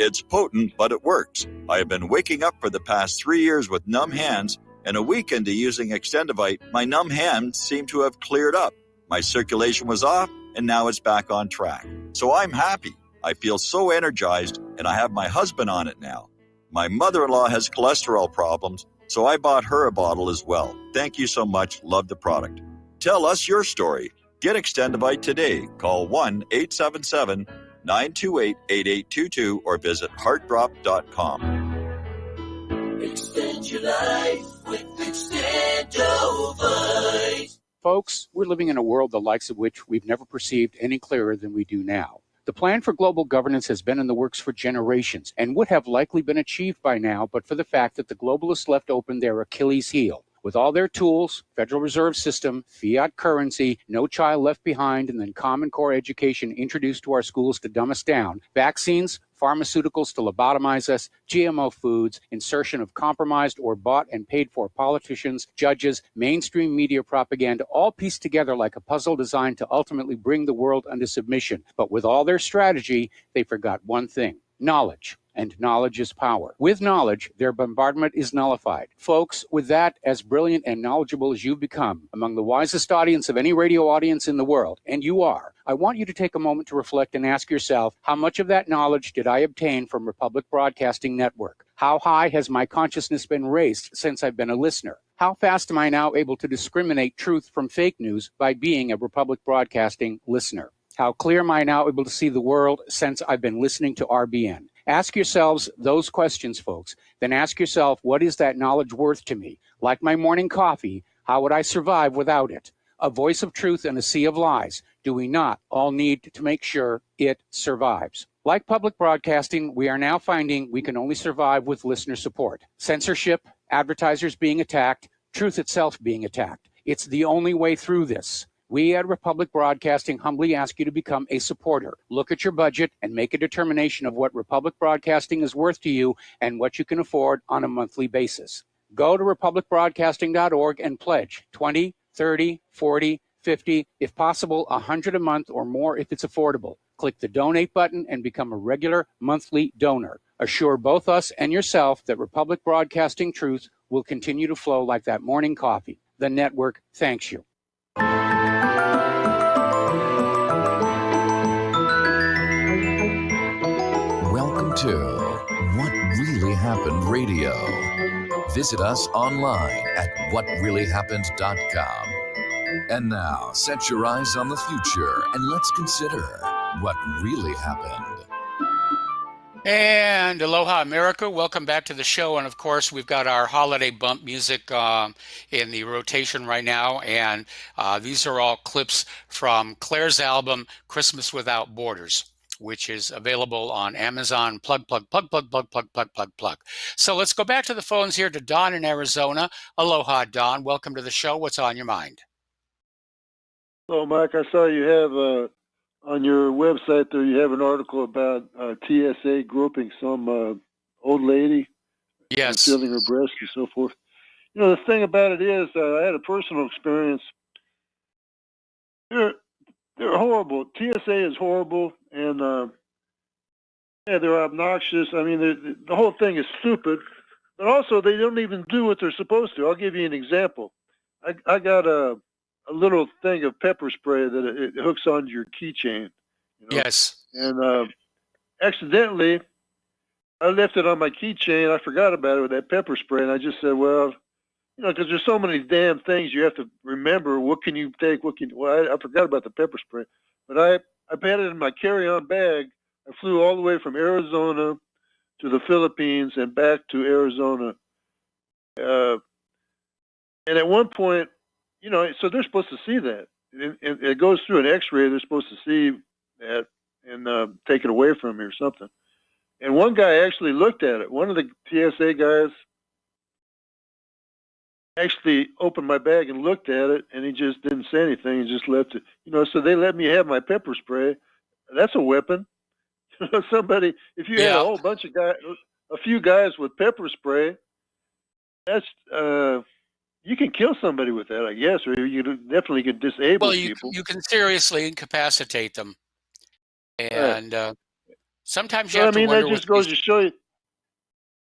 It's potent, but it works. I have been waking up for the past 3 years with numb hands, and a week into using Extendivite, my numb hands seem to have cleared up. My circulation was off, and now it's back on track. So I'm happy. I feel so energized, and I have my husband on it now. My mother-in-law has cholesterol problems, so I bought her a bottle as well. Thank you so much. Love the product. Tell us your story. Get Extendivite today. Call 1-877-928-8822 or visit heartdrop.com. Extend your life with Extendovite. Folks, we're living in a world the likes of which we've never perceived any clearer than we do now. The plan for global governance has been in the works for generations and would have likely been achieved by now, but for the fact that the globalists left open their Achilles heel. With all their tools, Federal Reserve System, fiat currency, no child left behind, and then Common Core education introduced to our schools to dumb us down, vaccines, pharmaceuticals to lobotomize us, GMO foods, insertion of compromised or bought and paid for politicians, judges, mainstream media propaganda, all pieced together like a puzzle designed to ultimately bring the world under submission. But with all their strategy, they forgot one thing: knowledge. And knowledge is power. With knowledge, their bombardment is nullified. Folks, with that, as brilliant and knowledgeable as you've become, among the wisest audience of any radio audience in the world, and you are, I want you to take a moment to reflect and ask yourself, how much of that knowledge did I obtain from Republic Broadcasting Network? How high has my consciousness been raised since I've been a listener? How fast am I now able to discriminate truth from fake news by being a Republic Broadcasting listener? How clear am I now able to see the world since I've been listening to RBN? Ask yourselves those questions, folks. Then ask yourself, what is that knowledge worth to me? Like my morning coffee, how would I survive without it? A voice of truth in a sea of lies. Do we not all need to make sure it survives? Like public broadcasting, we are now finding we can only survive with listener support. Censorship, advertisers being attacked, truth itself being attacked. It's the only way through this. We at Republic Broadcasting humbly ask you to become a supporter. Look at your budget and make a determination of what Republic Broadcasting is worth to you and what you can afford on a monthly basis. Go to republicbroadcasting.org and pledge 20, 30, 40, 50, if possible, 100 a month or more if it's affordable. Click the donate button and become a regular monthly donor. Assure both us and yourself that Republic Broadcasting truth will continue to flow like that morning coffee. The network thanks you. Welcome to What Really Happened Radio. Visit us online at whatreallyhappened.com. And now, set your eyes on the future and let's consider what really happened. And aloha, America. Welcome back to the show. And of course, we've got our holiday bump music in the rotation right now. And these are all clips from Claire's album, Christmas Without Borders, which is available on Amazon. Plug. So let's go back to the phones here to Don in Arizona. Aloha, Don. Welcome to the show. What's on your mind? So, Mike, I saw you have on your website there. You have an article about TSA groping some old lady, Yes. feeling her breast and so forth. You know, the thing about it is, I had a personal experience. They're horrible. TSA is horrible, and yeah, they're obnoxious. I mean, the whole thing is stupid. But also, they don't even do what they're supposed to. I'll give you an example. I got a little thing of pepper spray that it hooks onto your keychain. You know? Yes. And accidentally, I left it on my keychain. I forgot about it with that pepper spray, and I just said, well, you know, because there's so many damn things you have to remember. What can you take? Well, I forgot about the pepper spray. But I had it in my carry-on bag. I flew all the way from Arizona to the Philippines and back to Arizona. And at one point, you know, so they're supposed to see that. It goes through an X-ray. They're supposed to see that and take it away from me or something. And one guy actually looked at it. One of the TSA guys actually opened my bag and looked at it, and he just didn't say anything. He just left it. You know, so they let me have my pepper spray. That's a weapon. Somebody, if you had a whole bunch of guys, a few guys with pepper spray, that's you can kill somebody with that, I guess, or you definitely can disable people. You can seriously incapacitate them, and sometimes you So, have I mean, to wonder. that just goes to show you.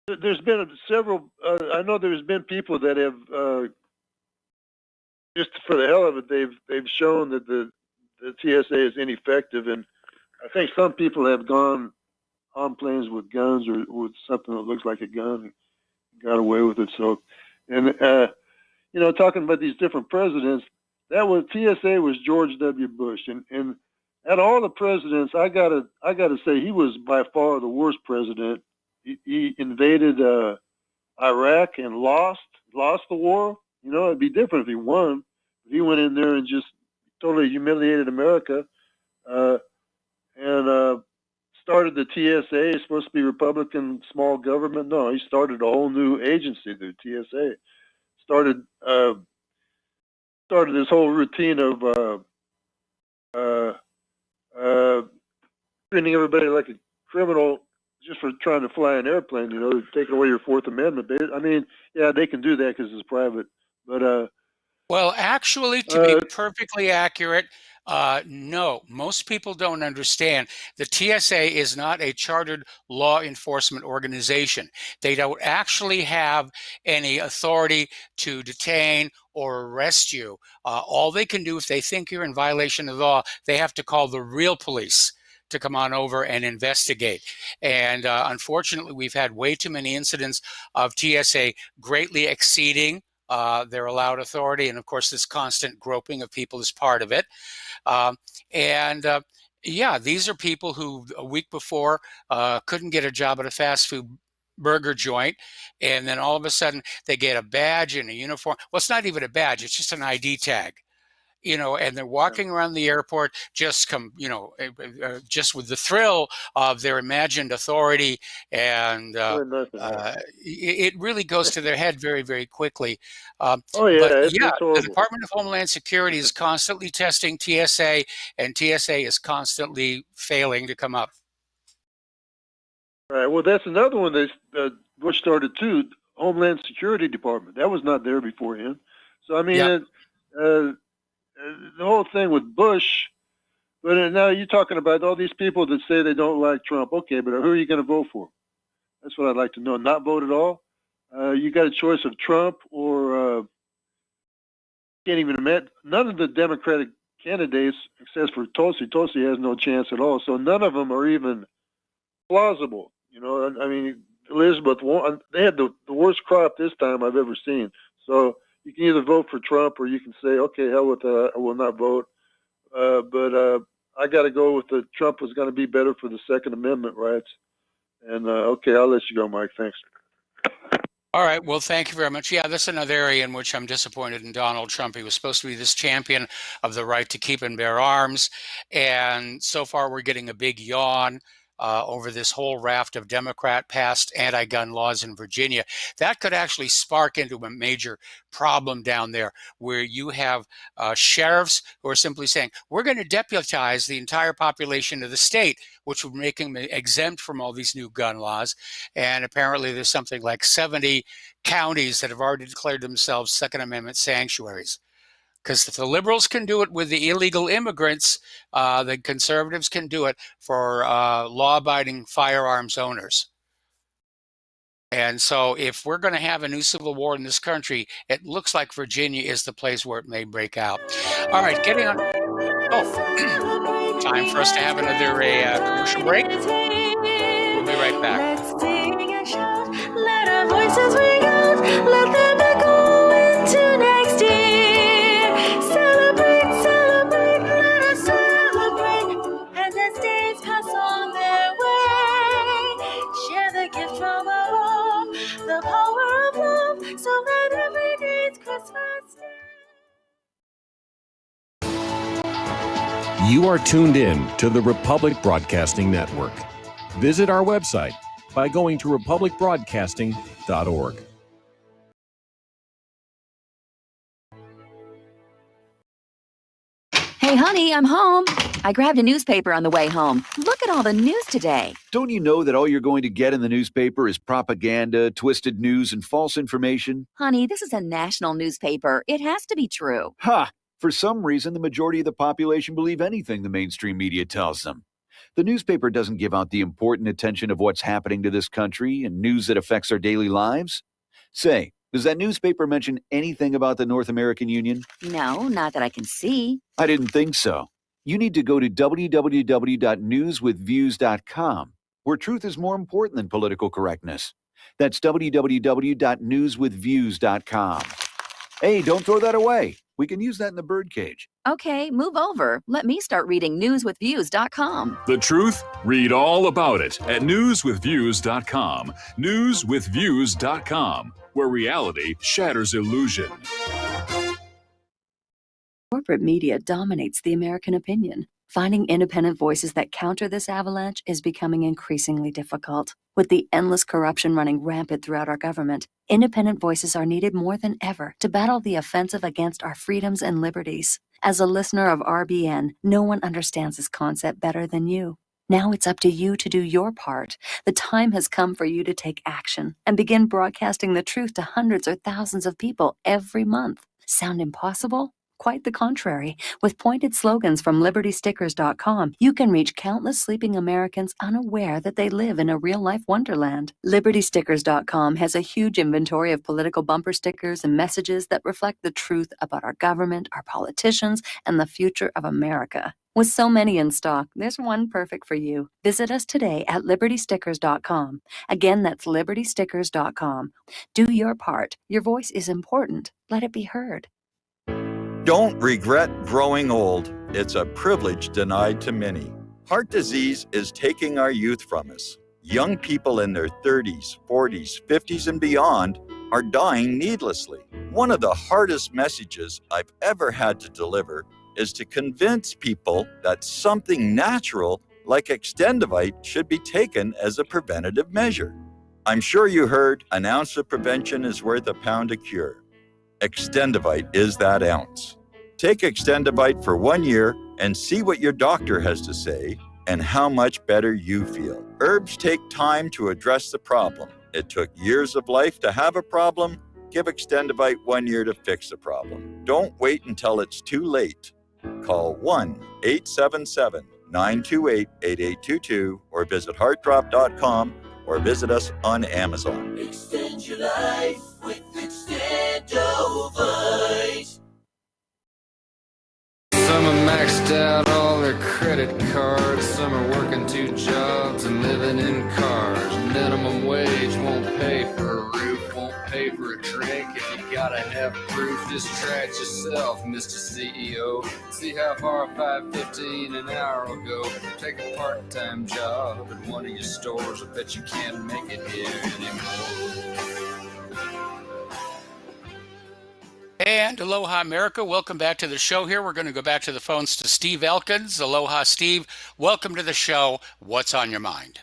There's been several. I know there's been people that have just for the hell of it, they've shown that the TSA is ineffective, and I think some people have gone on planes with guns or with something that looks like a gun and got away with it. So, and you know, talking about these different presidents, that was TSA was George W. Bush, and out of all the presidents, I gotta say he was by far the worst president. He invaded Iraq and lost the war. You know, it'd be different if he won. He went in there and just totally humiliated America, and started the TSA. It's supposed to be Republican small government. No, he started a whole new agency, the TSA. Started this whole routine of treating everybody like a criminal just for trying to fly an airplane. You know, taking away your Fourth Amendment. I mean, yeah, they can do that because it's private. But well, actually, to be perfectly accurate, no, most people don't understand. The TSA is not a chartered law enforcement organization. They don't actually have any authority to detain or arrest you. All they can do, if they think you're in violation of the law, they have to call the real police to come on over and investigate. And unfortunately, we've had way too many incidents of TSA greatly exceeding their allowed authority. And of course, this constant groping of people is part of it. Yeah, these are people who a week before couldn't get a job at a fast food burger joint, and then all of a sudden they get a badge and a uniform. Well, it's not even a badge, it's just an ID tag. You know, and they're walking around the airport just just with the thrill of their imagined authority, and it really goes to their head very, very quickly. Oh yeah, but it's yeah, the horrible. Department of Homeland Security is constantly testing TSA, and TSA is constantly failing to come up. Right. Well, that's another one that Bush started too. Homeland Security Department. That was not there beforehand. So I mean, the whole thing with Bush, but now you're talking about all these people that say they don't like Trump. Okay, but who are you going to vote for? That's what I'd like to know. Not vote at all? You got a choice of Trump or can't even admit none of the Democratic candidates, except for Tulsi. Tulsi has no chance at all. So none of them are even plausible. You know, I mean, Elizabeth Warren, they had the worst crop this time I've ever seen. So you can either vote for Trump or you can say, okay, hell with that, I will not vote. But I got to go with the Trump was going to be better for the Second Amendment rights. And okay, I'll let you go, Mike. Thanks. All right. Well, thank you very much. Yeah, that's another area in which I'm disappointed in Donald Trump. He was supposed to be this champion of the right to keep and bear arms. And so far, we're getting a big yawn over this whole raft of Democrat-passed anti-gun laws in Virginia. That could actually spark into a major problem down there, where you have sheriffs who are simply saying, we're going to deputize the entire population of the state, which would make them exempt from all these new gun laws. And apparently there's something like 70 counties that have already declared themselves Second Amendment sanctuaries. Because if the liberals can do it with the illegal immigrants, the conservatives can do it for law-abiding firearms owners. And so if we're going to have a new civil war in this country, it looks like Virginia is the place where it may break out. All right, getting on. Oh, time for us to have another commercial break. We'll be right back. Let our voices ring out, let them echo into next year. Celebrate, celebrate, let us celebrate. As the days pass on their way, share the gift from above, the power of love, so that every day's Christmas Day. You are tuned in to the Republic Broadcasting Network. Visit our website by going to republicbroadcasting.org. Hey, honey, I'm home. I grabbed a newspaper on the way home. Look at all the news today. Don't you know that all you're going to get in the newspaper is propaganda, twisted news, and false information? Honey, this is a national newspaper. It has to be true. Ha! For some reason, the majority of the population believe anything the mainstream media tells them. The newspaper doesn't give out the important attention of what's happening to this country and news that affects our daily lives. Say, does that newspaper mention anything about the North American Union? No, not that I can see. I didn't think so. You need to go to www.newswithviews.com, where truth is more important than political correctness. That's www.newswithviews.com. Hey, don't throw that away. We can use that in the birdcage. Okay, move over. Let me start reading newswithviews.com. The truth? Read all about it at newswithviews.com. Newswithviews.com, where reality shatters illusion. Corporate media dominates the American opinion. Finding independent voices that counter this avalanche is becoming increasingly difficult. With the endless corruption running rampant throughout our government, independent voices are needed more than ever to battle the offensive against our freedoms and liberties. As a listener of RBN, no one understands this concept better than you. Now it's up to you to do your part. The time has come for you to take action and begin broadcasting the truth to hundreds or thousands of people every month. Sound impossible? Quite the contrary. With pointed slogans from LibertyStickers.com, you can reach countless sleeping Americans unaware that they live in a real-life wonderland. LibertyStickers.com has a huge inventory of political bumper stickers and messages that reflect the truth about our government, our politicians, and the future of America. With so many in stock, there's one perfect for you. Visit us today at LibertyStickers.com. Again, that's LibertyStickers.com. Do your part. Your voice is important. Let it be heard. Don't regret growing old. It's a privilege denied to many. Heart disease is taking our youth from us. Young people in their 30s, 40s, 50s, and beyond are dying needlessly. One of the hardest messages I've ever had to deliver is to convince people that something natural like Extendivite should be taken as a preventative measure. I'm sure you heard an ounce of prevention is worth a pound of cure. Extendivite is that ounce. Take Extendivite for 1 year and see what your doctor has to say and how much better you feel. Herbs take time to address the problem. It took years of life to have a problem. Give Extendivite 1 year to fix the problem. Don't wait until it's too late. Call 1-877-928-8822 or visit heartdrop.com or visit us on Amazon. Extend your life with Extendovite. Some are maxed out all their credit cards. Some are working 2 jobs and living in cars. Minimum wage won't pay for a roof, won't pay for a drink. If you gotta have proof, just try it yourself, Mr. CEO. See how far $5.15 an hour will go. Take a part-time job at one of your stores. I bet you can't make it here anymore. And Aloha America, welcome back to the show here. We're going to go back to the phones to Steve Elkins. Aloha, Steve. Welcome to the show. What's on your mind?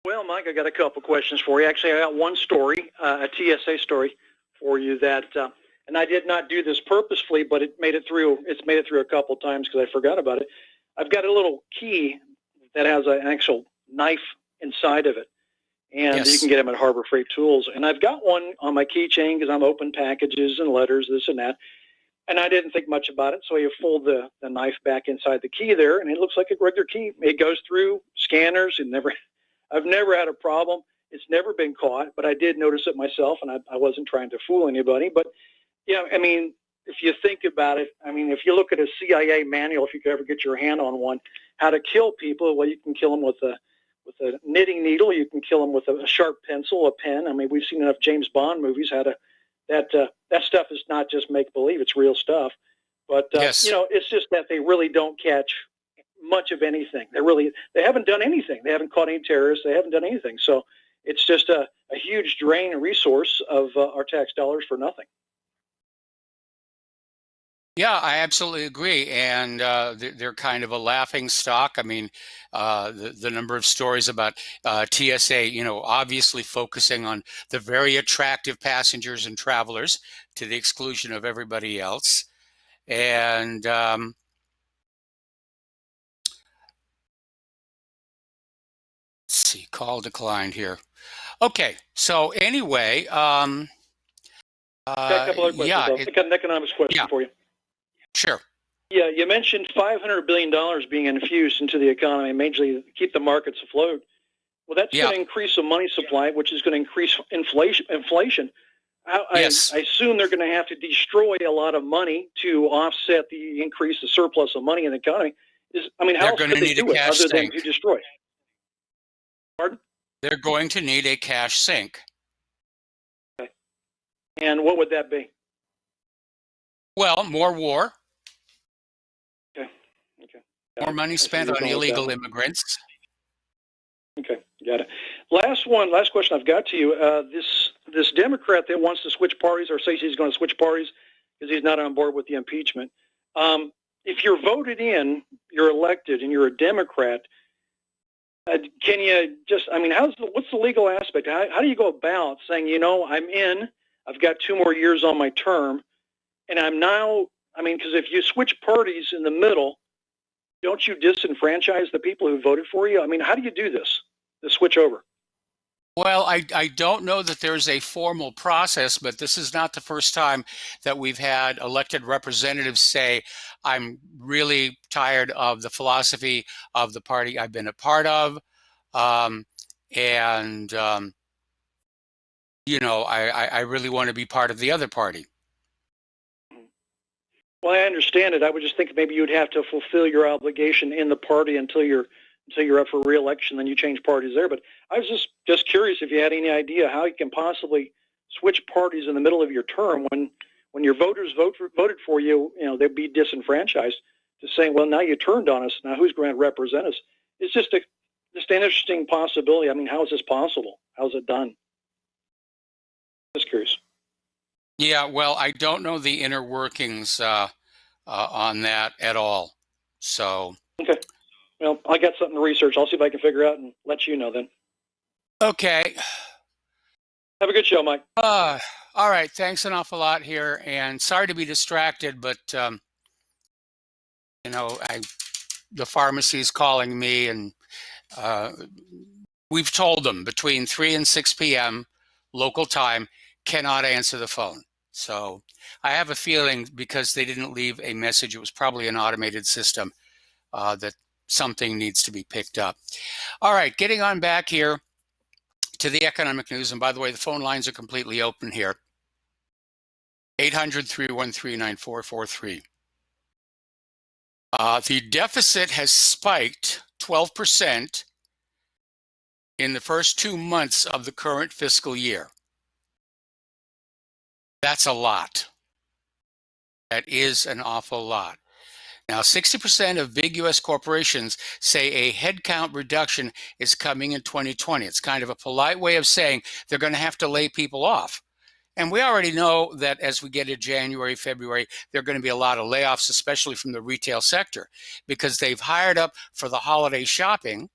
Well, Mike, I got a couple questions for you. Actually, I got one story, a TSA story for you that, and I did not do this purposefully, but it made it through. It's made it through a couple times because I forgot about it. I've got a little key that has an actual knife inside of it, and you can get them at Harbor Freight Tools. And I've got one on my keychain because I'm open packages and letters, this and that. And I didn't think much about it, so you fold the knife back inside the key there, and it looks like a regular key. It goes through scanners and I've never had a problem. It's never been caught, but I did notice it myself, and I wasn't trying to fool anybody. But, yeah, I mean, if you think about it, I mean, if you look at a CIA manual, if you could ever get your hand on one, how to kill people, well, you can kill them with a knitting needle. You can kill them with a sharp pencil, a pen. I mean, we've seen enough James Bond movies how to that stuff is not just make-believe. It's real stuff. But, you know, it's just that they really don't catch much of anything. They haven't done anything. They haven't caught any terrorists. They haven't done anything. So it's just a huge drain and resource of our tax dollars for nothing. Yeah, I absolutely agree. And they're kind of a laughing stock. I mean, the number of stories about TSA, you know, obviously focusing on the very attractive passengers and travelers to the exclusion of everybody else. And let's see, call declined here. Okay, so anyway, got a couple other questions. I got an economics question for you. Sure. Yeah, you mentioned $500 billion being infused into the economy, majorly to keep the markets afloat. Well, that's going to increase the money supply, which is going to increase inflation. I assume they're going to have to destroy a lot of money to offset the increase, the surplus of money in the economy. How else could they do it other than to destroy? Pardon? They're going to need a cash sink. Okay. And what would that be? Well, more war. Okay. More money spent on illegal immigrants. Okay, got it. Last question I've got to you. This Democrat that wants to switch parties or says he's going to switch parties because he's not on board with the impeachment. If you're voted in, you're elected, and you're a Democrat, can you just, what's the legal aspect? How do you go about saying, you know, I'm in, I've got 2 more years on my term, and I'm now, because if you switch parties in the middle, don't you disenfranchise the people who voted for you? How do you do this switch over? Well, I don't know that there's a formal process, but this is not the first time that we've had elected representatives say, I'm really tired of the philosophy of the party I've been a part of. You know, I really want to be part of the other party. Well, I understand it. I would just think maybe you'd have to fulfill your obligation in the party until you're up for re-election, then you change parties there. But I was just curious if you had any idea how you can possibly switch parties in the middle of your term when your voters voted for you, you know, they'd be disenfranchised, to saying, well, now you turned on us. Now who's going to represent us? It's just an interesting possibility. How is this possible? How's it done? Just curious. Yeah, well, I don't know the inner workings on that at all. So. Okay. Well, I got something to research. I'll see if I can figure out and let you know then. Okay. Have a good show, Mike. All right. Thanks an awful lot here. And sorry to be distracted, but, you know, the pharmacy's calling me, and we've told them between 3 and 6 p.m. local time, cannot answer the phone. So I have a feeling because they didn't leave a message, it was probably an automated system, that something needs to be picked up. All right, getting on back here to the economic news. And by the way, the phone lines are completely open here. 800-313-9443. The deficit has spiked 12% in the first 2 months of the current fiscal year. That's a lot. That is an awful lot. Now, 60% of big U.S. corporations say a headcount reduction is coming in 2020. It's kind of a polite way of saying they're going to have to lay people off. And we already know that as we get into January, February, there are going to be a lot of layoffs, especially from the retail sector, because they've hired up for the holiday shopping,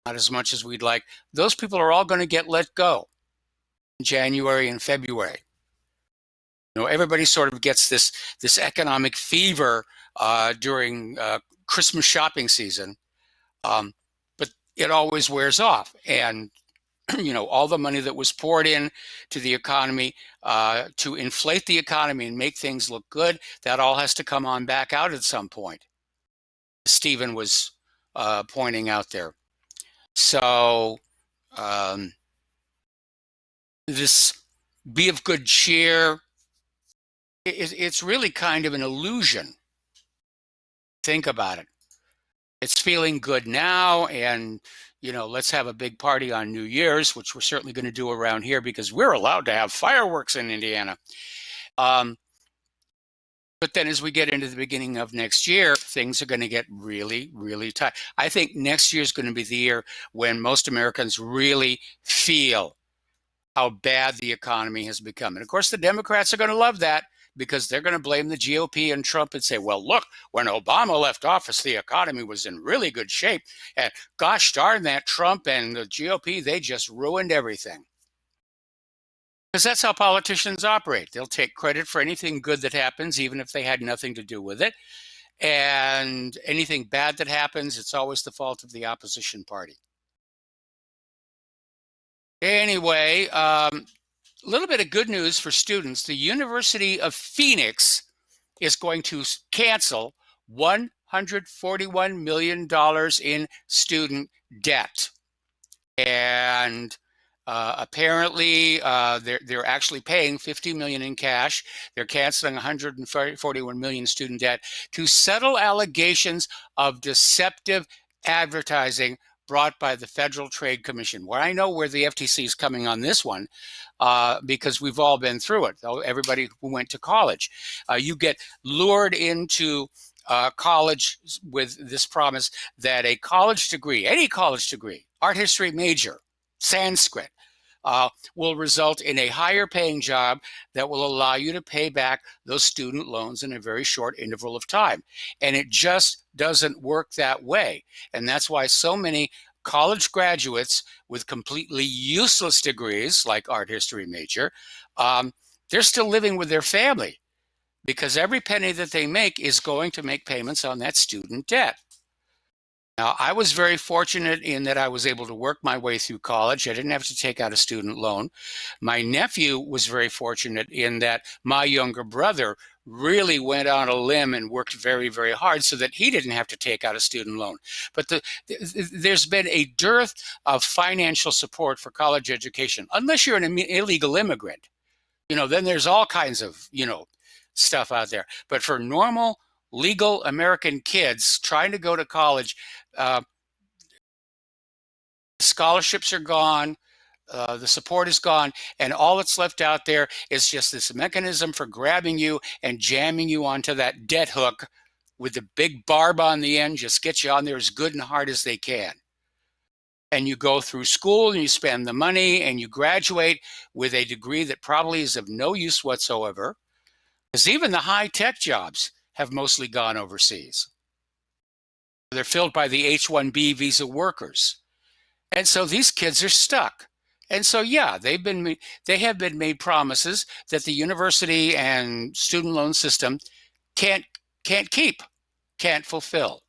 not as much as we'd like. Those people are all going to get let go in January and February. Everybody sort of gets this economic fever during Christmas shopping season, but it always wears off. And all the money that was poured in to the economy to inflate the economy and make things look good, that all has to come on back out at some point. Stephen was pointing out there. So this be of good cheer, it's really kind of an illusion. Think about it. It's feeling good now, and let's have a big party on New Year's, which we're certainly going to do around here because we're allowed to have fireworks in Indiana. But then as we get into the beginning of next year, things are going to get really, really tight. I think next year is going to be the year when most Americans really feel how bad the economy has become. And of course, the Democrats are going to love that because they're going to blame the GOP and Trump and say, well, look, when Obama left office, the economy was in really good shape. And gosh darn that Trump and the GOP, they just ruined everything. Because that's how politicians operate. They'll take credit for anything good that happens, even if they had nothing to do with it. And anything bad that happens, it's always the fault of the opposition party. Anyway, a little bit of good news for students. The University of Phoenix is going to cancel $141 million in student debt. And apparently, they're actually paying $50 million in cash. They're canceling $141 million student debt to settle allegations of deceptive advertising brought by the Federal Trade Commission. Where I know where the FTC is coming on this one, because we've all been through it. Everybody who went to college, you get lured into college with this promise that a college degree, any college degree, art history major, Sanskrit, will result in a higher paying job that will allow you to pay back those student loans in a very short interval of time. And it just doesn't work that way. And that's why so many college graduates with completely useless degrees, like art history major, they're still living with their family because every penny that they make is going to make payments on that student debt. Now, I was very fortunate in that I was able to work my way through college. I didn't have to take out a student loan. My nephew was very fortunate in that my younger brother really went on a limb and worked very, very hard so that he didn't have to take out a student loan. But there's been a dearth of financial support for college education, unless you're an illegal immigrant. Then there's all kinds of, stuff out there. But for normal, legal American kids trying to go to college, scholarships are gone, the support is gone, and all that's left out there is just this mechanism for grabbing you and jamming you onto that debt hook with the big barb on the end, just get you on there as good and hard as they can. And you go through school and you spend the money and you graduate with a degree that probably is of no use whatsoever, because even the high-tech jobs have mostly gone overseas. They're filled by the H-1B visa workers. And so these kids are stuck. And so, yeah, they have been made promises that the university and student loan system can't fulfill.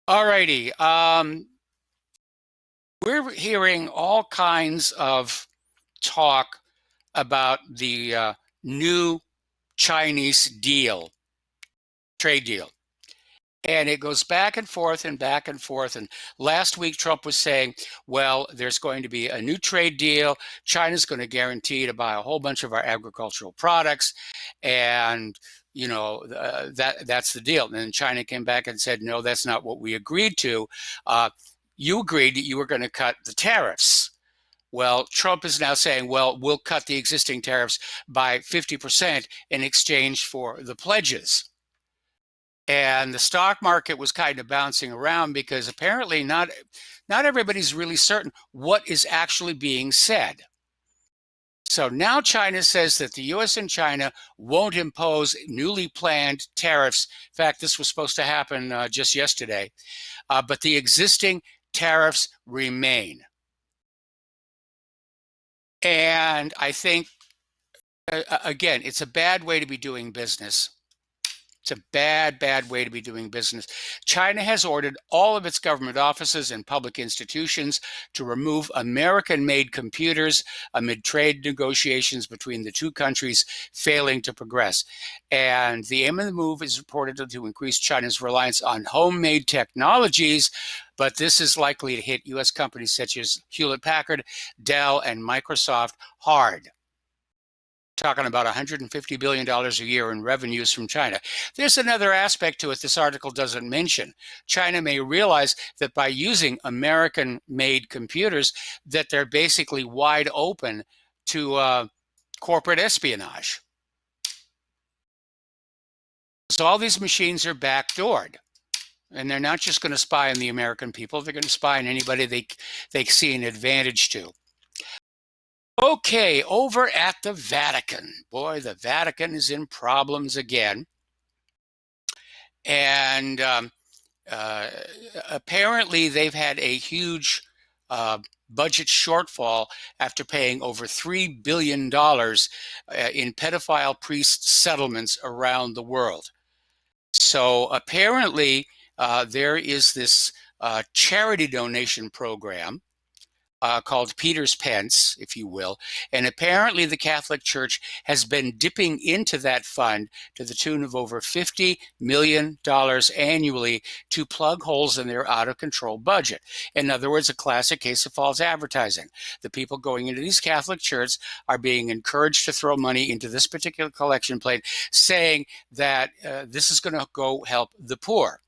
All righty. We're hearing all kinds of talk about the new Chinese deal, trade deal. And it goes back and forth and back and forth. And last week, Trump was saying, well, there's going to be a new trade deal. China's going to guarantee to buy a whole bunch of our agricultural products. And, that's the deal. And then China came back and said, no, that's not what we agreed to. You agreed that you were going to cut the tariffs. Well, Trump is now saying, well, we'll cut the existing tariffs by 50% in exchange for the pledges. And the stock market was kind of bouncing around because apparently not everybody's really certain what is actually being said. So now China says that the US and China won't impose newly planned tariffs. In fact, this was supposed to happen just yesterday, but the existing tariffs remain. And I think, again, it's a bad way to be doing business. It's a bad, bad way to be doing business. China has ordered all of its government offices and public institutions to remove American-made computers amid trade negotiations between the two countries failing to progress. And the aim of the move is reported to increase China's reliance on homemade technologies, but this is likely to hit U.S. companies such as Hewlett-Packard, Dell, and Microsoft hard. Talking about $150 billion a year in revenues from China. There's another aspect to it this article doesn't mention. China may realize that by using American-made computers, that they're basically wide open to corporate espionage. So all these machines are backdoored. And they're not just going to spy on the American people, they're going to spy on anybody they see an advantage to. Okay, over at the Vatican. Boy, the Vatican is in problems again. And apparently they've had a huge budget shortfall after paying over $3 billion in pedophile priest settlements around the world. So apparently there is this charity donation program called Peter's Pence, if you will. And apparently the Catholic Church has been dipping into that fund to the tune of over $50 million annually to plug holes in their out-of-control budget. In other words, a classic case of false advertising. The people going into these Catholic churches are being encouraged to throw money into this particular collection plate, saying that this is going to go help the poor.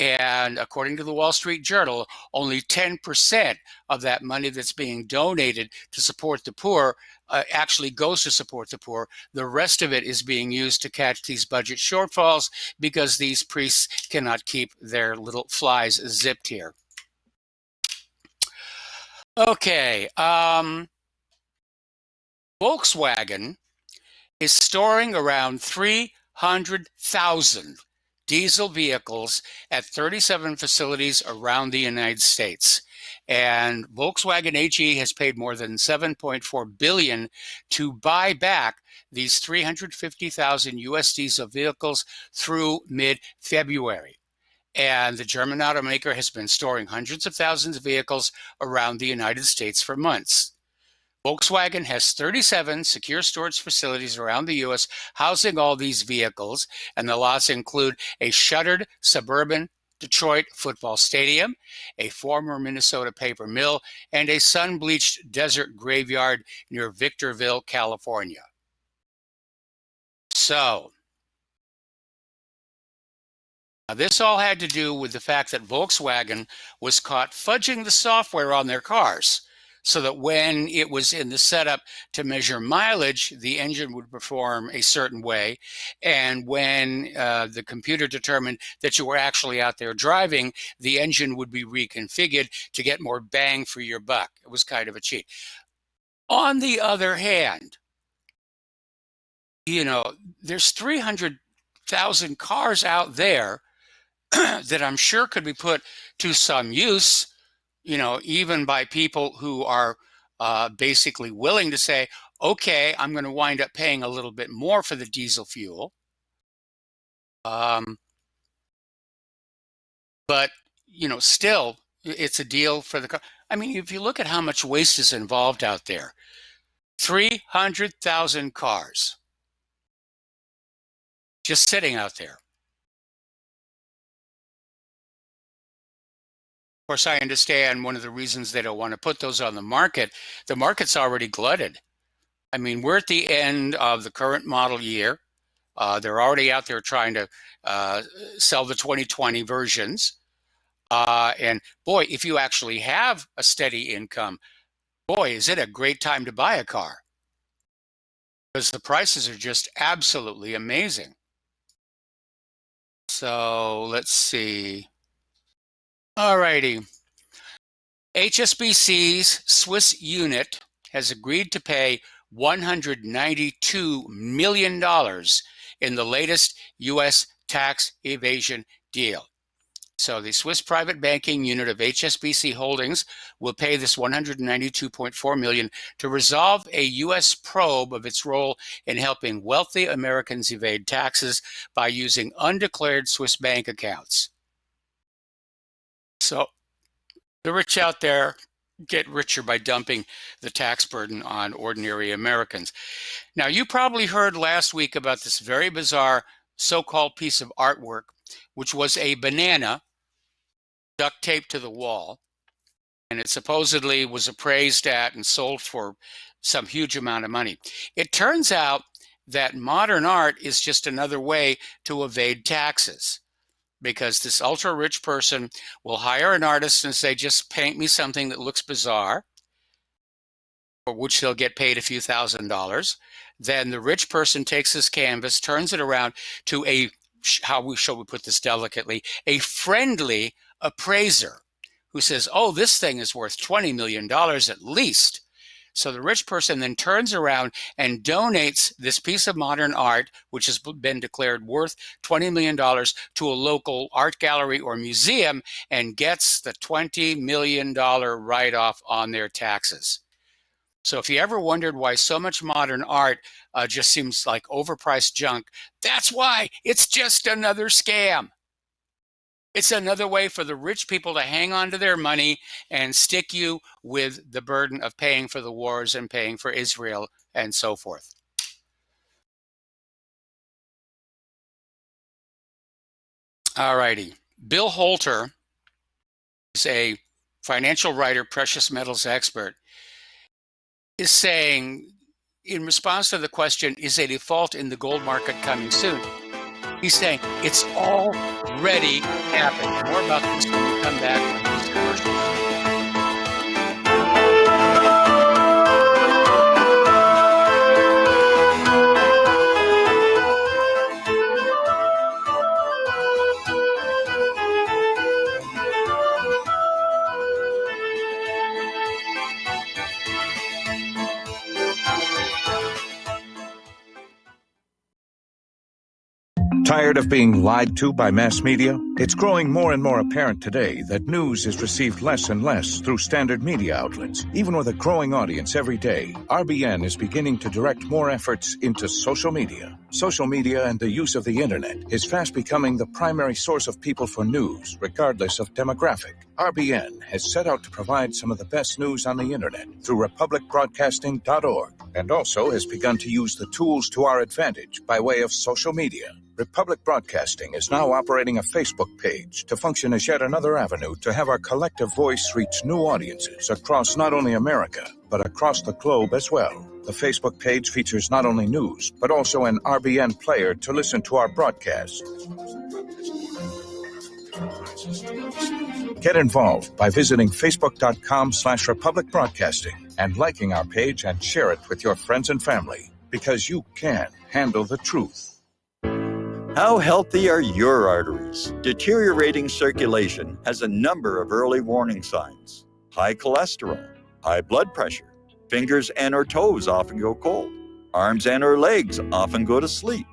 And according to the Wall Street Journal, only 10% of that money that's being donated to support the poor actually goes to support the poor. The rest of it is being used to catch these budget shortfalls because these priests cannot keep their little flies zipped here. Okay, Volkswagen is storing around 300,000 diesel vehicles at 37 facilities around the United States. And Volkswagen AG has paid more than $7.4 billion to buy back these 350,000 US diesel vehicles through mid-February. And the German automaker has been storing hundreds of thousands of vehicles around the United States for months. Volkswagen has 37 secure storage facilities around the U.S. housing all these vehicles, and the lots include a shuttered suburban Detroit football stadium, a former Minnesota paper mill, and a sun-bleached desert graveyard near Victorville, California. So, now this all had to do with the fact that Volkswagen was caught fudging the software on their cars, so that when it was in the setup to measure mileage, the engine would perform a certain way. And when the computer determined that you were actually out there driving, the engine would be reconfigured to get more bang for your buck. It was kind of a cheat. On the other hand, you know, there's 300,000 cars out there that I'm sure could be put to some use, you know, even by people who are basically willing to say, okay, I'm going to wind up paying a little bit more for the diesel fuel. But, you know, still, it's a deal for the car. I mean, if you look at how much waste is involved out there, 300,000 cars just sitting out there. Of course, I understand one of the reasons they don't want to put those on the market's already glutted. I mean, we're at the end of the current model year. They're already out there trying to sell the 2020 versions. And boy, if you actually have a steady income, boy, is it a great time to buy a car. Because the prices are just absolutely amazing. So let's see. All righty. HSBC's Swiss unit has agreed to pay $192 million in the latest U.S. tax evasion deal. So the Swiss private banking unit of HSBC Holdings will pay this $192.4 million to resolve a U.S. probe of its role in helping wealthy Americans evade taxes by using undeclared Swiss bank accounts. So the rich out there get richer by dumping the tax burden on ordinary Americans. Now, you probably heard last week about this very bizarre so-called piece of artwork, which was a banana duct taped to the wall, and it supposedly was appraised at and sold for some huge amount of money. It turns out that modern art is just another way to evade taxes, because this ultra-rich person will hire an artist and say, just paint me something that looks bizarre, for which they'll get paid a few $1,000s. Then the rich person takes this canvas, turns it around to a, shall we put this delicately, a friendly appraiser who says, oh, this thing is worth $20 million at least. So the rich person then turns around and donates this piece of modern art, which has been declared worth $20 million, to a local art gallery or museum and gets the $20 million write-off on their taxes. So if you ever wondered why so much modern art just seems like overpriced junk, that's why. It's just another scam. It's another way for the rich people to hang on to their money and stick you with the burden of paying for the wars and paying for Israel and so forth. All righty. Bill Holter is a financial writer, precious metals expert, is saying, in response to the question, is a default in the gold market coming soon? He's saying it's already happened. More about this when we come back from these commercials. Tired of being lied to by mass media? It's growing more and more apparent today that news is received less and less through standard media outlets. Even with a growing audience every day, RBN is beginning to direct more efforts into social media. Social media and the use of the internet is fast becoming the primary source of people for news, regardless of demographic. RBN has set out to provide some of the best news on the internet through republicbroadcasting.org, and also has begun to use the tools to our advantage by way of social media. Republic Broadcasting is now operating a Facebook page to function as yet another avenue to have our collective voice reach new audiences across not only America, but across the globe as well. The Facebook page features not only news, but also an RBN player to listen to our broadcasts. Get involved by visiting facebook.com/Republic Broadcasting and liking our page and share it with your friends and family, because you can handle the truth. How healthy are your arteries? Deteriorating circulation has a number of early warning signs. High cholesterol, high blood pressure, fingers and or toes often go cold, arms and or legs often go to sleep,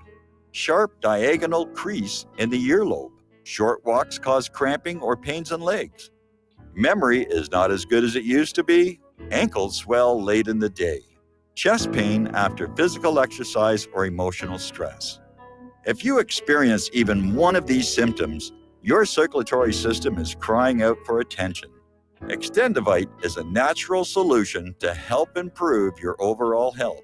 sharp diagonal crease in the earlobe, short walks cause cramping or pains in legs, memory is not as good as it used to be, ankles swell late in the day, chest pain after physical exercise or emotional stress. If you experience even one of these symptoms, your circulatory system is crying out for attention. Extendivite is a natural solution to help improve your overall health.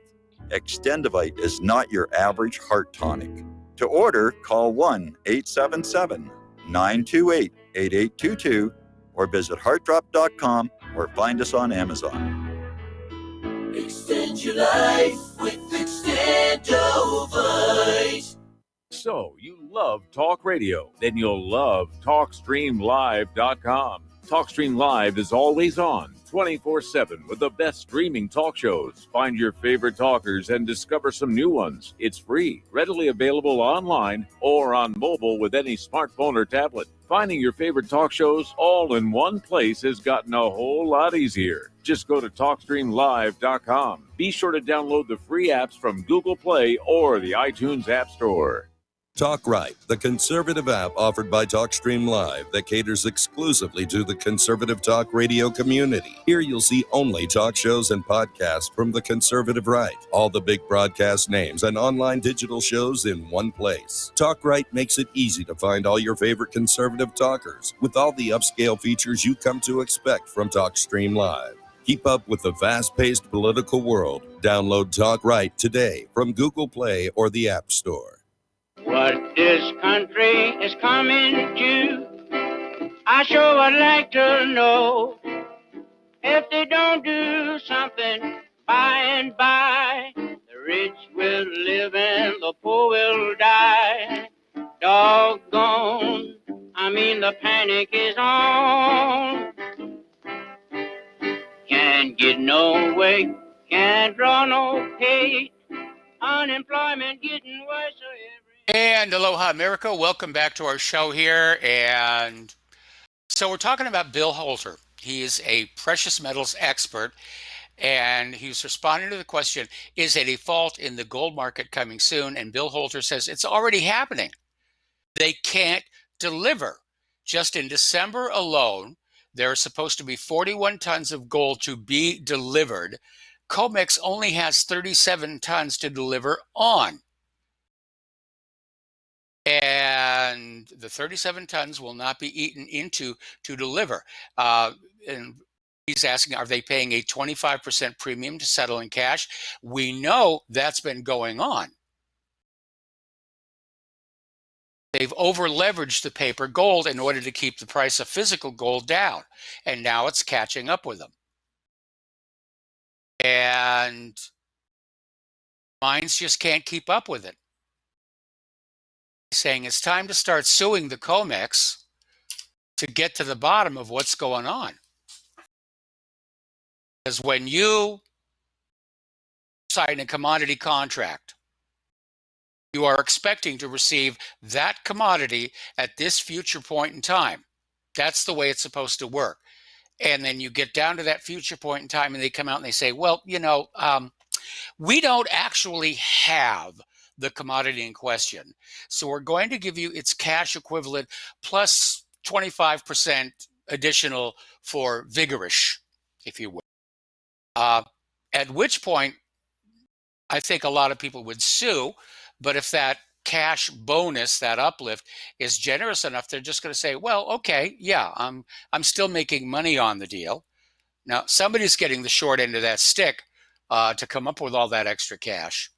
Extendivite is not your average heart tonic. To order, call 1-877-928-8822 or visit heartdrop.com or find us on Amazon. Extend your life with Extendovite. So, you love talk radio? Then you'll love TalkStreamLive.com. TalkStream Live is always on, 24/7 with the best streaming talk shows. Find your favorite talkers and discover some new ones. It's free, readily available online or on mobile with any smartphone or tablet. Finding your favorite talk shows all in one place has gotten a whole lot easier. Just go to TalkStreamLive.com. Be sure to download the free apps from Google Play or the iTunes App Store. Talk Right, the conservative app offered by TalkStream Live that caters exclusively to the conservative talk radio community. Here you'll see only talk shows and podcasts from the conservative right. All the big broadcast names and online digital shows in one place. Talk Right makes it easy to find all your favorite conservative talkers with all the upscale features you come to expect from TalkStream Live. Keep up with the fast-paced political world. Download Talk Right today from Google Play or the App Store. What this country is coming to, I sure would like to know. If they don't do something by and by, the rich will live and the poor will die. Doggone, the panic is on. Can't get no way, can't draw no pay, unemployment getting worse every. And aloha, America. Welcome back to our show here. And so we're talking about Bill Holter. He is a precious metals expert, and he's responding to the question, is a default in the gold market coming soon? And Bill Holter says it's already happening. They can't deliver. Just in December alone, there are supposed to be 41 tons of gold to be delivered. COMEX only has 37 tons to deliver on. And the 37 tons will not be eaten into to deliver. And he's asking, are they paying a 25% premium to settle in cash? We know that's been going on. They've over-leveraged the paper gold in order to keep the price of physical gold down. And now it's catching up with them. And mines just can't keep up with it. Saying it's time to start suing the COMEX to get to the bottom of what's going on. Because when you sign a commodity contract, you are expecting to receive that commodity at this future point in time. That's the way it's supposed to work. And then you get down to that future point in time and they come out and they say, well, we don't actually have the commodity in question. So we're going to give you its cash equivalent plus 25% additional for vigorish, if you will. At which point, I think a lot of people would sue, but if that cash bonus, that uplift, is generous enough, they're just going to say, well, okay, yeah, I'm still making money on the deal. Now, somebody's getting the short end of that stick to come up with all that extra cash.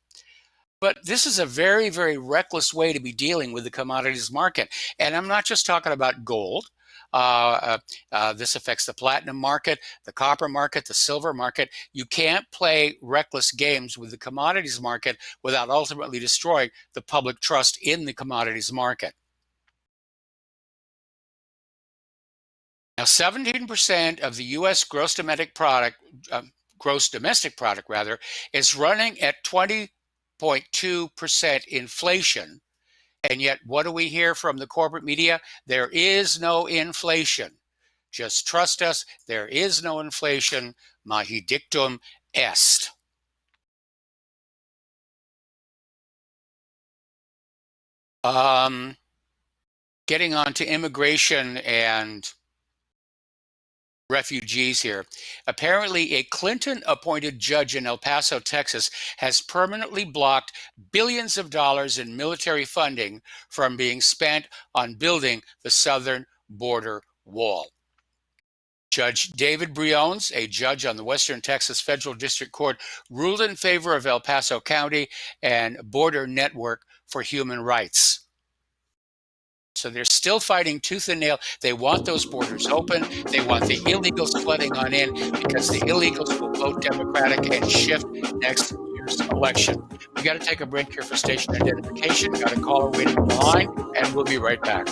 But this is a very, very reckless way to be dealing with the commodities market. And I'm not just talking about gold. This affects the platinum market, the copper market, the silver market. You can't play reckless games with the commodities market without ultimately destroying the public trust in the commodities market. Now, 17% of the U.S. gross domestic product, is running at 20.2% inflation. And yet, what do we hear from the corporate media? There is no inflation. Just trust us. There is no inflation. Mahi dictum est. Getting on to immigration and refugees here. Apparently, a Clinton-appointed judge in El Paso, Texas, has permanently blocked billions of dollars in military funding from being spent on building the southern border wall. Judge David Briones, a judge on the Western Texas Federal District Court, ruled in favor of El Paso County and Border Network for Human Rights. So they're still fighting tooth and nail. They want those borders open. They want the illegals flooding on in because the illegals will vote Democratic and shift next year's election. We got to take a break here for station identification. Got a caller waiting on the line, and we'll be right back.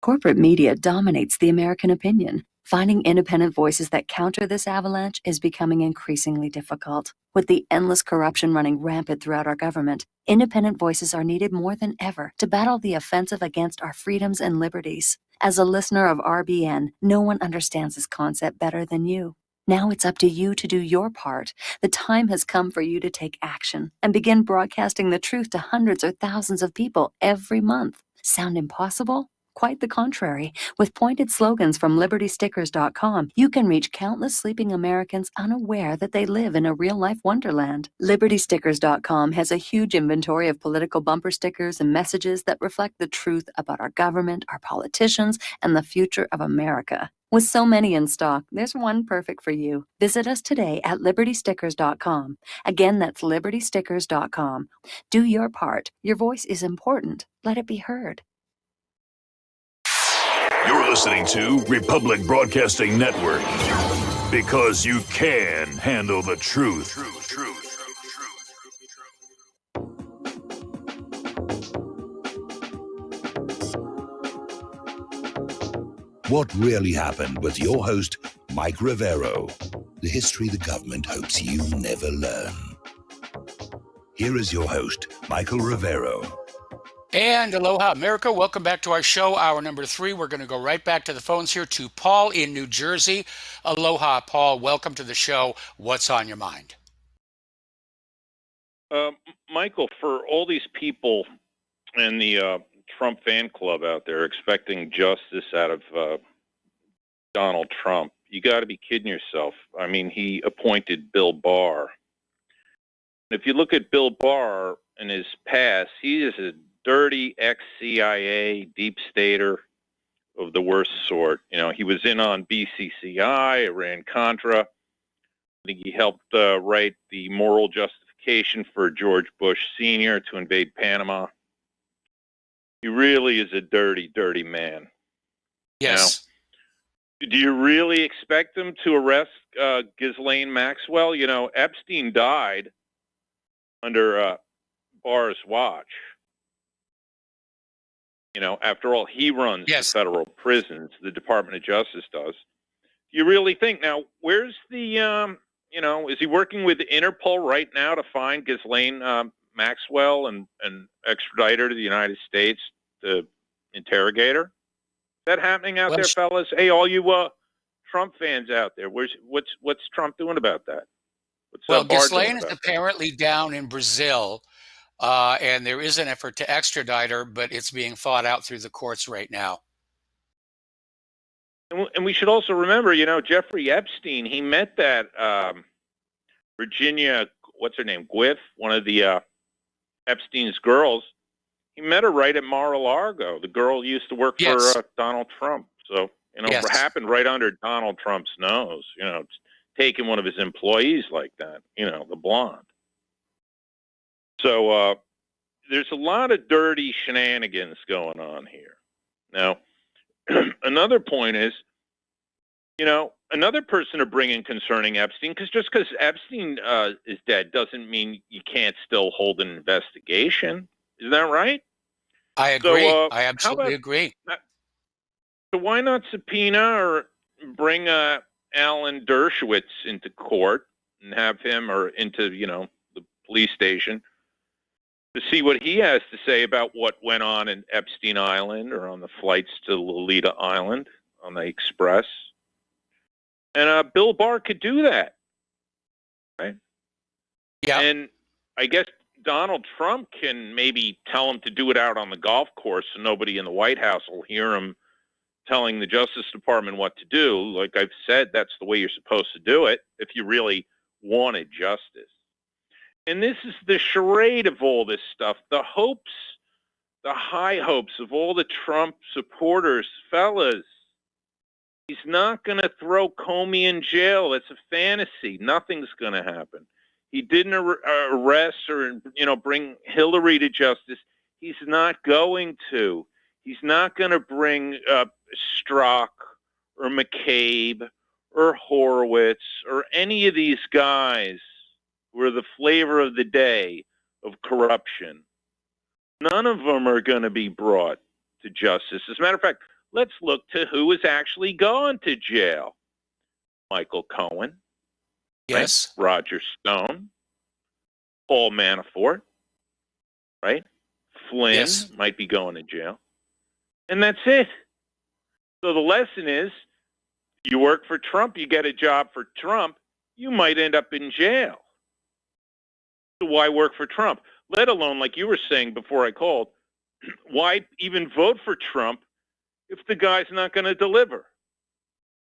Corporate media dominates the American opinion. Finding independent voices that counter this avalanche is becoming increasingly difficult. With the endless corruption running rampant throughout our government, independent voices are needed more than ever to battle the offensive against our freedoms and liberties. As a listener of RBN, no one understands this concept better than you. Now it's up to you to do your part. The time has come for you to take action and begin broadcasting the truth to hundreds or thousands of people every month. Sound impossible? Quite the contrary. With pointed slogans from LibertyStickers.com, you can reach countless sleeping Americans unaware that they live in a real-life wonderland. LibertyStickers.com has a huge inventory of political bumper stickers and messages that reflect the truth about our government, our politicians, and the future of America. With so many in stock, there's one perfect for you. Visit us today at LibertyStickers.com. Again, that's LibertyStickers.com. Do your part. Your voice is important. Let it be heard. You're listening to Republic Broadcasting Network because you can handle the truth. What really happened with your host, Mike Rivero. The history the government hopes you never learn. Here is your host, Michael Rivero. And aloha, America. Welcome back to our show, hour number 3. We're going to go right back to the phones here to Paul in New Jersey. Aloha, Paul. Welcome to the show. What's on your mind? Michael, for all these people in the Trump fan club out there expecting justice out of Donald Trump, you got to be kidding yourself. I mean, he appointed Bill Barr. If you look at Bill Barr and his past, he is a dirty ex-CIA deep stater of the worst sort. You know, he was in on BCCI, Iran-Contra. I think he helped write the moral justification for George Bush Sr. to invade Panama. He really is a dirty, dirty man. Yes. Now, do you really expect them to arrest Ghislaine Maxwell? You know, Epstein died under Barr's watch. You know, after all, he runs the federal prisons. The Department of Justice does. You really think now? Where's the? You know, is he working with Interpol right now to find Ghislaine Maxwell and extradite her to the United States to interrogate her? Is that happening out there, fellas? Hey, all you Trump fans out there, what's Trump doing about that? Well, Ghislaine is apparently down in Brazil. And there is an effort to extradite her, but it's being fought out through the courts right now. And we should also remember, you know, Jeffrey Epstein, he met that Virginia, what's her name, Gwiff, one of the Epstein's girls. He met her right at Mar-a-Lago. The girl used to work for Donald Trump. So, you know, it happened right under Donald Trump's nose, you know, taking one of his employees like that, you know, the blonde. So there's a lot of dirty shenanigans going on here. Now, another point is, you know, another person to bring in concerning Epstein, because just because Epstein is dead doesn't mean you can't still hold an investigation. Isn't that right? I agree. So, I absolutely agree. So why not subpoena or bring Alan Dershowitz into court and have him, or into, you know, the police station, to see what he has to say about what went on in Epstein Island or on the flights to Lolita Island on the Express. And Bill Barr could do that, right? Yeah. And I guess Donald Trump can maybe tell him to do it out on the golf course so nobody in the White House will hear him telling the Justice Department what to do. Like I've said, that's the way you're supposed to do it if you really wanted justice. And this is the charade of all this stuff. The hopes, the high hopes of all the Trump supporters, fellas. He's not going to throw Comey in jail. It's a fantasy. Nothing's going to happen. He didn't arrest or, you know, bring Hillary to justice. He's not going to. He's not going to bring Strzok or McCabe or Horowitz or any of these guys who are the flavor of the day of corruption. None of them are going to be brought to justice. As a matter of fact, let's look to who has actually gone to jail. Michael Cohen. Yes. Right? Roger Stone. Paul Manafort. Right? Flynn might be going to jail. And that's it. So the lesson is, you work for Trump, you get a job for Trump, you might end up in jail. So why work for Trump? Let alone, like you were saying before I called, why even vote for Trump if the guy's not going to deliver?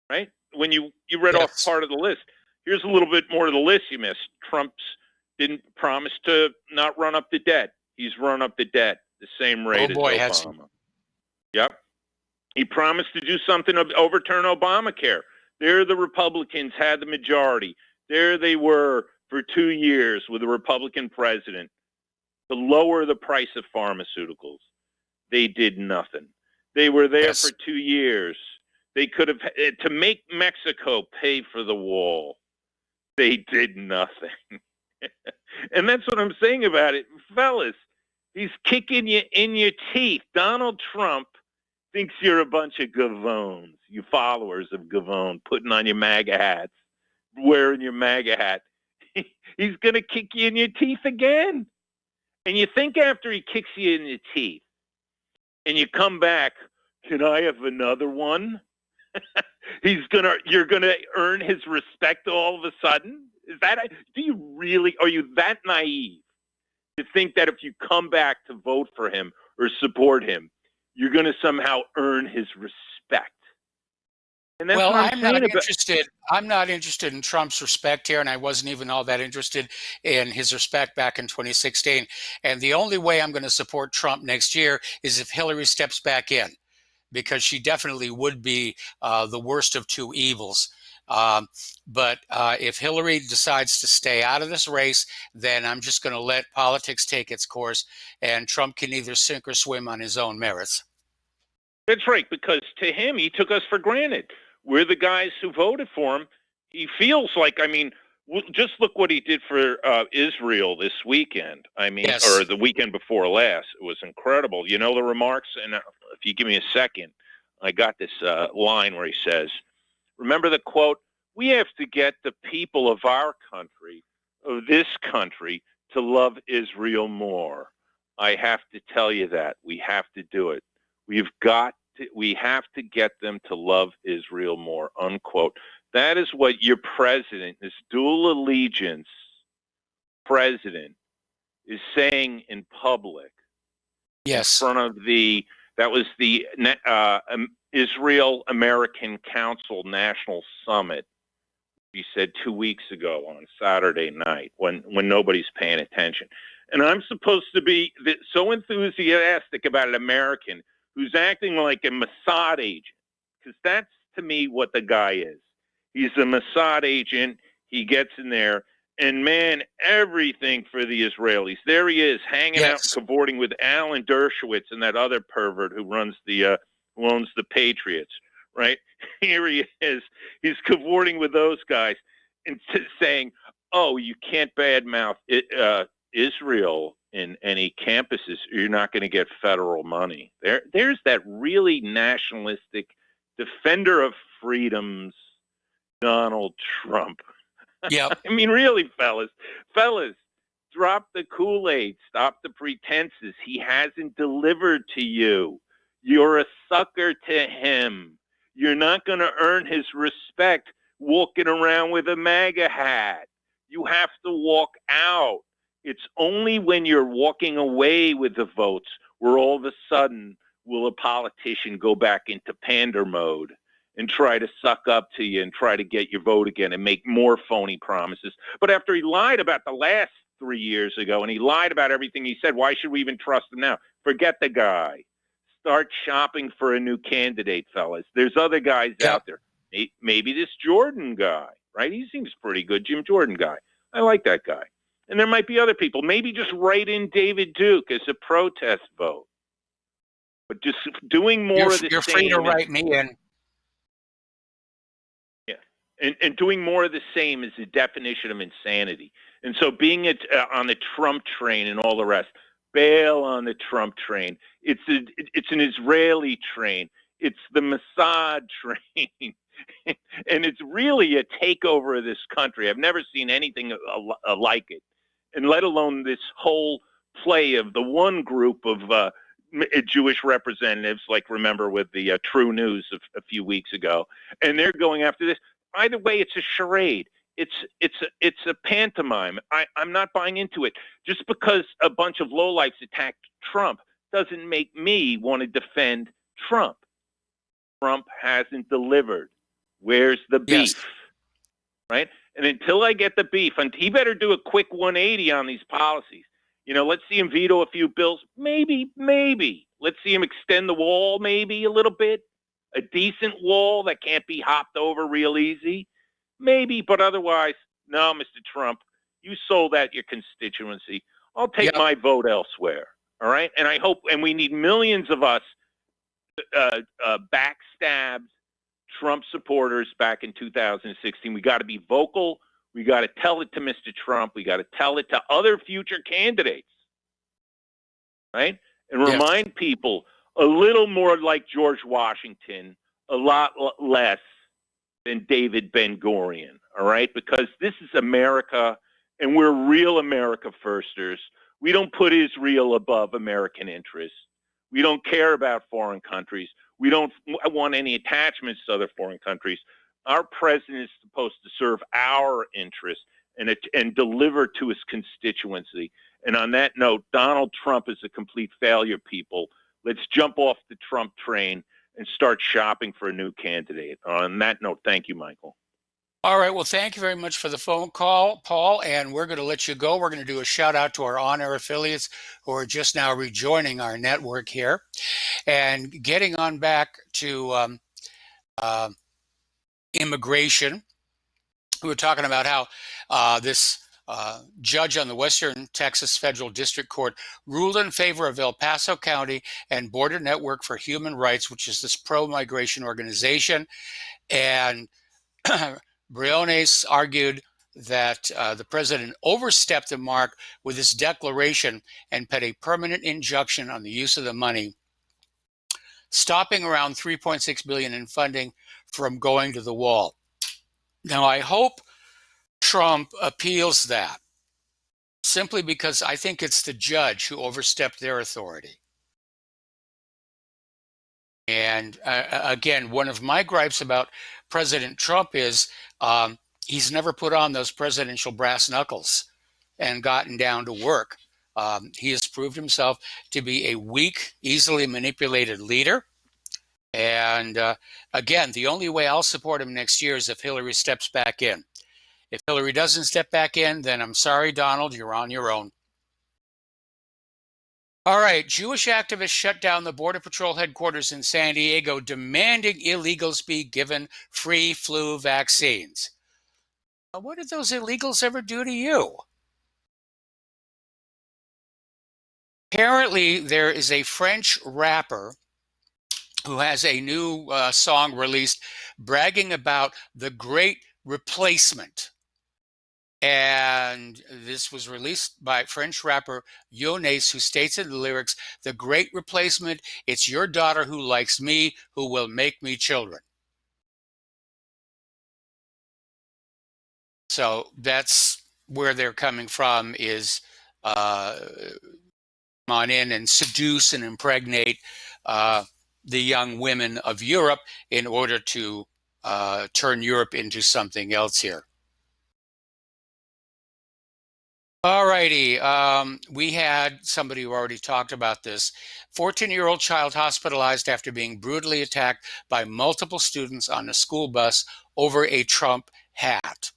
Right? When you read off part of the list, here's a little bit more of the list you missed. Trump's didn't promise to not run up the debt. He's run up the debt the same rate as Obama. Yep. He promised to do something to overturn Obamacare. There the Republicans had the majority. There they were for 2 years with a Republican president to lower the price of pharmaceuticals. They did nothing. They were there for 2 years. They could have, to make Mexico pay for the wall. They did nothing. And that's what I'm saying about it. Fellas, he's kicking you in your teeth. Donald Trump thinks you're a bunch of gavones, you followers of Gavone, putting on your MAGA hats, wearing your MAGA hat. He's going to kick you in your teeth again. And you think after he kicks you in your teeth and you come back, can I have another one? You're going to earn his respect all of a sudden? Are you that naive to think that if you come back to vote for him or support him, you're going to somehow earn his respect? And that's Well, what I'm not interested in Trump's respect here, and I wasn't even all that interested in his respect back in 2016. And the only way I'm going to support Trump next year is if Hillary steps back in, because she definitely would be the worst of two evils. But if Hillary decides to stay out of this race, then I'm just going to let politics take its course, and Trump can either sink or swim on his own merits. That's right, because to him, he took us for granted. We're the guys who voted for him. He feels like, just look what he did for Israel this weekend. Or the weekend before last. It was incredible. You know the remarks? And if you give me a second, I got this line where he says, remember the quote, "We have to get the people of our country, of this country, to love Israel more. I have to tell you that. We have to do it. We have to get them to love Israel more," unquote. That is what your president, this dual allegiance president, is saying in public. Yes. In front of the Israel American Council National Summit. He said 2 weeks ago on Saturday night when nobody's paying attention. And I'm supposed to be so enthusiastic about an American who's acting like a Mossad agent, because that's, to me, what the guy is. He's a Mossad agent. He gets in there, and, man, everything for the Israelis. There he is, hanging out, cavorting with Alan Dershowitz and that other pervert who owns the Patriots, right? Here he is. He's cavorting with those guys and saying, oh, you can't badmouth Israel in any campuses, you're not going to get federal money. There's that really nationalistic defender of freedoms, Donald Trump. Yeah. Really, fellas, drop the Kool-Aid, stop the pretenses. He hasn't delivered to you. You're a sucker to him. You're not going to earn his respect walking around with a MAGA hat. You have to walk out. It's only when you're walking away with the votes where all of a sudden will a politician go back into pander mode and try to suck up to you and try to get your vote again and make more phony promises. But after he lied about the last 3 years ago and he lied about everything he said, why should we even trust him now? Forget the guy. Start shopping for a new candidate, fellas. There's other guys out there. Maybe this Jordan guy, right? He seems pretty good, Jim Jordan guy. I like that guy. And there might be other people. Maybe just write in David Duke as a protest vote. But just doing more of the same. You're free to write me in. Yeah. And doing more of the same is the definition of insanity. And so being on the Trump train and all the rest, bail on the Trump train. It's an Israeli train. It's the Mossad train. And it's really a takeover of this country. I've never seen anything like it, and let alone this whole play of the one group of Jewish representatives, like remember with the True News a few weeks ago, and they're going after this. Either way, it's a charade. It's a pantomime. I'm not buying into it. Just because a bunch of lowlifes attacked Trump doesn't make me want to defend Trump. Trump hasn't delivered. Where's the beef? Yes. Right? And until I get the beef, and he better do a quick 180 on these policies. Let's see him veto a few bills. Maybe. Let's see him extend the wall maybe a little bit. A decent wall that can't be hopped over real easy. Maybe, but otherwise, no, Mr. Trump, you sold out your constituency. I'll take my vote elsewhere. All right? And I hope, and we need millions of us backstabbed Trump supporters back in 2016. We got to be vocal. We got to tell it to Mr. Trump. We got to tell it to other future candidates, right? And remind people a little more like George Washington, a lot less than David Ben-Gurion, all right? Because this is America, and we're real America firsters. We don't put Israel above American interests. We don't care about foreign countries. We don't want any attachments to other foreign countries. Our president is supposed to serve our interests and deliver to his constituency. And on that note, Donald Trump is a complete failure, people. Let's jump off the Trump train and start shopping for a new candidate. On that note, thank you, Michael. All right. Well, thank you very much for the phone call, Paul. And we're going to let you go. We're going to do a shout out to our on-air affiliates who are just now rejoining our network here. And getting on back to immigration, we were talking about how this judge on the Western Texas Federal District Court ruled in favor of El Paso County and Border Network for Human Rights, which is this pro-migration organization. And Briones argued that the president overstepped the mark with his declaration and put a permanent injunction on the use of the money, stopping around $3.6 billion in funding from going to the wall. Now, I hope Trump appeals that, simply because I think it's the judge who overstepped their authority. And again, one of my gripes about President Trump is he's never put on those presidential brass knuckles and gotten down to work. He has proved himself to be a weak, easily manipulated leader. And again, the only way I'll support him next year is if Hillary steps back in. If Hillary doesn't step back in, then I'm sorry, Donald, you're on your own. All right, Jewish activists shut down the Border Patrol headquarters in San Diego, demanding illegals be given free flu vaccines. Now, what did those illegals ever do to you? Apparently, there is a French rapper who has a new song released bragging about the Great Replacement. And this was released by French rapper Younes, who states in the lyrics, "The Great Replacement, it's your daughter who likes me, who will make me children." So that's where they're coming from, is come on in and seduce and impregnate the young women of Europe in order to turn Europe into something else here. All righty. We had somebody who already talked about this. 14-year-old child hospitalized after being brutally attacked by multiple students on a school bus over a Trump hat.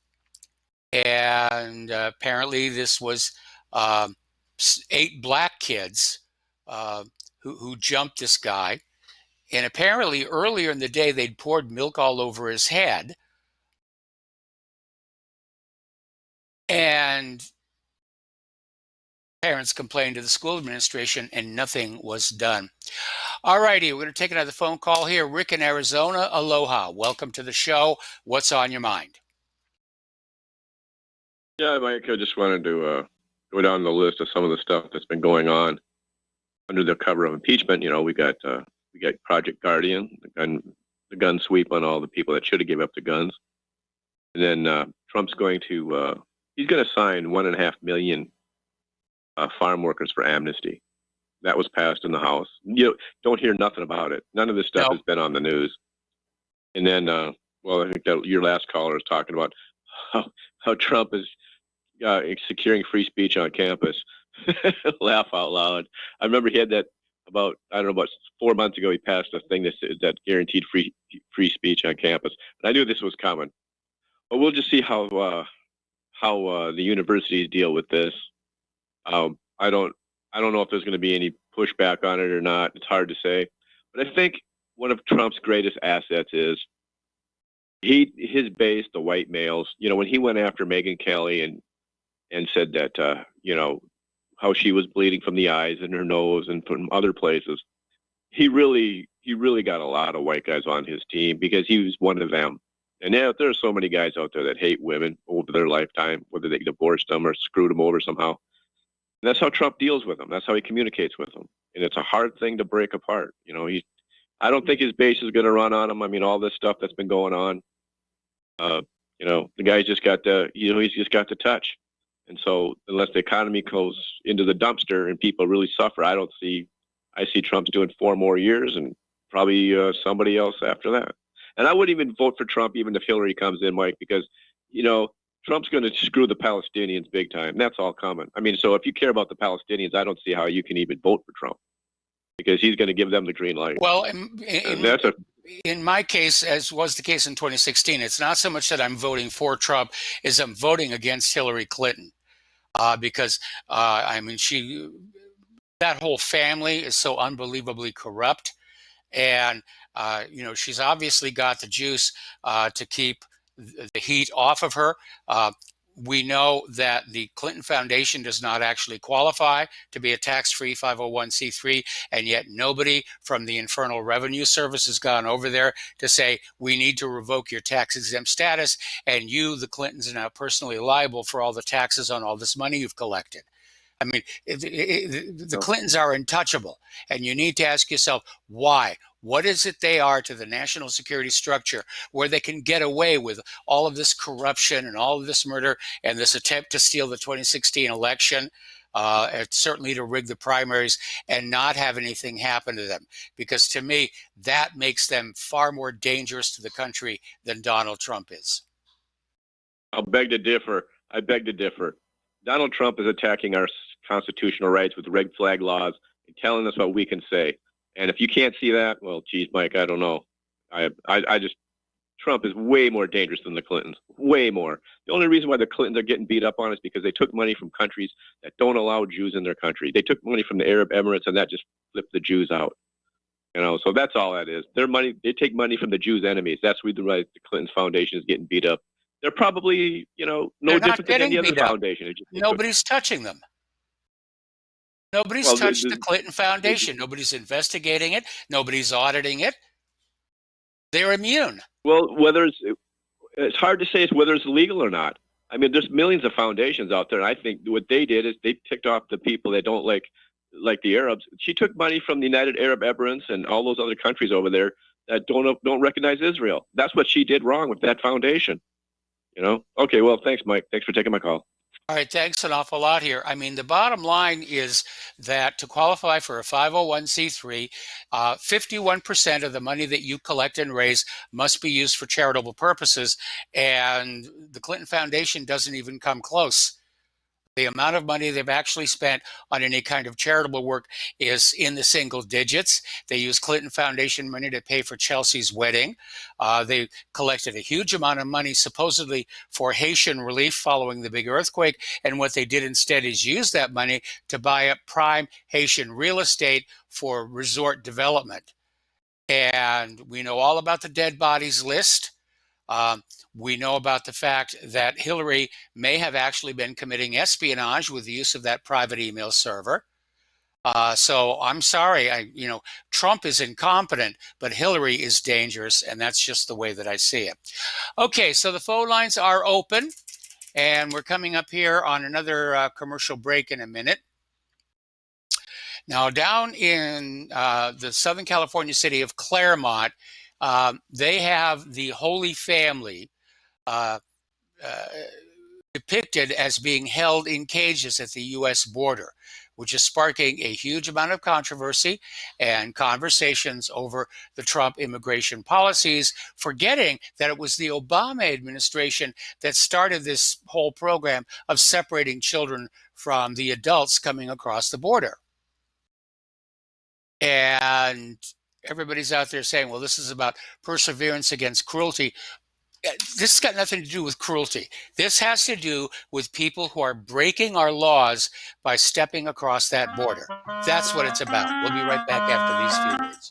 And apparently this was 8 black kids who jumped this guy. And apparently earlier in the day, they'd poured milk all over his head. And parents complained to the school administration and nothing was done. All righty, we're going to take another phone call here. Rick in Arizona, aloha. Welcome to the show. What's on your mind? Yeah, Mike, I just wanted to go down the list of some of the stuff that's been going on under the cover of impeachment. You know, we got we got Project Guardian, the gun sweep on all the people that should have gave up the guns. And then Trump's going to he's going to sign 1.5 million farm workers for amnesty. That was passed in the House. You don't hear nothing about it. None of this stuff has been on the news. And then, well, I think that your last caller was talking about how Trump is securing free speech on campus. Laugh out loud. I remember he had that about 4 months ago. He passed a thing that guaranteed free speech on campus. And I knew this was coming. But we'll just see how the universities deal with this. I don't know if there's going to be any pushback on it or not. It's hard to say. But I think one of Trump's greatest assets is his base, the white males. When he went after Megyn Kelly and said that how she was bleeding from the eyes and her nose and from other places, he really got a lot of white guys on his team because he was one of them. And now there are so many guys out there that hate women over their lifetime, whether they divorced them or screwed them over somehow. And that's how Trump deals with them. That's how he communicates with them. And it's a hard thing to break apart. I don't think his base is going to run on him. I mean, all this stuff that's been going on, the guy's just got he's just got the touch. And so unless the economy goes into the dumpster and people really suffer, I see Trump's doing 4 more years and probably somebody else after that. And I wouldn't even vote for Trump even if Hillary comes in, Mike, because, Trump's going to screw the Palestinians big time. That's all coming. I mean, so if you care about the Palestinians, I don't see how you can even vote for Trump because he's going to give them the green light. Well, in my case, as was the case in 2016, it's not so much that I'm voting for Trump as I'm voting against Hillary Clinton because, that whole family is so unbelievably corrupt. And, she's obviously got the juice to keep the heat off of her. We know that the Clinton Foundation does not actually qualify to be a tax-free 501c3, and yet nobody from the Internal Revenue Service has gone over there to say, we need to revoke your tax-exempt status, and you, the Clintons, are now personally liable for all the taxes on all this money you've collected. I mean, the Clintons are untouchable, and you need to ask yourself, why? What is it they are to the national security structure where they can get away with all of this corruption and all of this murder and this attempt to steal the 2016 election, and certainly to rig the primaries and not have anything happen to them? Because to me, that makes them far more dangerous to the country than Donald Trump is. I beg to differ. Donald Trump is attacking our constitutional rights with red flag laws and telling us what we can say. And if you can't see that, well, geez, Mike, I don't know. Trump is way more dangerous than the Clintons, way more. The only reason why the Clintons are getting beat up on is because they took money from countries that don't allow Jews in their country. They took money from the Arab Emirates, and that just flipped the Jews out. So that's all that is. Their money, they take money from the Jews' enemies. That's where the Clinton Foundation is getting beat up. They're probably, no different than any other foundation. Nobody's touching them. Nobody's touched the Clinton Foundation. Nobody's investigating it. Nobody's auditing it. They're immune. Well, it's hard to say whether it's legal or not. I mean, there's millions of foundations out there. And I think what they did is they ticked off the people that don't like the Arabs. She took money from the United Arab Emirates and all those other countries over there that don't recognize Israel. That's what she did wrong with that foundation. Okay, well, thanks, Mike. Thanks for taking my call. All right, thanks an awful lot here. I mean, the bottom line is that to qualify for a 501c3, 51% of the money that you collect and raise must be used for charitable purposes, and the Clinton Foundation doesn't even come close. The amount of money they've actually spent on any kind of charitable work is in the single digits. They use Clinton Foundation money to pay for Chelsea's wedding. They collected a huge amount of money supposedly for Haitian relief following the big earthquake. And what they did instead is use that money to buy up prime Haitian real estate for resort development. And we know all about the dead bodies list. We know about the fact that Hillary may have actually been committing espionage with the use of that private email server. So I'm sorry, Trump is incompetent, but Hillary is dangerous, and that's just the way that I see it. Okay, so the phone lines are open, and we're coming up here on another commercial break in a minute. Now, down in the Southern California city of Claremont, they have the Holy Family uh, uh, depicted as being held in cages at the U.S. border, which is sparking a huge amount of controversy and conversations over the Trump immigration policies, forgetting that it was the Obama administration that started this whole program of separating children from the adults coming across the border. And everybody's out there saying, well, this is about perseverance against cruelty. This has got nothing to do with cruelty. This has to do with people who are breaking our laws by stepping across that border. That's what it's about. We'll be right back after these few words.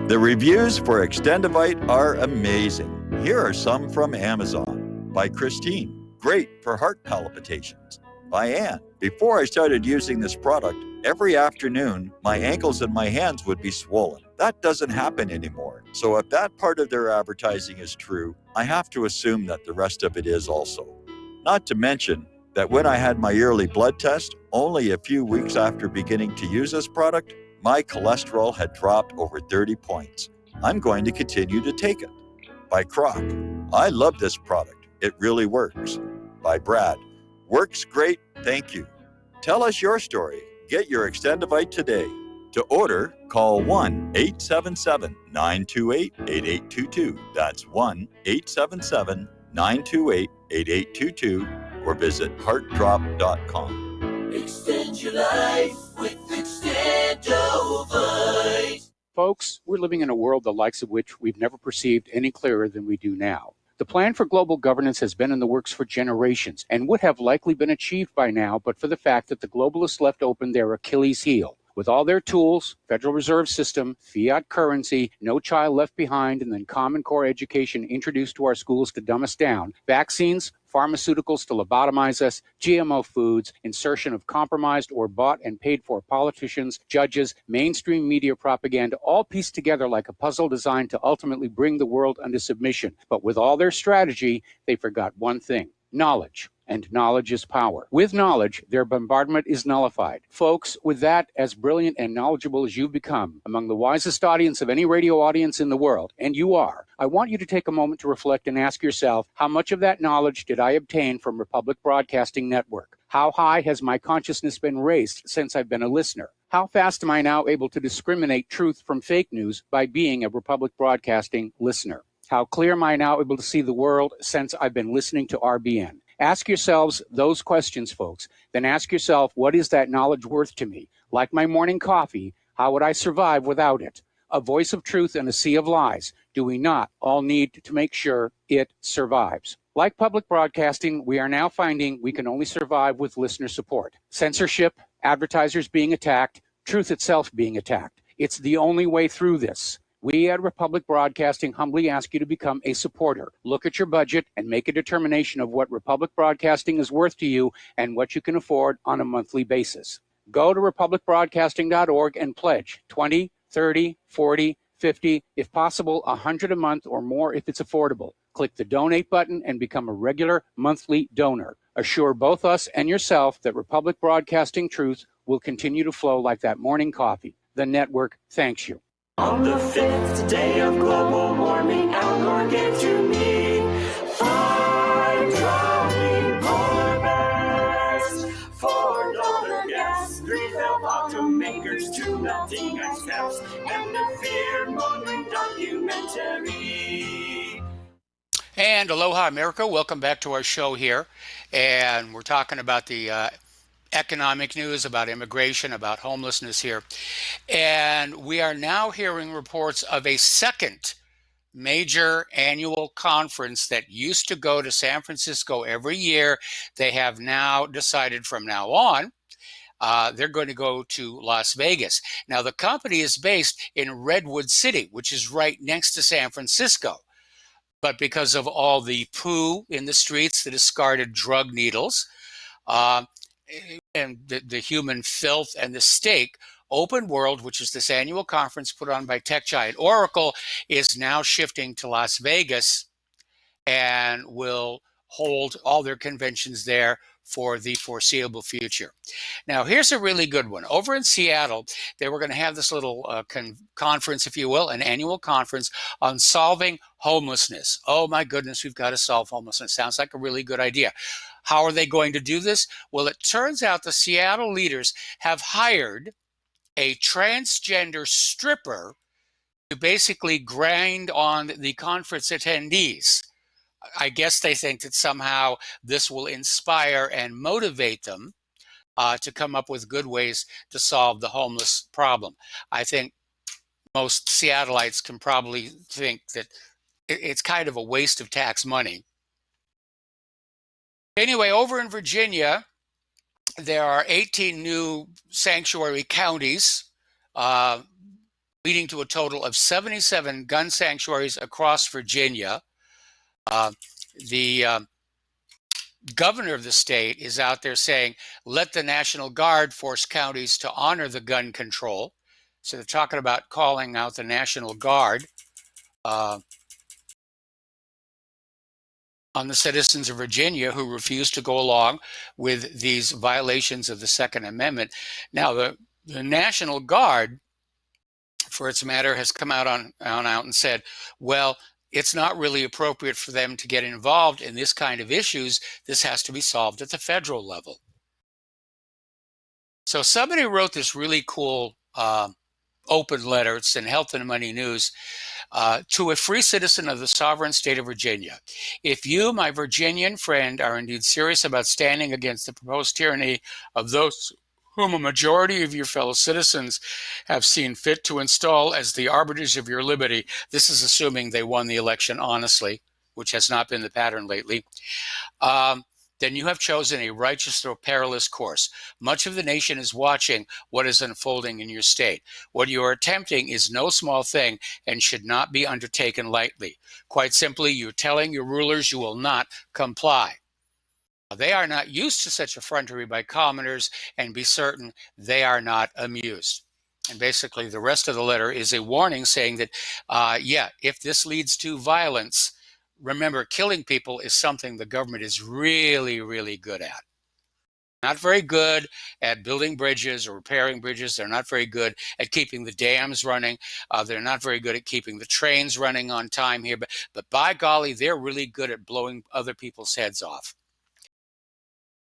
The reviews for Extendivite are amazing. Here are some from Amazon. By Christine, great for heart palpitations. By Ann, before I started using this product, every afternoon my ankles and my hands would be swollen. That doesn't happen anymore. So if that part of their advertising is true, I have to assume that the rest of it is also. Not to mention that when I had my yearly blood test, only a few weeks after beginning to use this product, my cholesterol had dropped over 30 points. I'm going to continue to take it. By Croc, I love this product. It really works. By Brad, works great, thank you. Tell us your story. Get your Extendivite today. To order, call 1-877-928-8822. That's 1-877-928-8822 or visit heartdrop.com. Extend your life with Extendovite. Folks, we're living in a world the likes of which we've never perceived any clearer than we do now. The plan for global governance has been in the works for generations and would have likely been achieved by now, but for the fact that the globalists left open their Achilles heel. With all their tools, Federal Reserve System, fiat currency, no child left behind, and then Common Core education introduced to our schools to dumb us down, vaccines, pharmaceuticals to lobotomize us, GMO foods, insertion of compromised or bought and paid for politicians, judges, mainstream media propaganda, all pieced together like a puzzle designed to ultimately bring the world under submission. But with all their strategy, they forgot one thing: knowledge. And knowledge is power. With knowledge, their bombardment is nullified. Folks, with that, as brilliant and knowledgeable as you've become, among the wisest audience of any radio audience in the world, and you are, I want you to take a moment to reflect and ask yourself, how much of that knowledge did I obtain from Republic Broadcasting Network? How high has my consciousness been raised since I've been a listener? How fast am I now able to discriminate truth from fake news by being a Republic Broadcasting listener? How clear am I now able to see the world since I've been listening to RBN? Ask yourselves those questions, folks. Then ask yourself, what is that knowledge worth to me? Like my morning coffee, how would I survive without it? A voice of truth in a sea of lies. Do we not all need to make sure it survives? Like public broadcasting, we are now finding we can only survive with listener support. Censorship, advertisers being attacked, truth itself being attacked. It's the only way through this. We at Republic Broadcasting humbly ask you to become a supporter. Look at your budget and make a determination of what Republic Broadcasting is worth to you and what you can afford on a monthly basis. Go to republicbroadcasting.org and pledge 20, 30, 40, 50, if possible, 100 a month or more if it's affordable. Click the donate button and become a regular monthly donor. Assure both us and yourself that Republic Broadcasting truth will continue to flow like that morning coffee. The network thanks you. On the 5th day of global warming, Al Gore gave to me 5 dropping polar bears, $4 gas, 3 felt automakers, 2 melting ice caps, and a fear-mongering documentary. And aloha, America. Welcome back to our show here. And we're talking about the economic news, about immigration, about homelessness here. And we are now hearing reports of a second major annual conference that used to go to San Francisco every year. They have now decided from now on they're going to go to Las Vegas. Now, the company is based in Redwood City, which is right next to San Francisco. But because of all the poo in the streets, the discarded drug needles, and the human filth and the steak, Open World, which is this annual conference put on by tech giant Oracle, is now shifting to Las Vegas and will hold all their conventions there for the foreseeable future. Now, here's a really good one. Over in Seattle, they were going to have this little conference, if you will, an annual conference on solving homelessness. Oh my goodness, we've got to solve homelessness. Sounds like a really good idea. How are they going to do this? Well, it turns out the Seattle leaders have hired a transgender stripper to basically grind on the conference attendees. I guess they think that somehow this will inspire and motivate them to come up with good ways to solve the homeless problem. I think most Seattleites can probably think that it's kind of a waste of tax money. Anyway, over in Virginia, there are 18 new sanctuary counties, leading to a total of 77 gun sanctuaries across Virginia. The governor of the state is out there saying, let the National Guard force counties to honor the gun control. So they're talking about calling out the National Guard on the citizens of Virginia who refuse to go along with these violations of the Second Amendment. Now, the National Guard, for its matter, has come out out and said, well, it's not really appropriate for them to get involved in this kind of issues. This has to be solved at the federal level. So somebody wrote this really cool open letter. It's in Health and Money News. To a free citizen of the sovereign state of Virginia. If you, my Virginian friend, are indeed serious about standing against the proposed tyranny of those whom a majority of your fellow citizens have seen fit to install as the arbiters of your liberty, this is assuming they won the election honestly, which has not been the pattern lately, then you have chosen a righteous or perilous course. Much of the nation is watching what is unfolding in your state. What you are attempting is no small thing and should not be undertaken lightly. Quite simply, you're telling your rulers you will not comply. They are not used to such effrontery by commoners, and be certain they are not amused. And basically, the rest of the letter is a warning saying that, if this leads to violence, remember, killing people is something the government is really, really good at. Not very good at building bridges or repairing bridges. They're not very good at keeping the dams running. They're not very good at keeping the trains running on time here. But by golly, they're really good at blowing other people's heads off.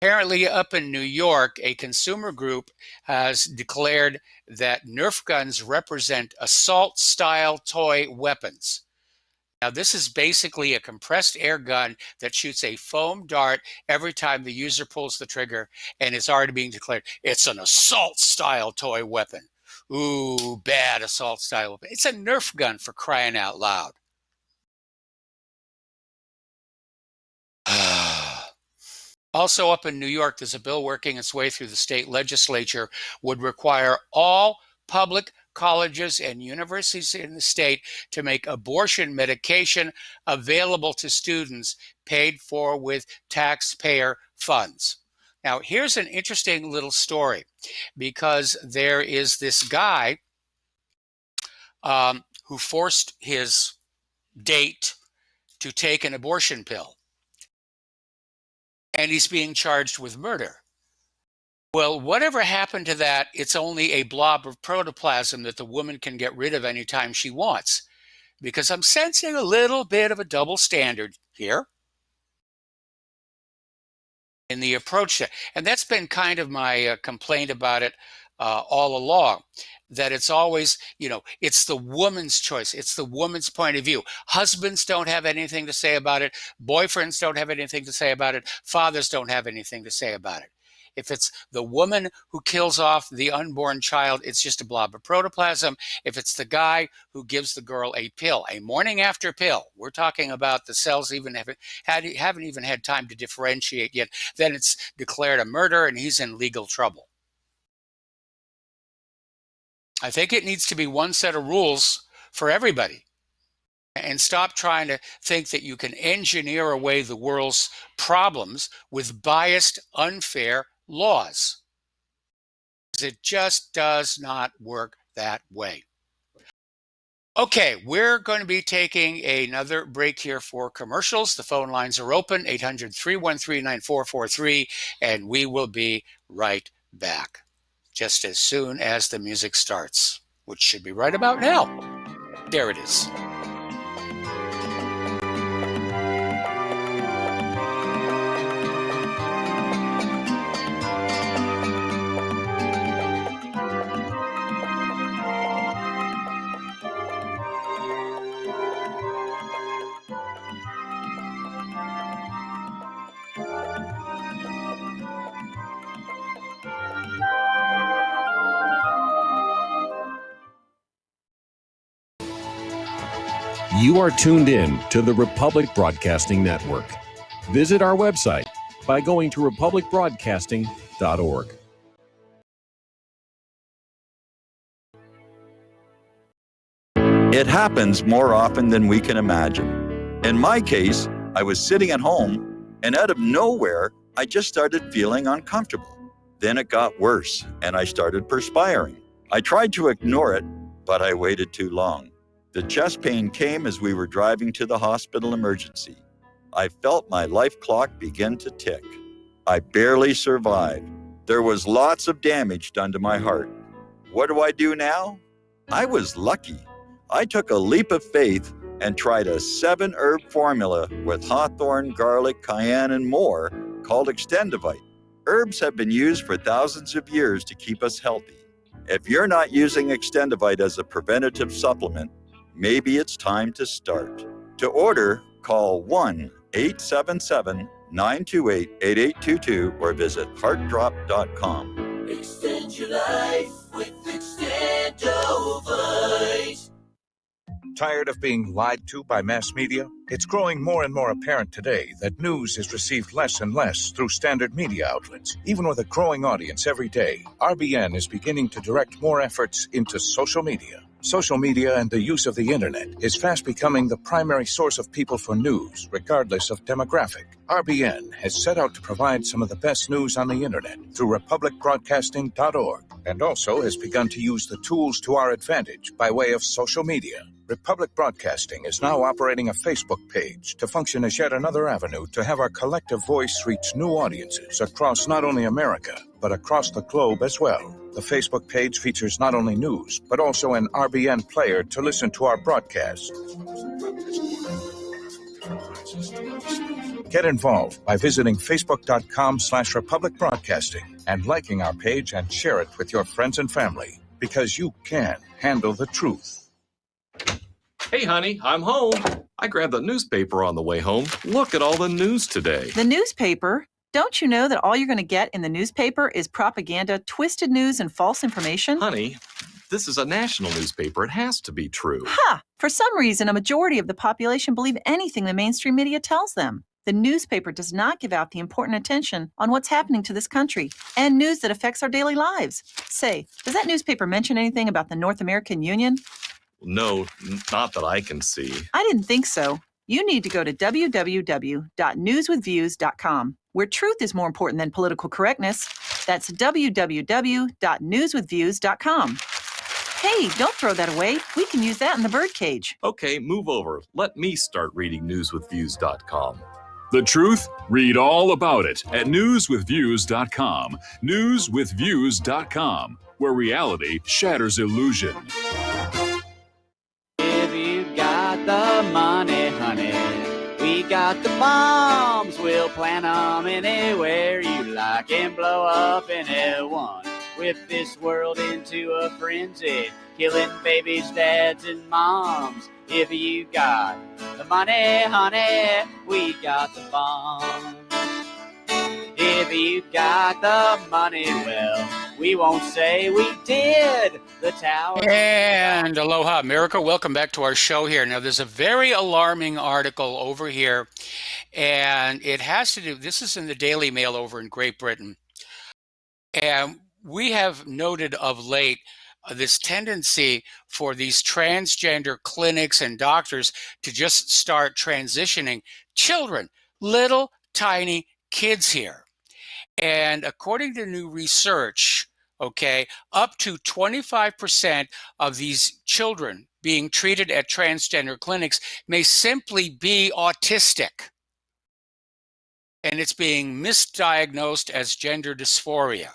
Apparently, up in New York, a consumer group has declared that Nerf guns represent assault-style toy weapons. Now, this is basically a compressed air gun that shoots a foam dart every time the user pulls the trigger, and it's already being declared it's an assault-style toy weapon. Ooh, bad assault-style weapon. It's a Nerf gun, for crying out loud. Also up in New York, there's a bill working its way through the state legislature would require all public colleges and universities in the state to make abortion medication available to students paid for with taxpayer funds. Now, here's an interesting little story, because there is this guy who forced his date to take an abortion pill, and he's being charged with murder. Well, whatever happened to that, it's only a blob of protoplasm that the woman can get rid of anytime she wants. Because I'm sensing a little bit of a double standard here in the approach. And that's been kind of my complaint about it all along, that it's always, it's the woman's choice. It's the woman's point of view. Husbands don't have anything to say about it. Boyfriends don't have anything to say about it. Fathers don't have anything to say about it. If it's the woman who kills off the unborn child, it's just a blob of protoplasm. If it's the guy who gives the girl a pill, a morning after pill, we're talking about the cells haven't even had time to differentiate yet, then it's declared a murder and he's in legal trouble. I think it needs to be one set of rules for everybody. And stop trying to think that you can engineer away the world's problems with biased, unfair laws. It just does not work that way. Okay, we're going to be taking another break here for commercials. The phone lines are open, 800-313-9443, and we will be right back just as soon as the music starts, which should be right about now. There it is. You are tuned in to the Republic Broadcasting Network. Visit our website by going to republicbroadcasting.org. It happens more often than we can imagine. In my case, I was sitting at home, and out of nowhere, I just started feeling uncomfortable. Then it got worse, and I started perspiring. I tried to ignore it, but I waited too long. The chest pain came as we were driving to the hospital emergency. I felt my life clock begin to tick. I barely survived. There was lots of damage done to my heart. What do I do now? I was lucky. I took a leap of faith and tried a 7-herb formula with hawthorn, garlic, cayenne, and more called Extendivite. Herbs have been used for thousands of years to keep us healthy. If you're not using Extendivite as a preventative supplement, maybe it's time to start. To order, call 1-877-928-8822 or visit heartdrop.com. Extend your life with Extendovite. Tired of being lied to by mass media? It's growing more and more apparent today that news is received less and less through standard media outlets. Even with a growing audience every day, RBN is beginning to direct more efforts into social media. Social media and the use of the internet is fast becoming the primary source of people for news, regardless of demographic. RBN has set out to provide some of the best news on the internet through republicbroadcasting.org, and also has begun to use the tools to our advantage by way of social media. Republic Broadcasting is now operating a Facebook page to function as yet another avenue to have our collective voice reach new audiences across not only America, but across the globe as well. The Facebook page features not only news, but also an RBN player to listen to our broadcast. Get involved by visiting facebook.com/Republic Broadcasting and liking our page and share it with your friends and family, because you can handle the truth. Hey, honey, I'm home. I grabbed the newspaper on the way home. Look at all the news today. The newspaper? Don't you know that all you're going to get in the newspaper is propaganda, twisted news, and false information? Honey, this is a national newspaper. It has to be true. Ha! For some reason, a majority of the population believe anything the mainstream media tells them. The newspaper does not give out the important attention on what's happening to this country and news that affects our daily lives. Say, does that newspaper mention anything about the North American Union? No, not that I can see. I didn't think so. You need to go to www.newswithviews.com, where truth is more important than political correctness. That's www.newswithviews.com. Hey, don't throw that away. We can use that in the birdcage. Okay, move over. Let me start reading newswithviews.com. The truth? Read all about it at newswithviews.com. Newswithviews.com, where reality shatters illusion. If you got the money, honey, we got the bombs. We'll plant 'em anywhere you like and blow up anyone. Whip this world into a frenzy, killing babies, dads, and moms. If you got the money, honey, we got the bombs. If you got the money, well, we won't say we did. The tower. And aloha, America. Welcome back to our show here. Now, there's a very alarming article over here, and it has to do, this is in the Daily Mail over in Great Britain. And we have noted of late this tendency for these transgender clinics and doctors to just start transitioning children, little tiny kids here. And according to new research, okay, up to 25% of these children being treated at transgender clinics may simply be autistic. And it's being misdiagnosed as gender dysphoria.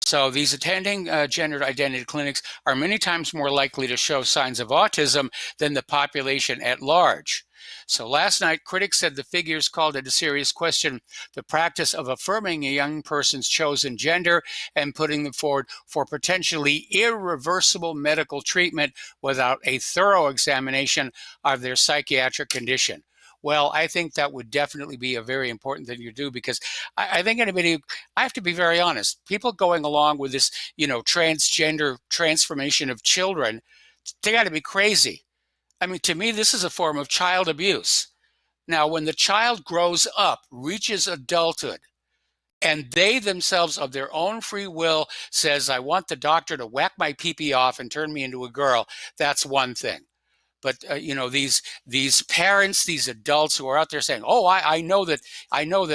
So these attending gender identity clinics are many times more likely to show signs of autism than the population at large. So last night, critics said the figures called into serious question the practice of affirming a young person's chosen gender and putting them forward for potentially irreversible medical treatment without a thorough examination of their psychiatric condition. Well, I think that would definitely be a very important thing to do, because I think I have to be very honest, people going along with this, transgender transformation of children, they got to be crazy. I mean, to me, this is a form of child abuse. Now, when the child grows up, reaches adulthood, and they themselves of their own free will says, I want the doctor to whack my pee-pee off and turn me into a girl, that's one thing. But these parents, these adults who are out there saying, "Oh, I know that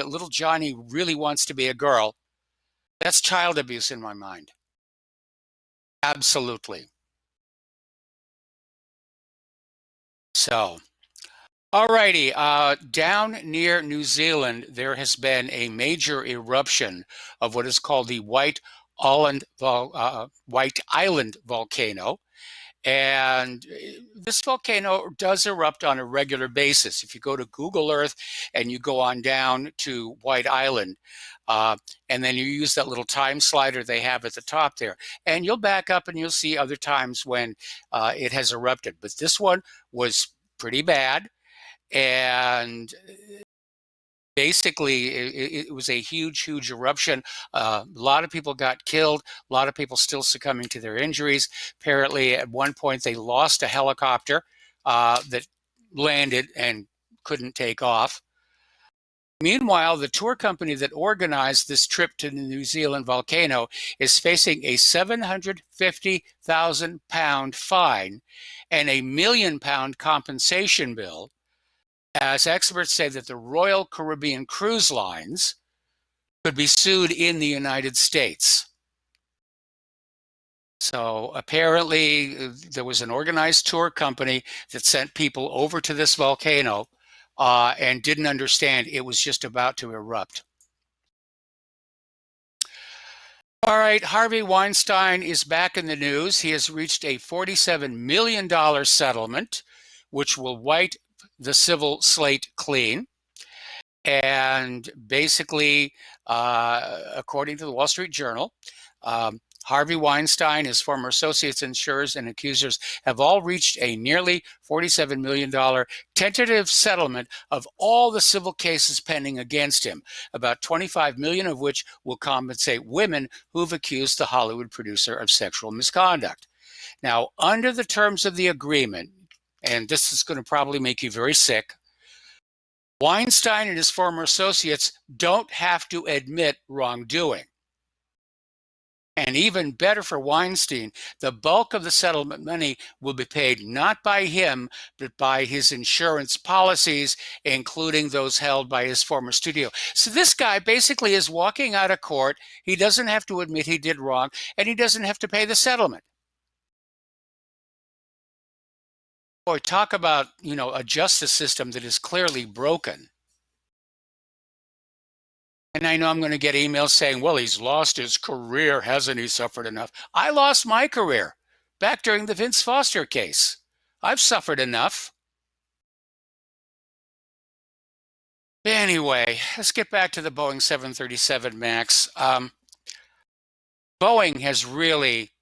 little Johnny really wants to be a girl," that's child abuse in my mind. Absolutely. So, alrighty, down near New Zealand, there has been a major eruption of what is called the White Island volcano. And this volcano does erupt on a regular basis. If you go to Google Earth and you go on down to White Island, and then you use that little time slider they have at the top there, and you'll back up and you'll see other times when it has erupted. But this one was pretty bad. And basically, it was a huge eruption. A lot of people got killed. A lot of people still succumbing to their injuries. Apparently, at one point, they lost a helicopter that landed and couldn't take off. Meanwhile, the tour company that organized this trip to the New Zealand volcano is facing a £750,000 fine and a £1 million compensation bill, as experts say that the Royal Caribbean Cruise Lines could be sued in the United States. So apparently there was an organized tour company that sent people over to this volcano and didn't understand it was just about to erupt. All right, Harvey Weinstein is back in the news. He has reached a $47 million settlement, which will wipe the civil slate clean. And basically, according to the Wall Street Journal, Harvey Weinstein, his former associates, insurers, and accusers have all reached a nearly $47 million tentative settlement of all the civil cases pending against him, about $25 million of which will compensate women who've accused the Hollywood producer of sexual misconduct. Now, under the terms of the agreement, and this is going to probably make you very sick, Weinstein and his former associates don't have to admit wrongdoing. And even better for Weinstein, the bulk of the settlement money will be paid not by him, but by his insurance policies, including those held by his former studio. So this guy basically is walking out of court. He doesn't have to admit he did wrong, and he doesn't have to pay the settlement. Boy, talk about, a justice system that is clearly broken. And I know I'm going to get emails saying, well, he's lost his career. Hasn't he suffered enough? I lost my career back during the Vince Foster case. I've suffered enough. But anyway, let's get back to the Boeing 737 MAX. Boeing has really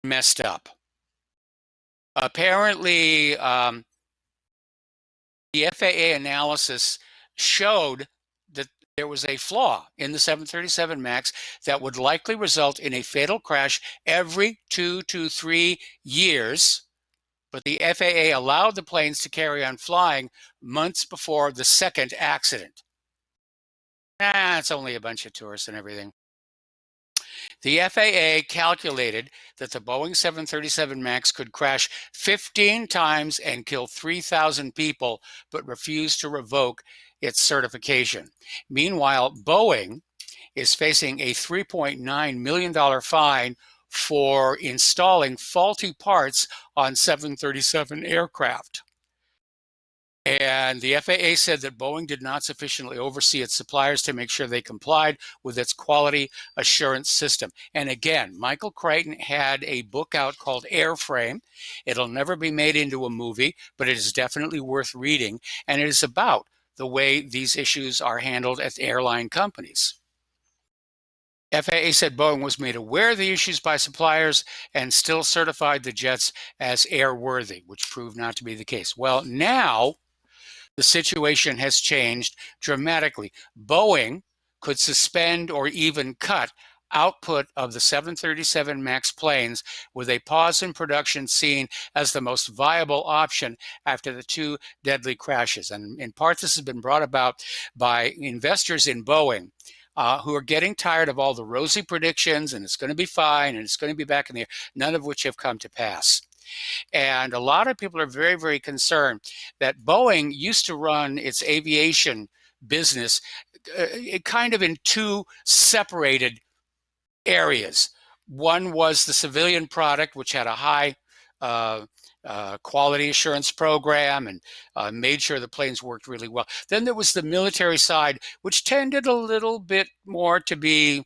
messed up. Apparently, the FAA analysis showed that there was a flaw in the 737 MAX that would likely result in a fatal crash every 2 to 3 years. But the FAA allowed the planes to carry on flying months before the second accident. It's only a bunch of tourists and everything. The FAA calculated that the Boeing 737 MAX could crash 15 times and kill 3,000 people, but refused to revoke its certification. Meanwhile, Boeing is facing a $3.9 million fine for installing faulty parts on 737 aircraft. And the FAA said that Boeing did not sufficiently oversee its suppliers to make sure they complied with its quality assurance system. And again, Michael Crichton had a book out called Airframe. It'll never be made into a movie, but it is definitely worth reading. And it is about the way these issues are handled at airline companies. FAA said Boeing was made aware of the issues by suppliers and still certified the jets as airworthy, which proved not to be the case. Well, now the situation has changed dramatically. Boeing could suspend or even cut output of the 737 MAX planes, with a pause in production seen as the most viable option after the two deadly crashes. And in part, this has been brought about by investors in Boeing who are getting tired of all the rosy predictions, and it's going to be fine, and it's going to be back in the air, none of which have come to pass. And a lot of people are very, very concerned that Boeing used to run its aviation business kind of in two separated areas. One was the civilian product, which had a high quality assurance program and made sure the planes worked really well. Then there was the military side, which tended a little bit more to be,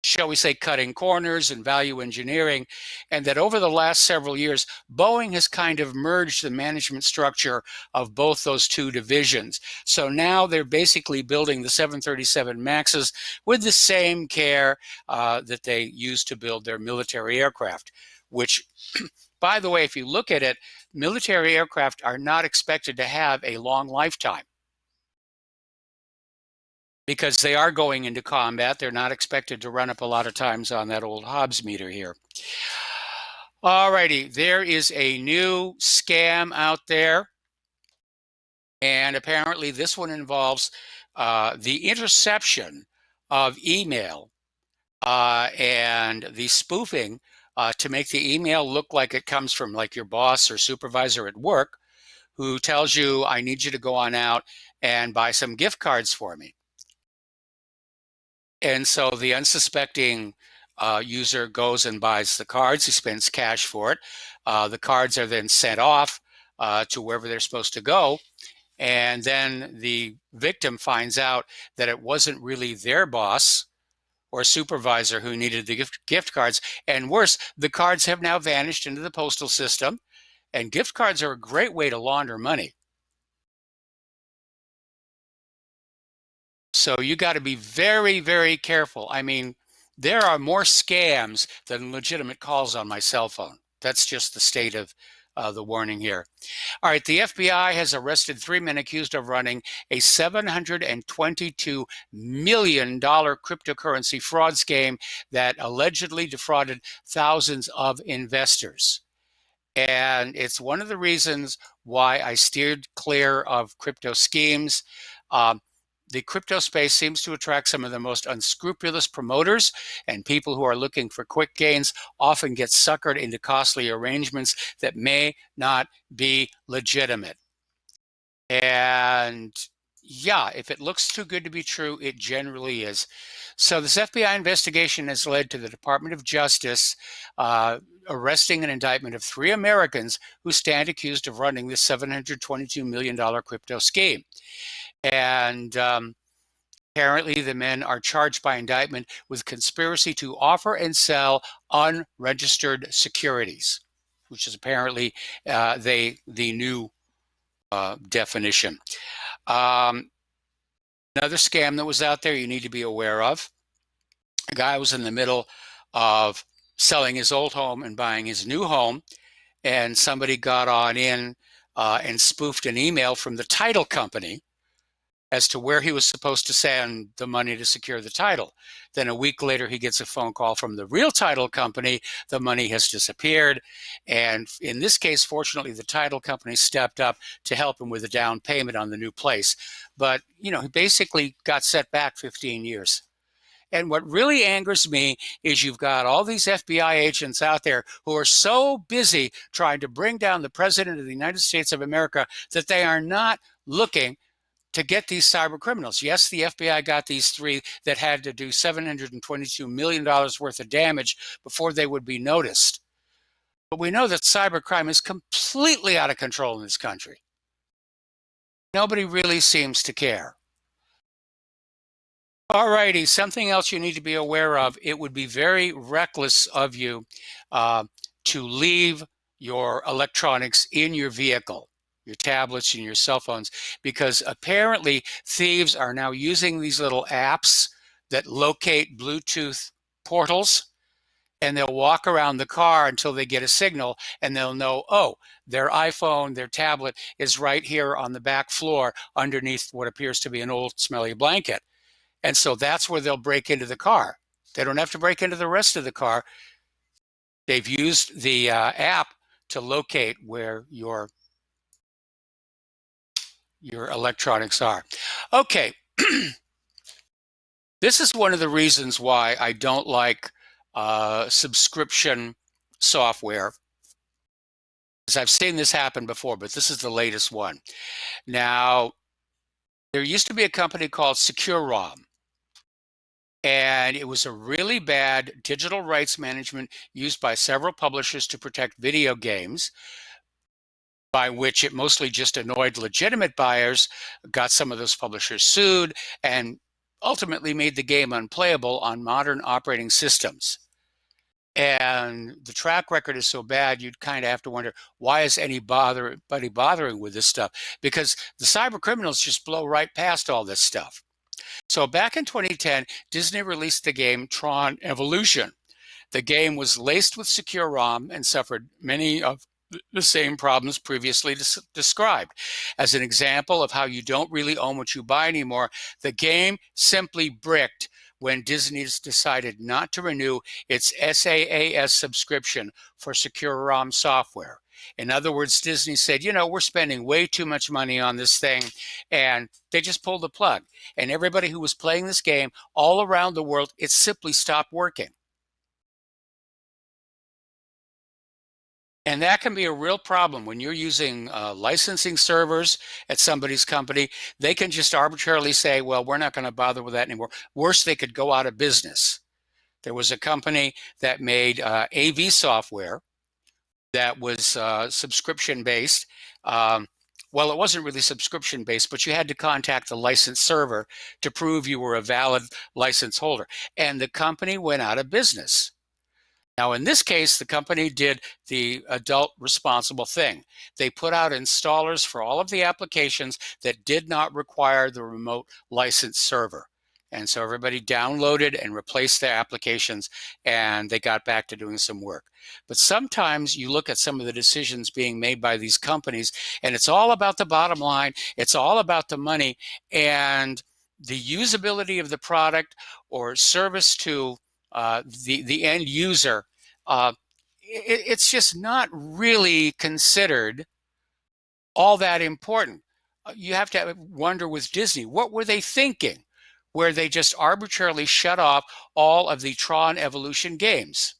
shall we say, cutting corners and value engineering, and that over the last several years, Boeing has kind of merged the management structure of both those two divisions. So now they're basically building the 737 MAXs with the same care that they used to build their military aircraft, which, by the way, if you look at it, military aircraft are not expected to have a long lifetime, because they are going into combat. They're not expected to run up a lot of times on that old Hobbs meter here. Alrighty, there is a new scam out there, and apparently this one involves the interception of email and the spoofing to make the email look like it comes from like your boss or supervisor at work, who tells you, I need you to go on out and buy some gift cards for me. And so the unsuspecting user goes and buys the cards. He spends cash for it. The cards are then sent off to wherever they're supposed to go. And then the victim finds out that it wasn't really their boss or supervisor who needed the gift cards. And worse, the cards have now vanished into the postal system. And gift cards are a great way to launder money. So you got to be very, very careful. I mean, there are more scams than legitimate calls on my cell phone. That's just the state of the warning here. All right, the FBI has arrested 3 men accused of running a $722 million cryptocurrency fraud scheme that allegedly defrauded thousands of investors. And it's one of the reasons why I steered clear of crypto schemes. The crypto space seems to attract some of the most unscrupulous promoters, and people who are looking for quick gains often get suckered into costly arrangements that may not be legitimate. And yeah, if it looks too good to be true, it generally is. So this FBI investigation has led to the Department of Justice arresting an indictment of 3 Americans who stand accused of running this $722 million crypto scheme. And apparently the men are charged by indictment with conspiracy to offer and sell unregistered securities, which is apparently the new definition. Another scam that was out there you need to be aware of. A guy was in the middle of selling his old home and buying his new home, and somebody got on in and spoofed an email from the title company as to where he was supposed to send the money to secure the title. Then a week later, he gets a phone call from the real title company. The money has disappeared. And in this case, fortunately, the title company stepped up to help him with a down payment on the new place. But, you know, he basically got set back 15 years. And what really angers me is you've got all these FBI agents out there who are so busy trying to bring down the President of the United States of America that they are not looking to get these cyber criminals. Yes, the FBI got these three that had to do $722 million worth of damage before they would be noticed. But we know that cybercrime is completely out of control in this country. Nobody really seems to care. All righty, something else you need to be aware of. It would be very reckless of you to leave your electronics in your vehicle, your tablets and your cell phones, because apparently thieves are now using these little apps that locate Bluetooth portals, and they'll walk around the car until they get a signal, and they'll know, oh, their iPhone, their tablet is right here on the back floor underneath what appears to be an old smelly blanket. And so that's where they'll break into the car. They don't have to break into the rest of the car. They've used the app to locate where your electronics are. Okay. This is one of the reasons why I don't like subscription software. Because I've seen this happen before, but this is the latest one. Now, there used to be a company called SecureROM. And it was a really bad digital rights management used by several publishers to protect video games, by which it mostly just annoyed legitimate buyers, got some of those publishers sued, and ultimately made the game unplayable on modern operating systems. And the track record is so bad, you'd kind of have to wonder, why is anybody bothering with this stuff? Because the cyber criminals just blow right past all this stuff. So back in 2010, Disney released the game Tron Evolution. The game was laced with secure ROM and suffered many of the same problems previously described. As an example of how you don't really own what you buy anymore, the game simply bricked when Disney decided not to renew its SaaS subscription for secure ROM software. In other words, Disney said, you know, we're spending way too much money on this thing, and they just pulled the plug. And everybody who was playing this game all around the world, it simply stopped working. And that can be a real problem when you're using licensing servers at somebody's company. They can just arbitrarily say, well, we're not going to bother with that anymore. Worse, they could go out of business. There was a company that made AV software that was subscription-based. Well, it wasn't really subscription-based, but you had to contact the license server to prove you were a valid license holder. And the company went out of business. Now, in this case, the company did the adult responsible thing. They put out installers for all of the applications that did not require the remote license server. And so everybody downloaded and replaced their applications, and they got back to doing some work. But sometimes you look at some of the decisions being made by these companies, and it's all about the bottom line. It's all about the money, and the usability of the product or service to the end user. It's just not really considered all that important. You have to wonder with Disney, what were they thinking, where they just arbitrarily shut off all of the Tron Evolution games?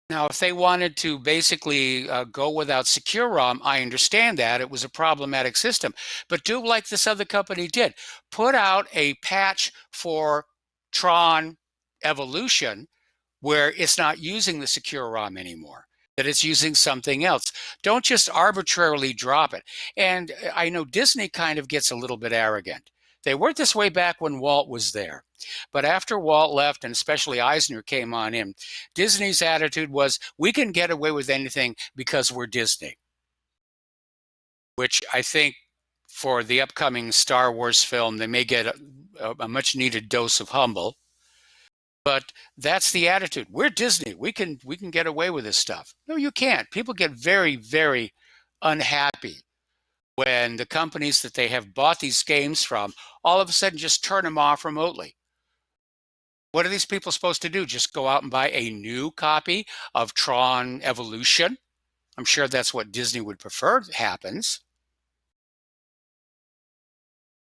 Now, if they wanted to basically go without secure ROM, I understand that. It was a problematic system. But do like this other company did. Put out a patch for Tron Evolution where it's not using the secure ROM anymore, that it's using something else. Don't just arbitrarily drop it. And I know Disney kind of gets a little bit arrogant. They weren't this way back when Walt was there. But after Walt left, and especially Eisner came on in, Disney's attitude was, we can get away with anything because we're Disney. Which I think for the upcoming Star Wars film, they may get a much needed dose of humble. But that's the attitude. We're Disney. We can get away with this stuff. No, you can't. People get very, very unhappy when the companies that they have bought these games from all of a sudden just turn them off remotely. What are these people supposed to do? Just go out and buy a new copy of Tron Evolution? I'm sure that's what Disney would prefer happens.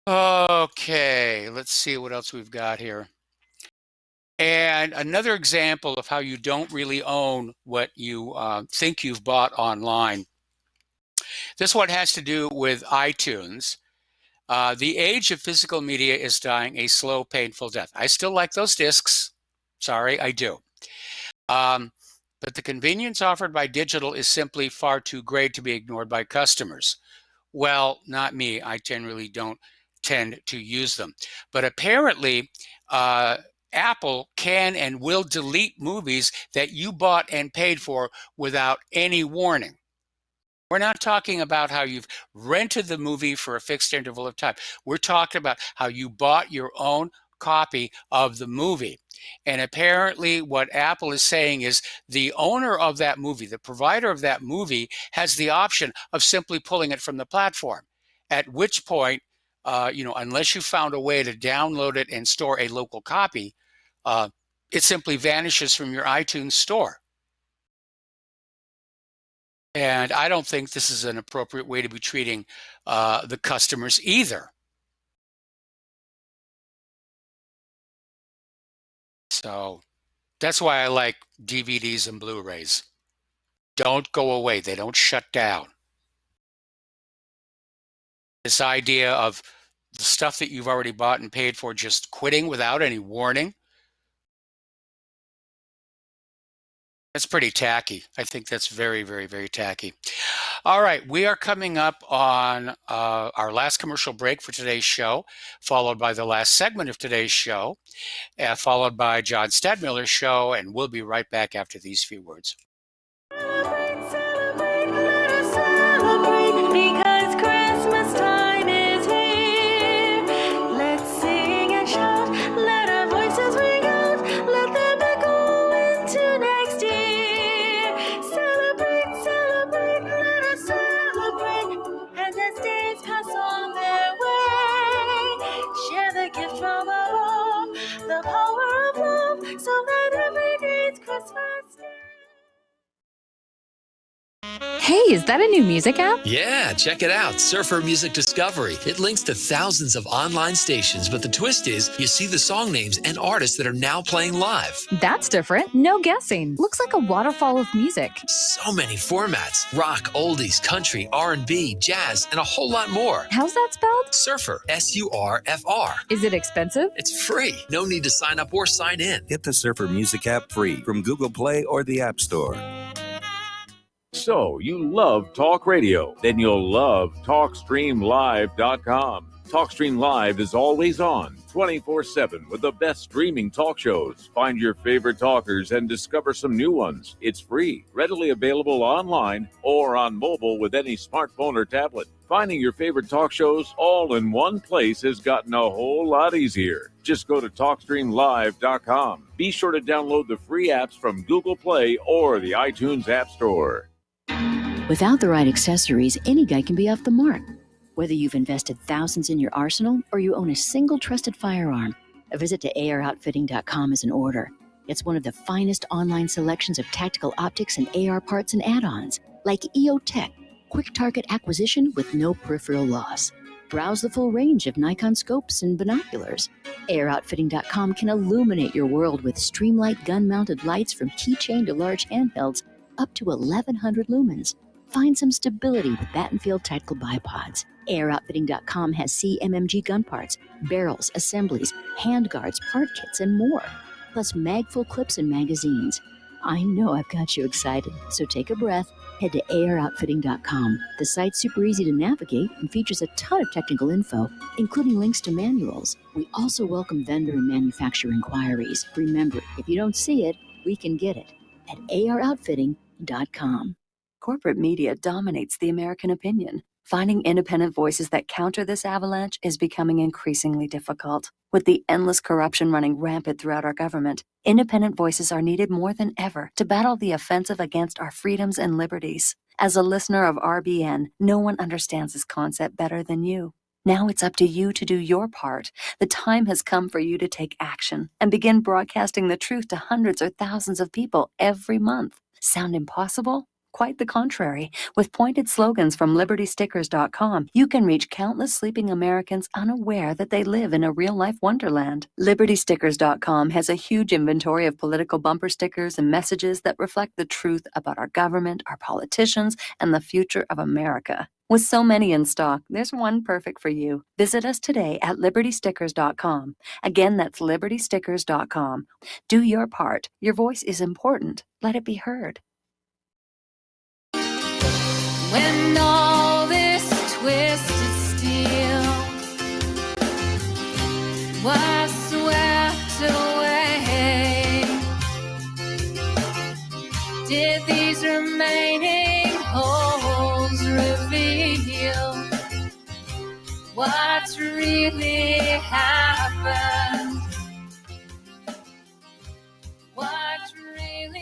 Okay, let's see what else we've got here. And another example of how you don't really own what you think you've bought online. This one has to do with iTunes. The age of physical media is dying a slow, painful death. I still like those discs. Sorry, I do. But the convenience offered by digital is simply far too great to be ignored by customers. Well, not me. I generally don't tend to use them. But apparently, Apple can and will delete movies that you bought and paid for without any warning. We're not talking about how you've rented the movie for a fixed interval of time. We're talking about how you bought your own copy of the movie. And apparently what Apple is saying is the owner of that movie, the provider of that movie, has the option of simply pulling it from the platform, at which point, unless you found a way to download it and store a local copy, it simply vanishes from your iTunes store. And I don't think this is an appropriate way to be treating the customers either. So that's why I like DVDs and Blu-rays. Don't go away. They don't shut down. This idea of the stuff that you've already bought and paid for just quitting without any warning, that's pretty tacky. I think that's very, very, very tacky. All right, we are coming up on our last commercial break for today's show, followed by the last segment of today's show, followed by John Stadmiller's show, and we'll be right back after these few words. Because Christmas time is here. Let's sing and shout, let our voices ring out, let them echo into next year. Celebrate, celebrate, let us celebrate, and as days pass on their way, share the gift from above, the power of love, so that every day's Christmas Day. Hey, is that a new music app? Yeah, check it out. Surfer Music Discovery. It links to thousands of online stations, but the twist is you see the song names and artists that are now playing live. That's different. No guessing. Looks like a waterfall of music. So many formats. Rock, oldies, country, R&B, jazz, and a whole lot more. How's that spelled? Surfer. S-U-R-F-R. Is it expensive? It's free. No need to sign up or sign in. Get the Surfer Music app free from Google Play or the App Store. So, you love talk radio? Then you'll love TalkStreamLive.com. TalkStream Live is always on, 24/7, with the best streaming talk shows. Find your favorite talkers and discover some new ones. It's free, readily available online or on mobile with any smartphone or tablet. Finding your favorite talk shows all in one place has gotten a whole lot easier. Just go to TalkStreamLive.com. Be sure to download the free apps from Google Play or the iTunes App Store. Without the right accessories, any guy can be off the mark. Whether you've invested thousands in your arsenal or you own a single trusted firearm, a visit to AROutfitting.com is in order. It's one of the finest online selections of tactical optics and AR parts and add-ons, like EOTech, quick target acquisition with no peripheral loss. Browse the full range of Nikon scopes and binoculars. AROutfitting.com can illuminate your world with Streamlight gun-mounted lights from keychain to large handhelds up to 1,100 lumens. Find some stability with Battenfield tactical bipods. AirOutfitting.com has CMMG gun parts, barrels, assemblies, handguards, part kits, and more. Plus mag-full clips and magazines. I know I've got you excited, so take a breath. Head to AirOutfitting.com. The site's super easy to navigate and features a ton of technical info, including links to manuals. We also welcome vendor and manufacturer inquiries. Remember, if you don't see it, we can get it at AROutfitting.com. Corporate media dominates the American opinion. Finding independent voices that counter this avalanche is becoming increasingly difficult. With the endless corruption running rampant throughout our government, independent voices are needed more than ever to battle the offensive against our freedoms and liberties. As a listener of RBN, no one understands this concept better than you. Now it's up to you to do your part. The time has come for you to take action and begin broadcasting the truth to hundreds or thousands of people every month. Sound impossible? Quite the contrary. With pointed slogans from LibertyStickers.com, you can reach countless sleeping Americans unaware that they live in a real-life wonderland. LibertyStickers.com has a huge inventory of political bumper stickers and messages that reflect the truth about our government, our politicians, and the future of America. With so many in stock, there's one perfect for you. Visit us today at LibertyStickers.com. Again, that's LibertyStickers.com. Do your part. Your voice is important. Let it be heard. When all this twisted steel was swept away, did these remaining holes reveal what's really happened?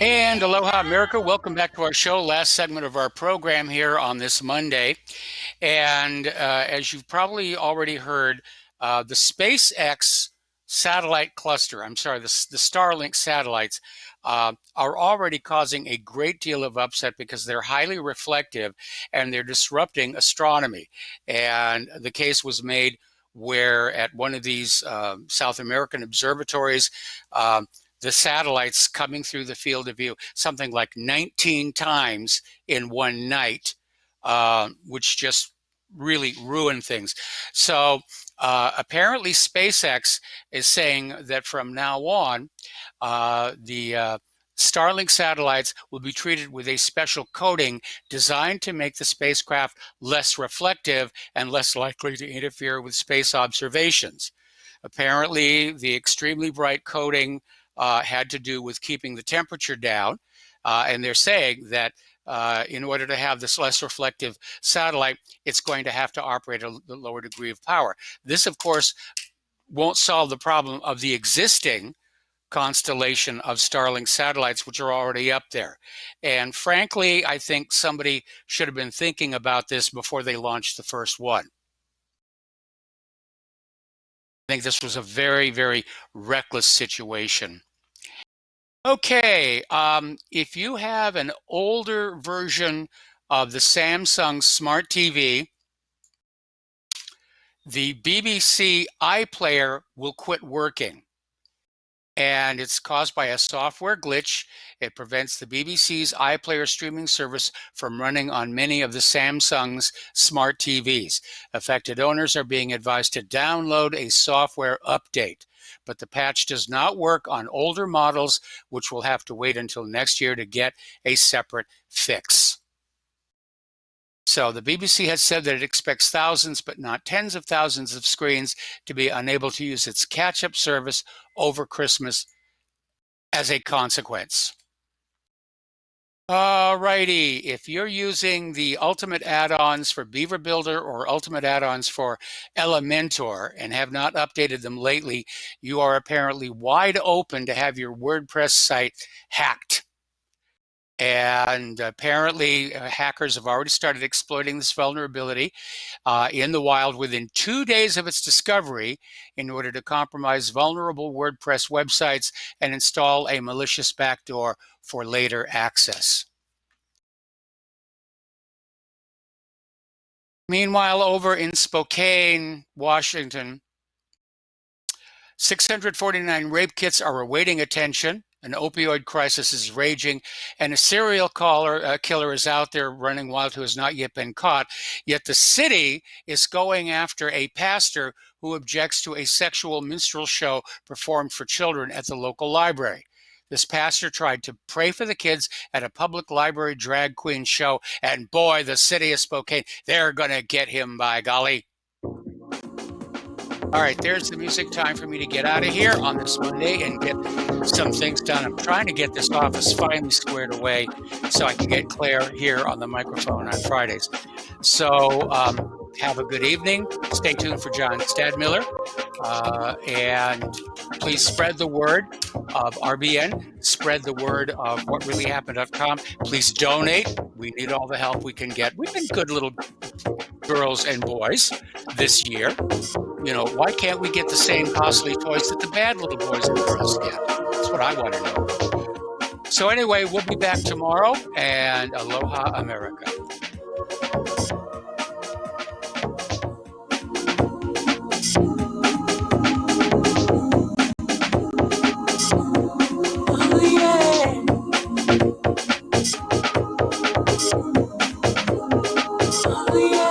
And aloha, America. Welcome back to our show. Last segment of our program here on this Monday. And as you've probably already heard, the SpaceX satellite cluster, the Starlink satellites, are already causing a great deal of upset because they're highly reflective and they're disrupting astronomy. And the case was made where at one of these South American observatories, the satellites coming through the field of view something like 19 times in one night, which just really ruined things. So apparently SpaceX is saying that from now on, the Starlink satellites will be treated with a special coating designed to make the spacecraft less reflective and less likely to interfere with space observations. Apparently, the extremely bright coating had to do with keeping the temperature down. And they're saying that in order to have this less reflective satellite, it's going to have to operate at a lower degree of power. This, of course, won't solve the problem of the existing constellation of Starlink satellites, which are already up there. And frankly, I think somebody should have been thinking about this before they launched the first one. I think this was a very, very reckless situation. Okay, if you have an older version of the Samsung Smart TV, the BBC iPlayer will quit working. And it's caused by a software glitch. It prevents the BBC's iPlayer streaming service from running on many of the Samsung's smart TVs. Affected owners are being advised to download a software update. But the patch does not work on older models, which will have to wait until next year to get a separate fix. So the BBC has said that it expects thousands, but not tens of thousands of screens to be unable to use its catch-up service over Christmas as a consequence. Alrighty, if you're using the Ultimate add-ons for Beaver Builder or Ultimate add-ons for Elementor and have not updated them lately, you are apparently wide open to have your WordPress site hacked. And apparently hackers have already started exploiting this vulnerability in the wild within 2 days of its discovery in order to compromise vulnerable WordPress websites and install a malicious backdoor for later access. Meanwhile, over in Spokane, Washington, 649 rape kits are awaiting attention. An opioid crisis is raging, and a serial killer is out there running wild who has not yet been caught. Yet the city is going after a pastor who objects to a sexual minstrel show performed for children at the local library. This pastor tried to pray for the kids at a public library drag queen show, and boy, the city of Spokane, they're going to get him, by golly. All right, there's the music. Time for me to get out of here on this Monday and get some things done. I'm trying to get this office finally squared away so I can get Claire here on the microphone on Fridays. So have a good evening. Stay tuned for John Stadmiller. And please spread the word of RBN. Spread the word of whatreallyhappened.com. Please donate. We need all the help we can get. We've been good little girls and boys this year. You know, why can't we get the same costly toys that the bad little boys and girls get? That's what I want to know. So anyway, we'll be back tomorrow, and Aloha America. Oh, yeah.